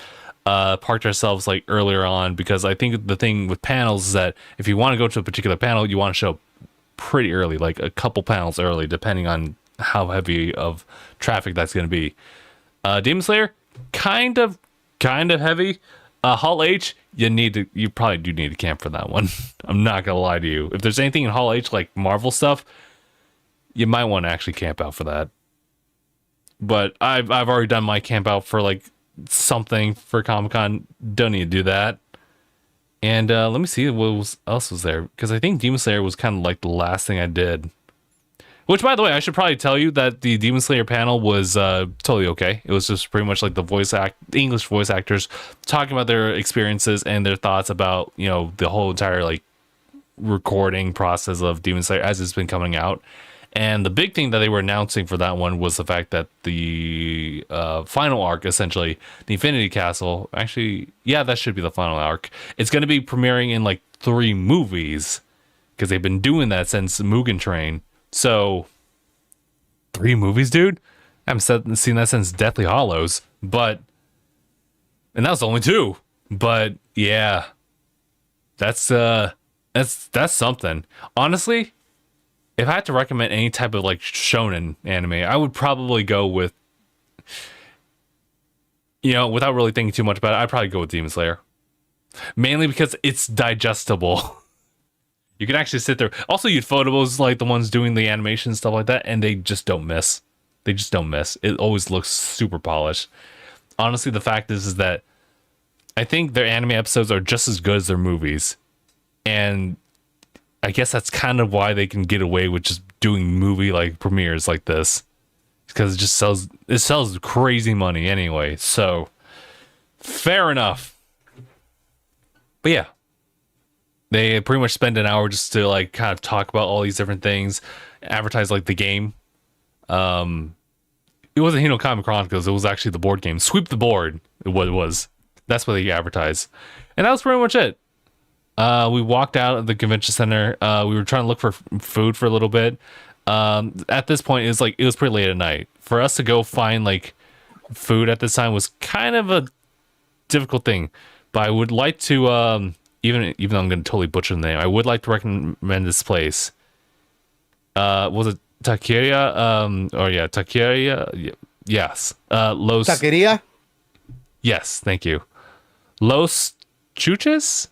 parked ourselves like earlier on, because I think the thing with panels is that if you want to go to a particular panel, you want to show pretty early, like a couple panels early, depending on how heavy of traffic that's going to be. Demon Slayer, kind of heavy. Hall H, you probably do need to camp for that one. I'm not gonna lie to you. If there's anything in Hall H like Marvel stuff, you might want to actually camp out for that. But I've already done my camp out for like something for Comic-Con. Don't need to do that. And let me see what else was there, because I think Demon Slayer was kind of like the last thing I did. Which, by the way, I should probably tell you that the Demon Slayer panel was totally okay. It was just pretty much like the English voice actors talking about their experiences and their thoughts about, you know, the whole entire like recording process of Demon Slayer as it's been coming out. And the big thing that they were announcing for that one was the fact that the final arc, essentially, the Infinity Castle, actually, yeah, that should be the final arc. It's going to be premiering in like 3 movies, because they've been doing that since Mugen Train. So, 3 movies, dude? I haven't seen that since Deathly Hallows, and that was only 2. But yeah, that's That's something. Honestly, if I had to recommend any type of like shonen anime, I would probably go with, without really thinking too much about it, I'd probably go with Demon Slayer. Mainly because it's digestible. You can actually sit there. Also, Ufotable like the ones doing the animation and stuff like that, and they just don't miss. They just don't miss. It always looks super polished. Honestly, the fact is that I think their anime episodes are just as good as their movies. And I guess that's kind of why they can get away with just doing movie like premieres like this. Because it sells crazy money anyway. So fair enough. But yeah. They pretty much spend an hour just to like kind of talk about all these different things, advertise like the game. It wasn't Hinokami Chronicles, it was actually the board game. Sweep the Board, what it was. That's what they advertised. And that was pretty much it. We walked out of the convention center. We were trying to look for food for a little bit. At this point, it was pretty late at night. For us to go find like food at this time was kind of a difficult thing. But I would like to even though I'm going to totally butcher the name, I would like to recommend this place. Was it Taqueria? Taqueria. Yes. Los Taqueria? Yes, thank you. Los Chuches?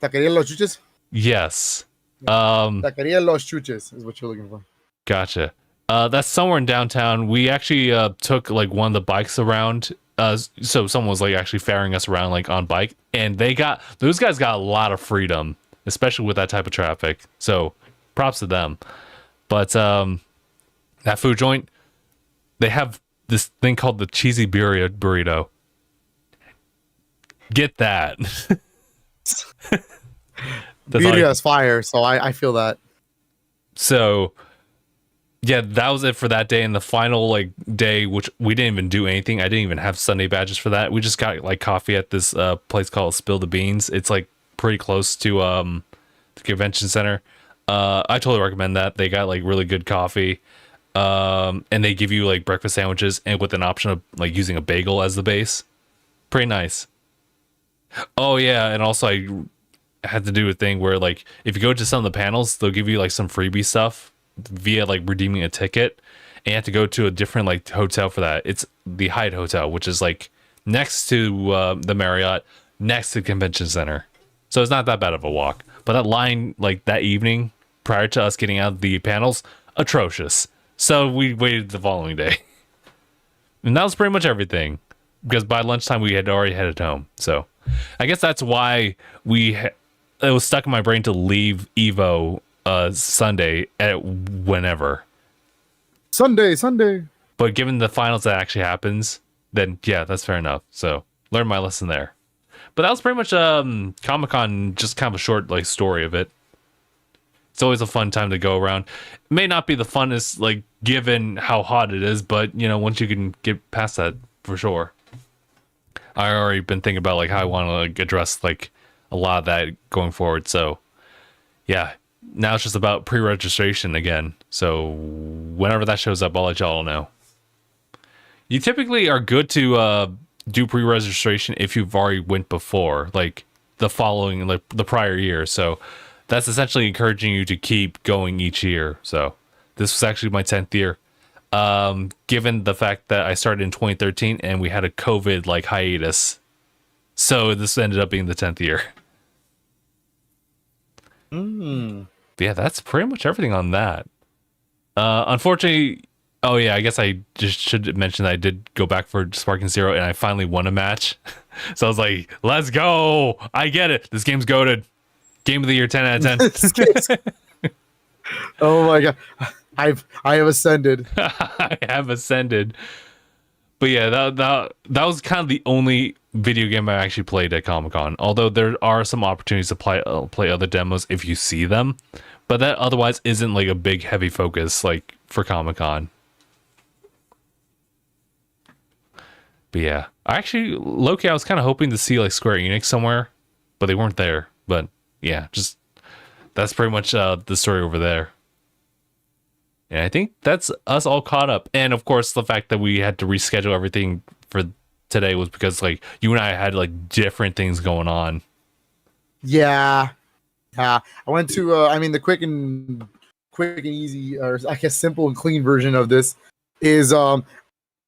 Taqueria Los Chuches? Yes. Taqueria Los Chuches is what you're looking for. Gotcha. That's somewhere in downtown. We actually took like one of the bikes around. So someone was like actually ferrying us around like on bike, and those guys got a lot of freedom, especially with that type of traffic. So props to them. But that food joint, they have this thing called the cheesy burrito. Get that. Burrito is fire, so I feel that. So yeah, that was it for that day. And the final like day, which we didn't even do anything. I didn't even have Sunday badges for that. We just got like coffee at this place called Spill the Beans. It's like pretty close to the convention center. I totally recommend that. They got like really good coffee. And they give you like breakfast sandwiches and with an option of like using a bagel as the base. Pretty nice. Oh yeah, and also I had to do a thing where like if you go to some of the panels, they'll give you like some freebie stuff via like redeeming a ticket, and you have to go to a different like hotel for that. It's the Hyatt Hotel, which is like next to the Marriott, next to the convention center. So it's not that bad of a walk. But that line like that evening prior to us getting out of the panels, atrocious. So we waited the following day. And that was pretty much everything. Because by lunchtime we had already headed home. So I guess that's why it was stuck in my brain to leave Evo Sunday at whenever. Sunday. But given the finals that actually happens, then yeah, that's fair enough. So learn my lesson there. But that was pretty much Comic-Con, just kind of a short like story of it. It's always a fun time to go around. It may not be the funnest, like given how hot it is, but once you can get past that, for sure. I already been thinking about like how I want to like address like a lot of that going forward. So yeah, now it's just about pre-registration again. So whenever that shows up, I'll let y'all know. You typically are good to do pre-registration if you've already went before, like the following, like the prior year. So that's essentially encouraging you to keep going each year. So this was actually my 10th year. Given the fact that I started in 2013 and we had a COVID like hiatus. So this ended up being the 10th year. But yeah, that's pretty much everything on that. Unfortunately, oh yeah, I guess I just should mention that I did go back for Sparking Zero and I finally won a match. So I was like, let's go. I get it. This game's goated. Game of the year, 10 out of 10. Oh my god. I have ascended. I have ascended. But yeah, that was kind of the only video game I actually played at Comic-Con. Although there are some opportunities to play other demos if you see them, but that otherwise isn't like a big heavy focus like for Comic-Con. But yeah, I actually low-key I was kind of hoping to see like Square Enix somewhere, but they weren't there. But yeah, just that's pretty much the story over there. And I think that's us all caught up. And of course, the fact that we had to reschedule everything for today was because like you and I had like different things going on. Yeah. I went to the quick and easy, or I guess simple and clean version of this is I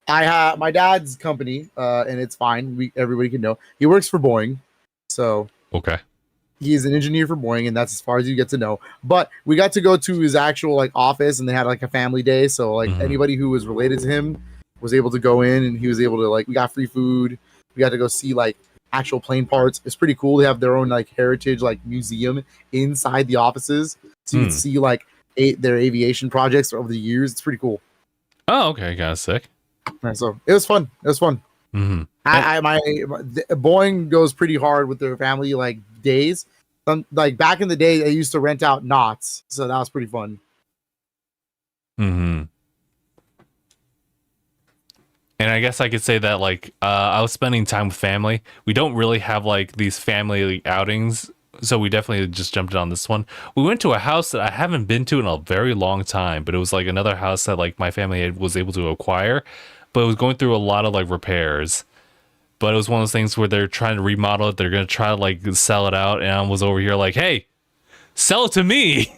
have my dad's company, and it's fine. Everybody can know he works for Boeing, so Okay. he's an engineer for Boeing, and that's as far as you get to know. But we got to go to his actual like office, and they had like a family day, so like anybody who was related to him was able to go in, and he was able to like we got free food. We got to go see like actual plane parts. It's pretty cool. They have their own like heritage like museum inside the offices, so you can see like their aviation projects over the years. It's pretty cool. Oh, okay, kind of sick. And so it was fun. It was fun. Mm-hmm. Boeing goes pretty hard with their family like days. Like back in the day, they used to rent out knots, so that was pretty fun. Mm-hmm. And I guess I could say that like I was spending time with family. We don't really have like these family outings, so we definitely just jumped in on this one. We went to a house that I haven't been to in a very long time, but it was like another house that like my family was able to acquire, but it was going through a lot of like repairs. But it was one of those things where they're trying to remodel it. They're going to try to like sell it out. And I was over here like, hey, sell it to me.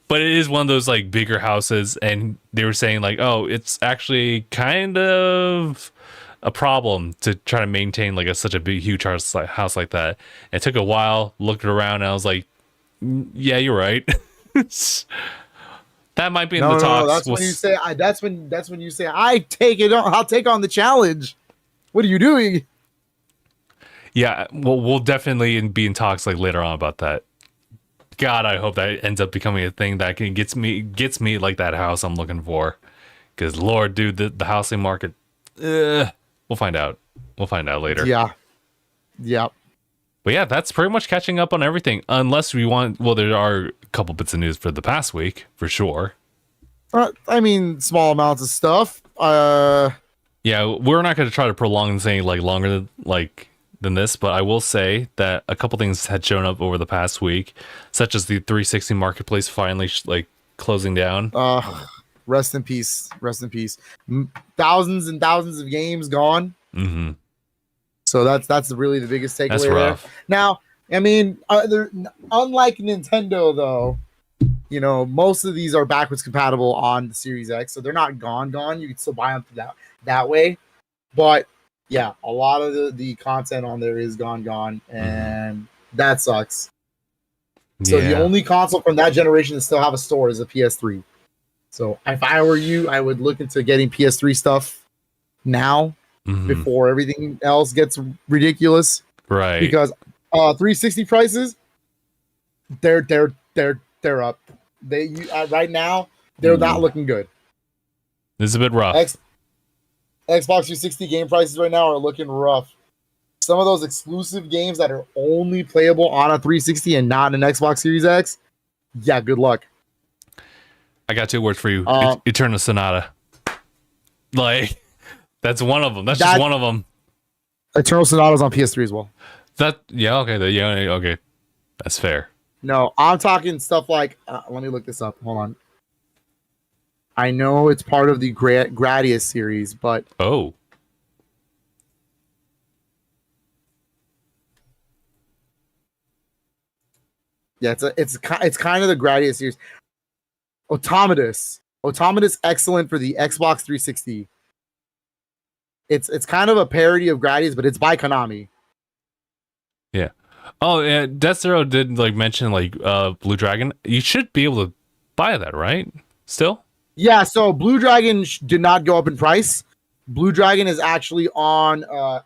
But it is one of those like bigger houses. And they were saying like, oh, it's actually kind of a problem to try to maintain like such a big, huge house like that. And it took a while, looked around, and I was like, yeah, you're right. That might be in the talks. No, that's when you say. That's when you say, I take it on. I'll take on the challenge. What are you doing? Yeah, well, we'll definitely be in talks like later on about that. God, I hope that ends up becoming a thing that gets me like that house I'm looking for. Because Lord, dude, the housing market. We'll find out. We'll find out later. Yeah. Yep. But yeah, that's pretty much catching up on everything. Unless we want, well, there are a couple bits of news for the past week, for sure. I mean, small amounts of stuff. Yeah, we're not going to try to prolong this any like longer than this, but I will say that a couple things had shown up over the past week, such as the 360 marketplace finally like closing down. Rest in peace. Rest in peace. Thousands and thousands of games gone. Mm-hmm. So that's really the biggest takeaway. That's rough. There. Now, I mean, unlike Nintendo, though, you know, most of these are backwards compatible on the Series X, so they're not gone. You can still buy them that way. But yeah, a lot of the content on there is gone, and that sucks. So the only console from that generation to still have a store is a PS3. So if I were you, I would look into getting PS3 stuff now. Before everything else gets ridiculous, right? Because 360 prices, they're up. Right now they're not looking good. This is a bit rough. Xbox 360 game prices right now are looking rough. Some of those exclusive games that are only playable on a 360 and not an Xbox Series X, yeah, good luck. I got 2 words for you: Eternal Sonata. Like. That's one of them. That's just one of them. Eternal Sonata's on PS3 as well. Okay. That's fair. No, I'm talking stuff like. Let me look this up. Hold on. I know it's part of the Gradius series, but yeah, it's kind of the Gradius series. Automatus, excellent for the Xbox 360. It's kind of a parody of Gradius, but it's by Konami. Yeah. Oh, yeah. Death Zero did like mention like Blue Dragon. You should be able to buy that, right? Still? Yeah. So Blue Dragon did not go up in price. Blue Dragon is actually on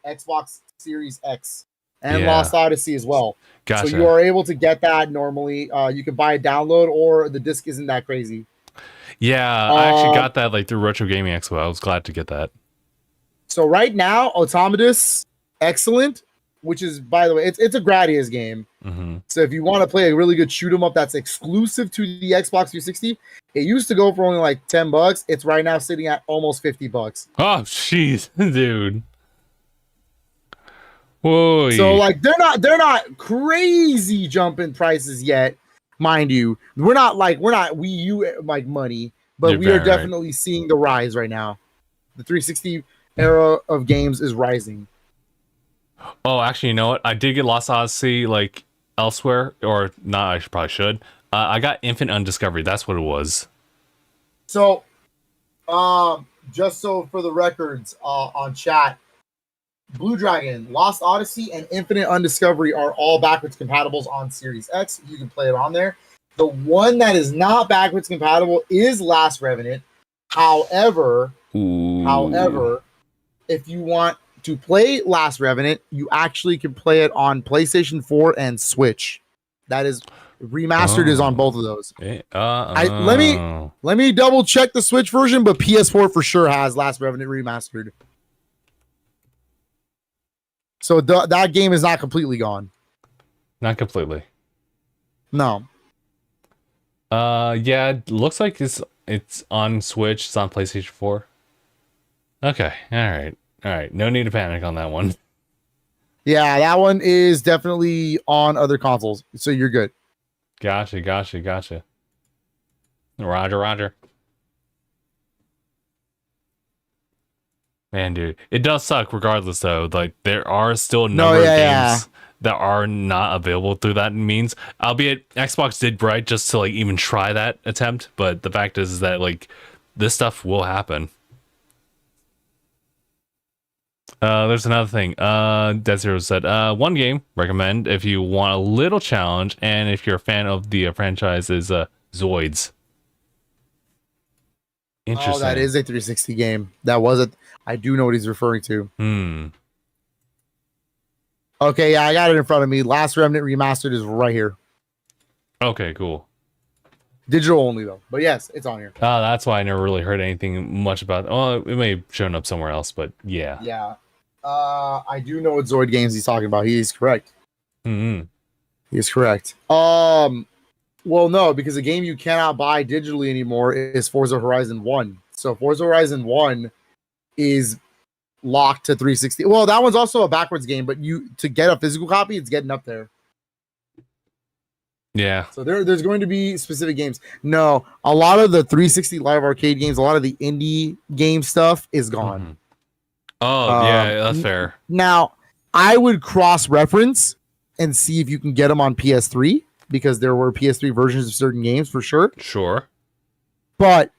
Xbox Series X and Lost Odyssey as well. Gotcha. So you are able to get that normally. You can buy a download, or the disc isn't that crazy. Yeah, I actually got that like through Retro Gaming Expo. I was glad to get that. So right now, Automatus, excellent, which is, by the way, it's a Gradius game. So if you want to play a really good shoot 'em up that's exclusive to the Xbox 360, it used to go for only like $10. It's right now sitting at almost $50. Oh, jeez, dude. Whoa. So like they're not crazy jumping prices yet, mind you. We're not Wii U like money, but we are definitely seeing the rise right now. The 360 era of games is rising. Oh, actually, you know what? I did get Lost Odyssey like elsewhere, or not. Probably should. I got Infinite Undiscovery. That's what it was. So, just so for the records on chat, Blue Dragon, Lost Odyssey, and Infinite Undiscovery are all backwards compatibles on Series X. You can play it on there. The one that is not backwards compatible is Last Revenant. However, if you want to play Last Revenant, you actually can play it on PlayStation 4 and Switch. That is remastered is on both of those. Let me double check the Switch version, but PS4 for sure has Last Revenant remastered. So that game is not completely gone. Not completely. No. Yeah, it looks like it's on Switch. It's on PlayStation 4. Okay, all right. No need to panic on that one. Yeah, that one is definitely on other consoles, so you're good. Gotcha. Roger. Man, dude, it does suck regardless, though. Like, there are still a number of games that are not available through that means. Albeit, Xbox did right just to, like, even try that attempt. But the fact is that, like, this stuff will happen. There's another thing. Dead Zero said, one game recommend if you want a little challenge and if you're a fan of the franchise is Zoids. Interesting. Oh, that is a 360 game. That was it. I do know what he's referring to. Okay, yeah, I got it in front of me. Last Remnant Remastered is right here. Okay, cool. Digital only though, but yes, it's on here. That's why I never really heard anything much about it. Well, it may have shown up somewhere else, but yeah. Yeah. I do know what Zoid games he's talking about. He is correct. Mm-hmm. He is correct. Well, no, because a game you cannot buy digitally anymore is Forza Horizon 1. So Forza Horizon 1 is locked to 360. Well, that one's also a backwards game, but to get a physical copy, it's getting up there. Yeah. So there's going to be specific games. No, a lot of the 360 live arcade games, a lot of the indie game stuff is gone. Mm-hmm. Oh, yeah, that's fair. Now, I would cross-reference and see if you can get them on PS3, because there were PS3 versions of certain games for sure. Sure. But,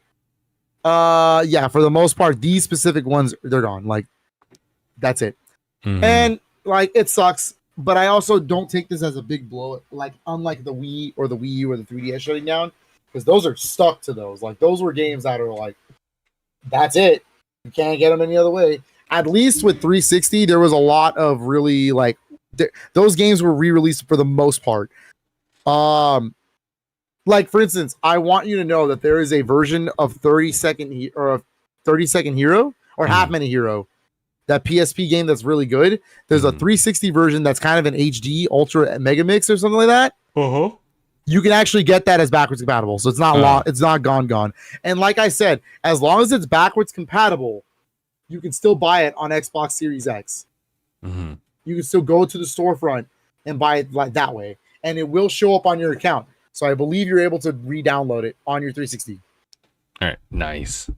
yeah, for the most part, these specific ones, they're gone. Like, that's it. Mm-hmm. And, like, it sucks. But I also don't take this as a big blow, like unlike the Wii or the Wii U or the 3DS shutting down, because those are stuck to those. Like those were games that are like, that's it. You can't get them any other way. At least with 360, there was a lot of really like those games were re-released for the most part. Like for instance, I want you to know that there is a version of 30-second Hero or Half Minute Hero. That PSP game that's really good. There's a 360 version that's kind of an HD Ultra Mega Mix or something like that. Uh-huh. You can actually get that as backwards compatible, so it's not it's not gone. And like I said, as long as it's backwards compatible, you can still buy it on Xbox Series X. Mm-hmm. You can still go to the storefront and buy it like that way, and it will show up on your account. So I believe you're able to re-download it on your 360. All right, nice.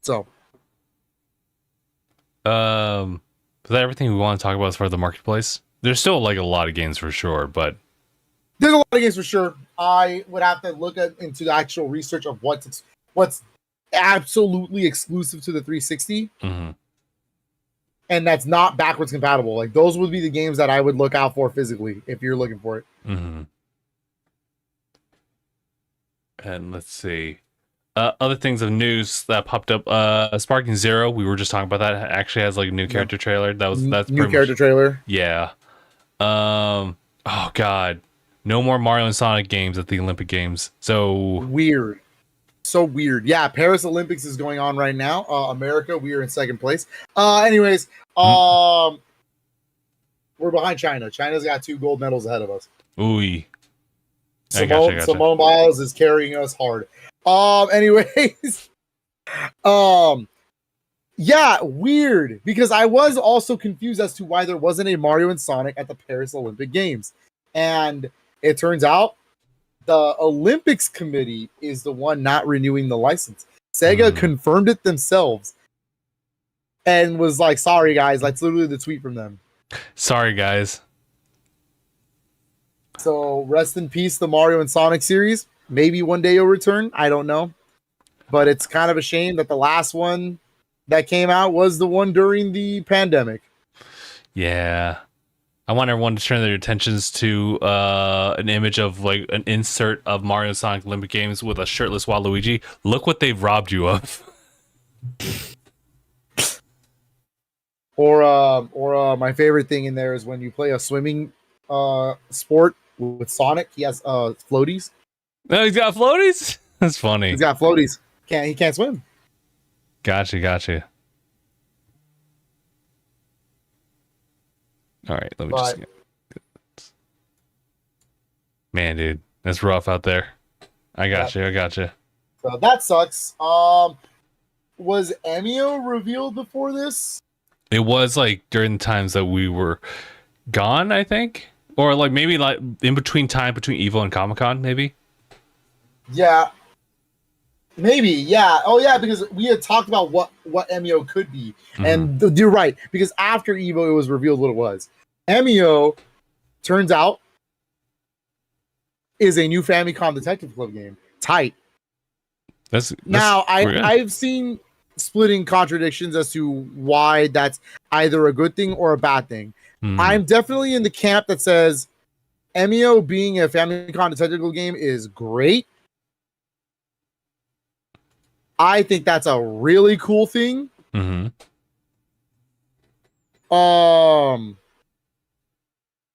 So. Is that everything we want to talk about as far as the marketplace? There's still like a lot of games for sure, but there's a lot of games for sure. I would have to look into the actual research of what's absolutely exclusive to the 360, and that's not backwards compatible. Like those would be the games that I would look out for physically if you're looking for it. And let's see. Other things of news that popped up. Sparking Zero, we were just talking about that. It actually has like a new character trailer. That's new character trailer. Yeah. Oh god, no more Mario and Sonic games at the Olympic Games. So weird. Yeah, Paris Olympics is going on right now. America, we are in second place. Anyways, we're behind China. China's got 2 gold medals ahead of us. Ooh. Simone Biles is carrying us hard. Anyways, yeah, weird, because I was also confused as to why there wasn't a Mario and Sonic at the Paris Olympic Games. And it turns out the Olympics committee is the one not renewing the license. Sega confirmed it themselves and was like, sorry guys, that's literally the tweet from them. Sorry guys. So rest in peace, the Mario and Sonic series. Maybe one day you'll return. I don't know. But it's kind of a shame that the last one that came out was the one during the pandemic. Yeah. I want everyone to turn their attentions to an image of like an insert of Mario and Sonic Olympic Games with a shirtless Waluigi. Look what they've robbed you of. Or my favorite thing in there is when you play a swimming sport with Sonic. He has floaties. Oh, he's got floaties? That's funny. He's got floaties. He can't swim. Gotcha. All right, let me just get... Man, dude, that's rough out there. I got you. So that sucks. Was Emio revealed before this? It was like during the times that we were gone, I think, or like maybe like in between Evo and Comic-Con, maybe. Yeah, maybe. Yeah. Oh, yeah. Because we had talked about what Emio could be, and you're right. Because after Evo, it was revealed what it was. Emio, turns out, is a new Famicom Detective Club game. Tight. I've seen splitting contradictions as to why that's either a good thing or a bad thing. I'm definitely in the camp that says Emio being a Famicom Detective Club game is great. I think that's a really cool thing.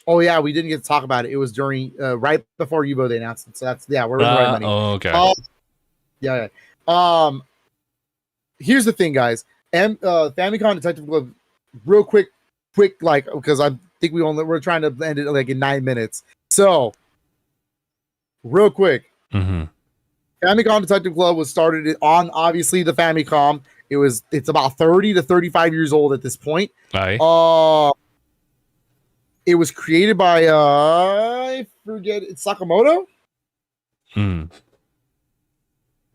Oh yeah, we didn't get to talk about it. It was during right before Evo they announced it. So that's we're in the right money. Oh, okay. Yeah. Here's the thing, guys. Famicom Detective Club, real quick, like because I think we're trying to end it like in 9 minutes. So, real quick. Famicom Detective Club was started on obviously the Famicom. It's about 30 to 35 years old at this point. Aye. It was created by I forget, it's Sakamoto.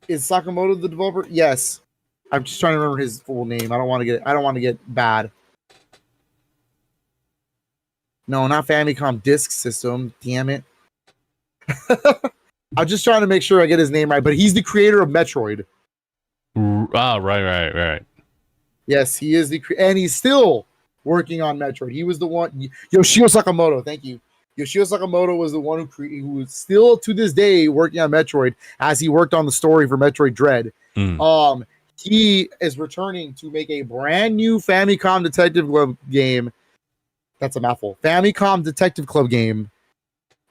Is Sakamoto the developer? Yes. I'm just trying to remember his full name. I don't want to get bad. No, not Famicom Disk System. Damn it. I'm just trying to make sure I get his name right, but he's the creator of Metroid. Right. Yes, he is and he's still working on Metroid. He was the one, Yoshio Sakamoto. Thank you. Yoshio Sakamoto was the one who is still to this day working on Metroid, as he worked on the story for Metroid Dread. He is returning to make a brand new Famicom Detective Club game. That's a mouthful. Famicom Detective Club game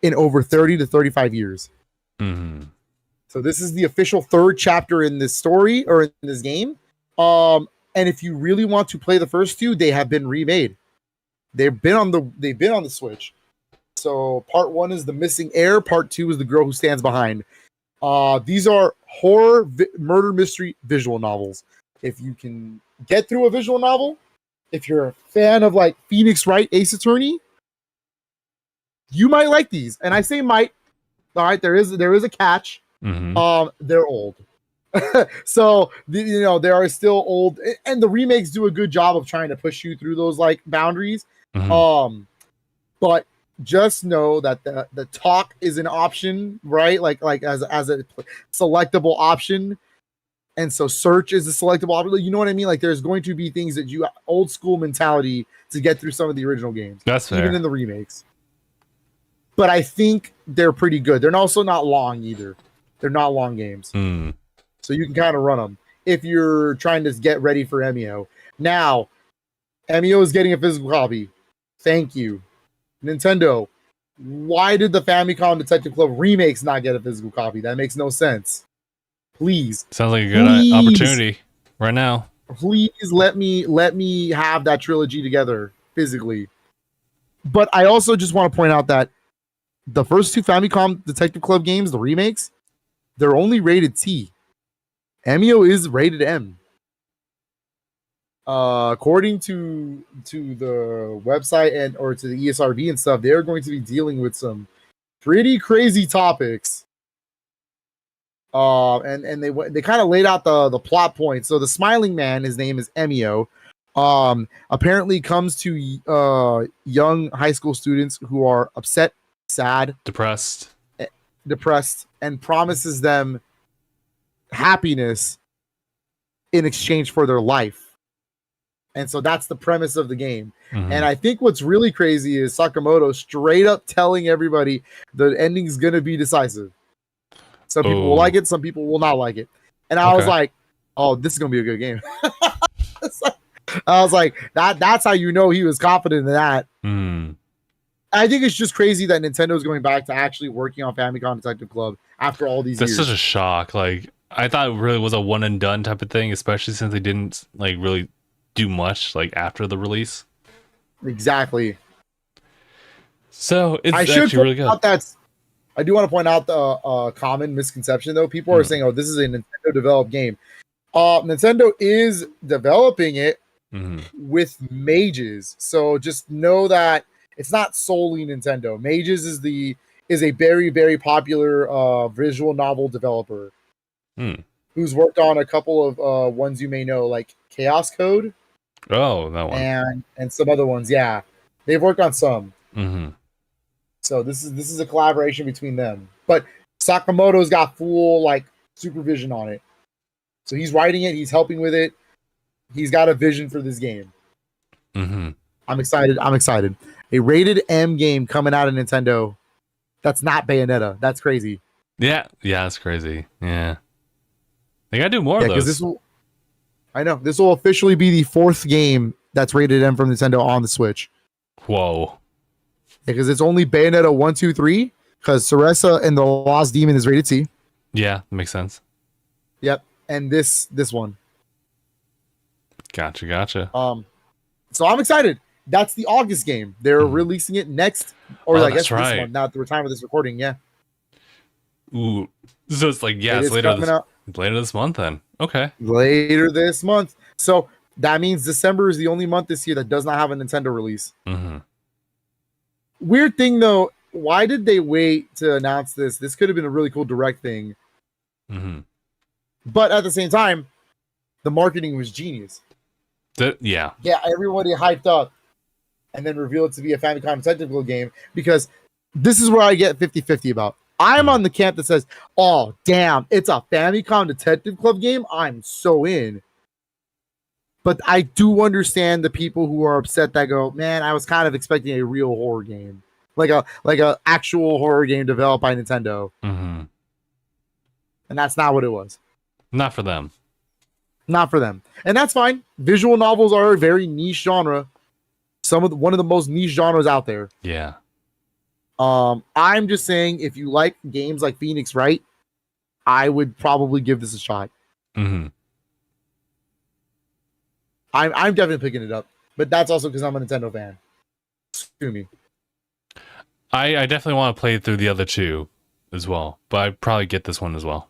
in over 30 to 35 years. So this is the official third chapter in this story, or in this game. And if you really want to play the first two, they have been remade. They've been on the Switch. So part 1 is The Missing Heir. Part 2 is The Girl Who Stands Behind. These are horror murder mystery visual novels. If you can get through a visual novel, if you're a fan of like Phoenix Wright Ace Attorney, you might like these. And I say might. All right, there is a catch. They're old. So they are still old, and the remakes do a good job of trying to push you through those like boundaries. But just know that the talk is an option, right? Like as a selectable option, and so search is a selectable option. You know what I mean? Like there's going to be things that you old school mentality to get through some of the original games. That's fair. Even in the remakes. But I think they're pretty good. They're also not long either. They're not long games. So you can kind of run them if you're trying to get ready for Emio. Now, Emio is getting a physical copy. Thank you. Nintendo, why did the Famicom Detective Club remakes not get a physical copy? That makes no sense. Please. Sounds like a good opportunity right now. Please let me have that trilogy together physically. But I also just want to point out that the first two Famicom Detective Club games, the remakes, they're only rated T. Emio is rated M. According to the website or to the ESRB and stuff, they're going to be dealing with some pretty crazy topics. And they kind of laid out the plot points. So the smiling man, his name is Emio, apparently comes to young high school students who are upset sad, Depressed. depressed, and promises them happiness in exchange for their life. And so that's the premise of the game. Mm-hmm. And I think what's really crazy is Sakamoto straight up telling everybody the ending's going to be decisive. Some people will like it, some people will not like it. And I was like, oh, this is going to be a good game. I was like, that's how you know he was confident in that. Mm. I think it's just crazy that Nintendo's going back to actually working on Famicom Detective Club after all these years. That's such a shock. Like, I thought it really was a one and done type of thing, especially since they didn't like really do much like after the release. Exactly. So it's I should actually really good. I do want to point out the common misconception though. People are saying, "Oh, this is a Nintendo developed game." Nintendo is developing it with mages, so just know that it's not solely Nintendo. Mages is a very, very popular visual novel developer who's worked on a couple of ones you may know, like Chaos Code. Oh, that one. And some other ones. Yeah, they've worked on some. Mm-hmm. So this is a collaboration between them. But Sakamoto's got full like supervision on it. So he's writing it. He's helping with it. He's got a vision for this game. Mm-hmm. I'm excited. A rated M game coming out of Nintendo. That's not Bayonetta. That's crazy. Yeah, that's crazy. Yeah, they gotta do more of those. This will officially be the 4th game that's rated M from Nintendo on the Switch. Whoa. Because it's only Bayonetta 1, 2, 3. Because Cereza and the Lost Demon is rated C. Yeah, that makes sense. Yep, and this one. Gotcha. So I'm excited. That's the August game. They're releasing it next, or I guess this month. Now at the time of this recording, yeah. Ooh, so it's like it's later this month then. Okay, later this month. So that means December is the only month this year that does not have a Nintendo release. Mm-hmm. Weird thing though, why did they wait to announce this? This could have been a really cool direct thing. Mm-hmm. But at the same time, the marketing was genius. Yeah, everybody hyped up and then revealed it to be a Famicom Detective Club game, because this is where I get 50-50 about. I'm on the camp that says, oh, damn, it's a Famicom Detective Club game. I'm so in. But I do understand the people who are upset that go, man, I was kind of expecting a real horror game. Like a actual horror game developed by Nintendo. Mm-hmm. And that's not what it was. Not for them. And that's fine. Visual novels are a very niche genre. One of the most niche genres out there. Yeah. I'm just saying, if you like games like Phoenix Wright, I would probably give this a shot. Mm-hmm. I'm definitely picking it up, but that's also because I'm a Nintendo fan. Excuse me. I definitely want to play through the other two as well, but I'd probably get this one as well.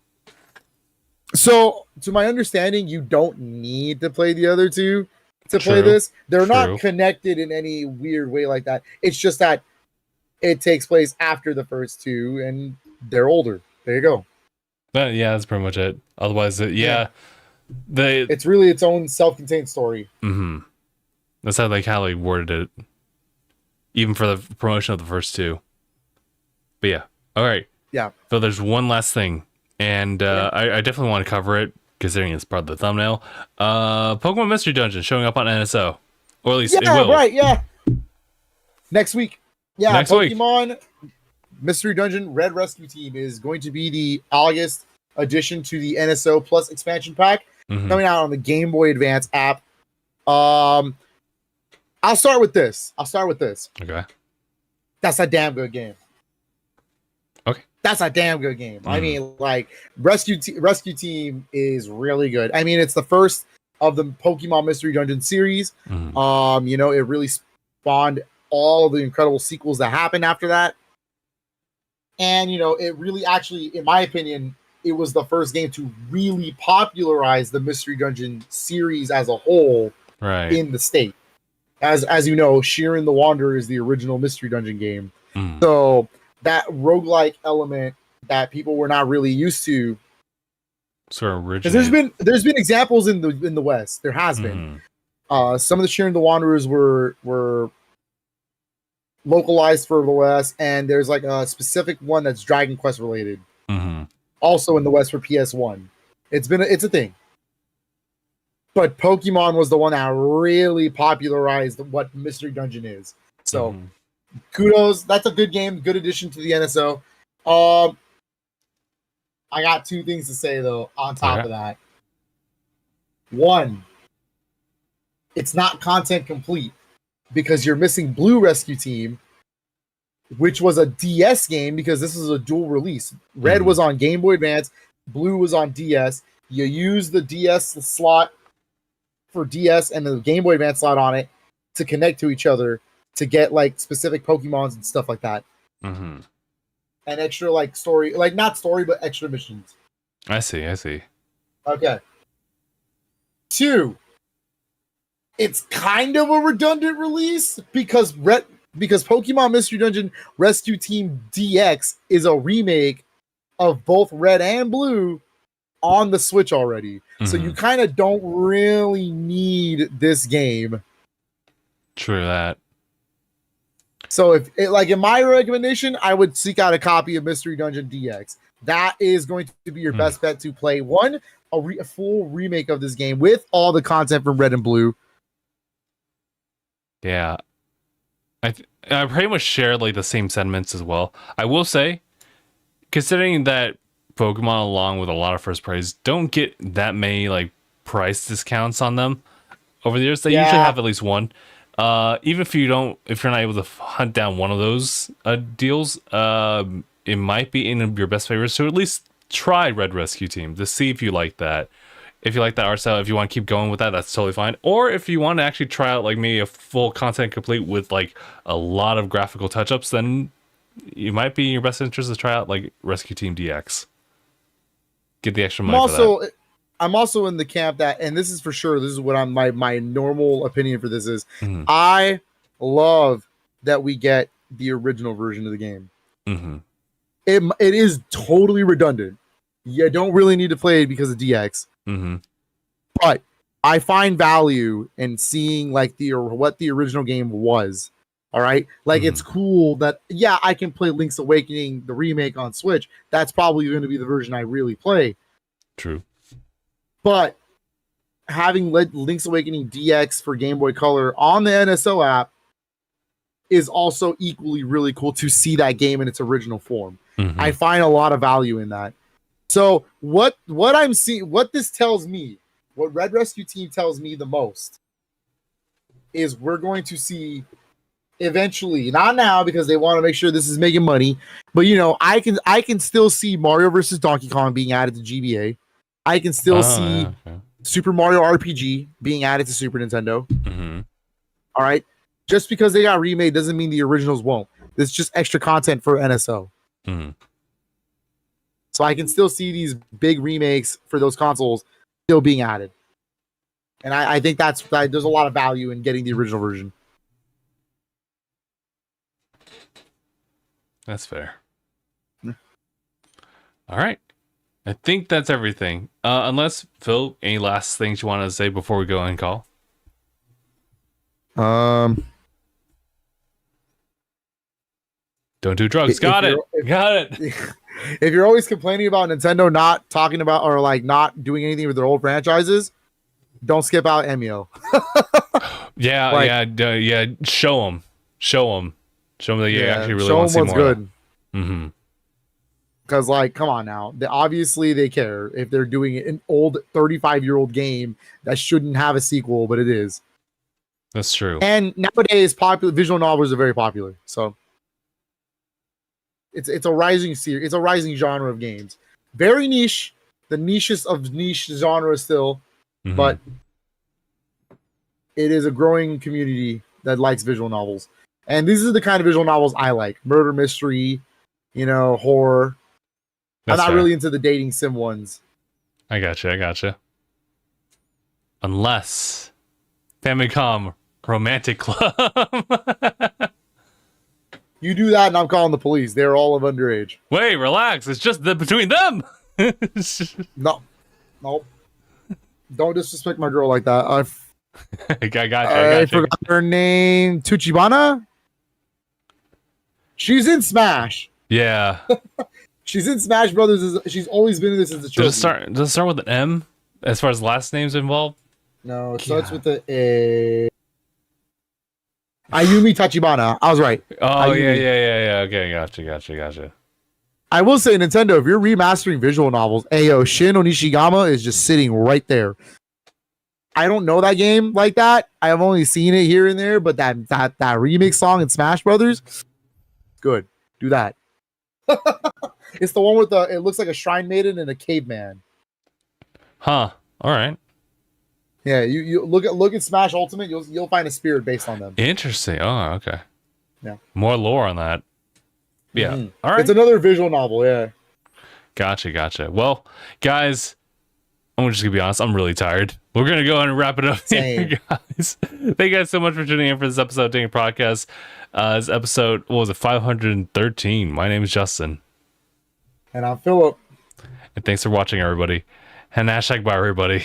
So, to my understanding, you don't need to play the other two to play this. They're not connected in any weird way like that. It's just that it takes place after the first two, and they're older. There you go. Yeah, that's pretty much it. Otherwise, it's really its own self-contained story. Mm-hmm. That's how they worded it, even for the promotion of the first two. But yeah, all right. Yeah. So there's one last thing, and I definitely want to cover it, considering it's part of the thumbnail. Pokemon Mystery Dungeon showing up on NSO, or at least it will. Right. Yeah. Next week. Yeah. Next Pokemon week. Mystery Dungeon Red Rescue Team is going to be the August addition to the NSO Plus expansion pack, coming out on the Game Boy Advance app. I'll start with this. Okay. That's a damn good game. Okay. That's a damn good game. I mean, like, Rescue Team is really good. I mean, it's the first of the Pokemon Mystery Dungeon series. It really spawned all of the incredible sequels that happened after that. And, it really actually, in my opinion, it was the first game to really popularize the Mystery Dungeon series as a whole in the state. As you know, Shiren the Wanderer is the original Mystery Dungeon game. So that roguelike element that people were not really used to. Because there's been examples in the West. There has been. Some of the Shiren the Wanderers were localized for the West, and there's like a specific one that's Dragon Quest related, also in the West for PS1. It's a thing. But Pokemon was the one that really popularized what Mystery Dungeon is. So kudos. That's a good game. Good addition to the NSO. I got two things to say though on top of that. One, it's not content complete because you're missing Blue Rescue Team, which was a DS game because this is a dual release. Red was on Game Boy Advance, Blue was on DS. You use the DS slot for DS and the Game Boy Advance slot on it to connect to each other to get like specific Pokemons and stuff like that. And extra like story, like not story, but extra missions. I see. Okay. 2, it's kind of a redundant release because Pokemon Mystery Dungeon Rescue Team DX is a remake of both Red and Blue on the Switch already. So you kind of don't really need this game. True that. So if in my recommendation, I would seek out a copy of Mystery Dungeon DX. That is going to be your best bet to play a full remake of this game with all the content from Red and Blue. Yeah, I pretty much share like the same sentiments as well. I will say, considering that Pokemon, along with a lot of first parties, don't get that many like price discounts on them over the years, they usually have at least one. Even if you're not able to hunt down one of those deals, it might be in your best favors to at least try Red Rescue Team to see if you like that. If you like that art style, if you want to keep going with that, that's totally fine. Or if you want to actually try out like maybe a full content complete with like a lot of graphical touch-ups, then it might be in your best interest to try out like Rescue Team DX. Get the extra money for that. I'm also in the camp that, and this is for sure, this is what my normal opinion for this is. I love that we get the original version of the game. It is totally redundant. You don't really need to play it because of DX. But I find value in seeing like what the original game was. All right, like it's cool that I can play Link's Awakening, the remake on Switch. That's probably going to be the version I really play. True. But having Link's Awakening DX for Game Boy Color on the NSO app is also equally really cool to see that game in its original form. I find a lot of value in that. So what I'm seeing, what this tells me, what Red Rescue Team tells me the most is we're going to see eventually, not now because they want to make sure this is making money, but I can still see Mario versus Donkey Kong being added to GBA. I can still see Super Mario RPG being added to Super Nintendo. All right. Just because they got remade doesn't mean the originals won't. It's just extra content for NSO. So I can still see these big remakes for those consoles still being added. And I think there's a lot of value in getting the original version. That's fair. All right. I think that's everything. Unless, Phil, any last things you want to say before we go and call? Don't do drugs. Got it. If you're always complaining about Nintendo not talking about or like not doing anything with their old franchises, don't skip out Emio. Yeah. Show them that you actually really want to see more. Show them what's good. Because, like, come on now. Obviously, they care if they're doing an old 35-year-old game that shouldn't have a sequel, but it is. That's true. And nowadays, visual novels are very popular. So it's a rising series. It's a rising genre of games. Very niche. The nichest of niche genre still, but it is a growing community that likes visual novels. And these are the kind of visual novels I like: murder mystery, horror. I'm not really into the dating sim ones. I gotcha. Unless Famicom Romantic Club. You do that and I'm calling the police. They're all of underage. Wait, relax. It's just between them. No. Don't disrespect my girl like that. I got you. Forgot her name. Tuchibana? She's in Smash. Yeah. She's in Smash Brothers. She's always been in this as a trophy. Does it start with an M as far as last names involved? No, it starts with the A. Ayumi Tachibana. I was right. Oh, Ayumi. yeah. Okay, gotcha. I will say, Nintendo, if you're remastering visual novels, Ayo, Shin Onishigama is just sitting right there. I don't know that game like that. I have only seen it here and there, but that remix song in Smash Brothers, good. Do that. It's the one with it looks like a shrine maiden and a caveman. Huh. All right. Yeah, you look at Smash Ultimate, you'll find a spirit based on them. Interesting. Oh, okay. Yeah. More lore on that. Yeah. Mm-hmm. All right. It's another visual novel, yeah. Gotcha. Well, guys, I'm just gonna be honest. I'm really tired. We're gonna go ahead and wrap it up here, guys. Thank you guys so much for tuning in for this episode of DangIT Prodcast. This episode, what was it, 513. My name is Justin. And I'm Philip. And thanks for watching, everybody. And hashtag bye, everybody.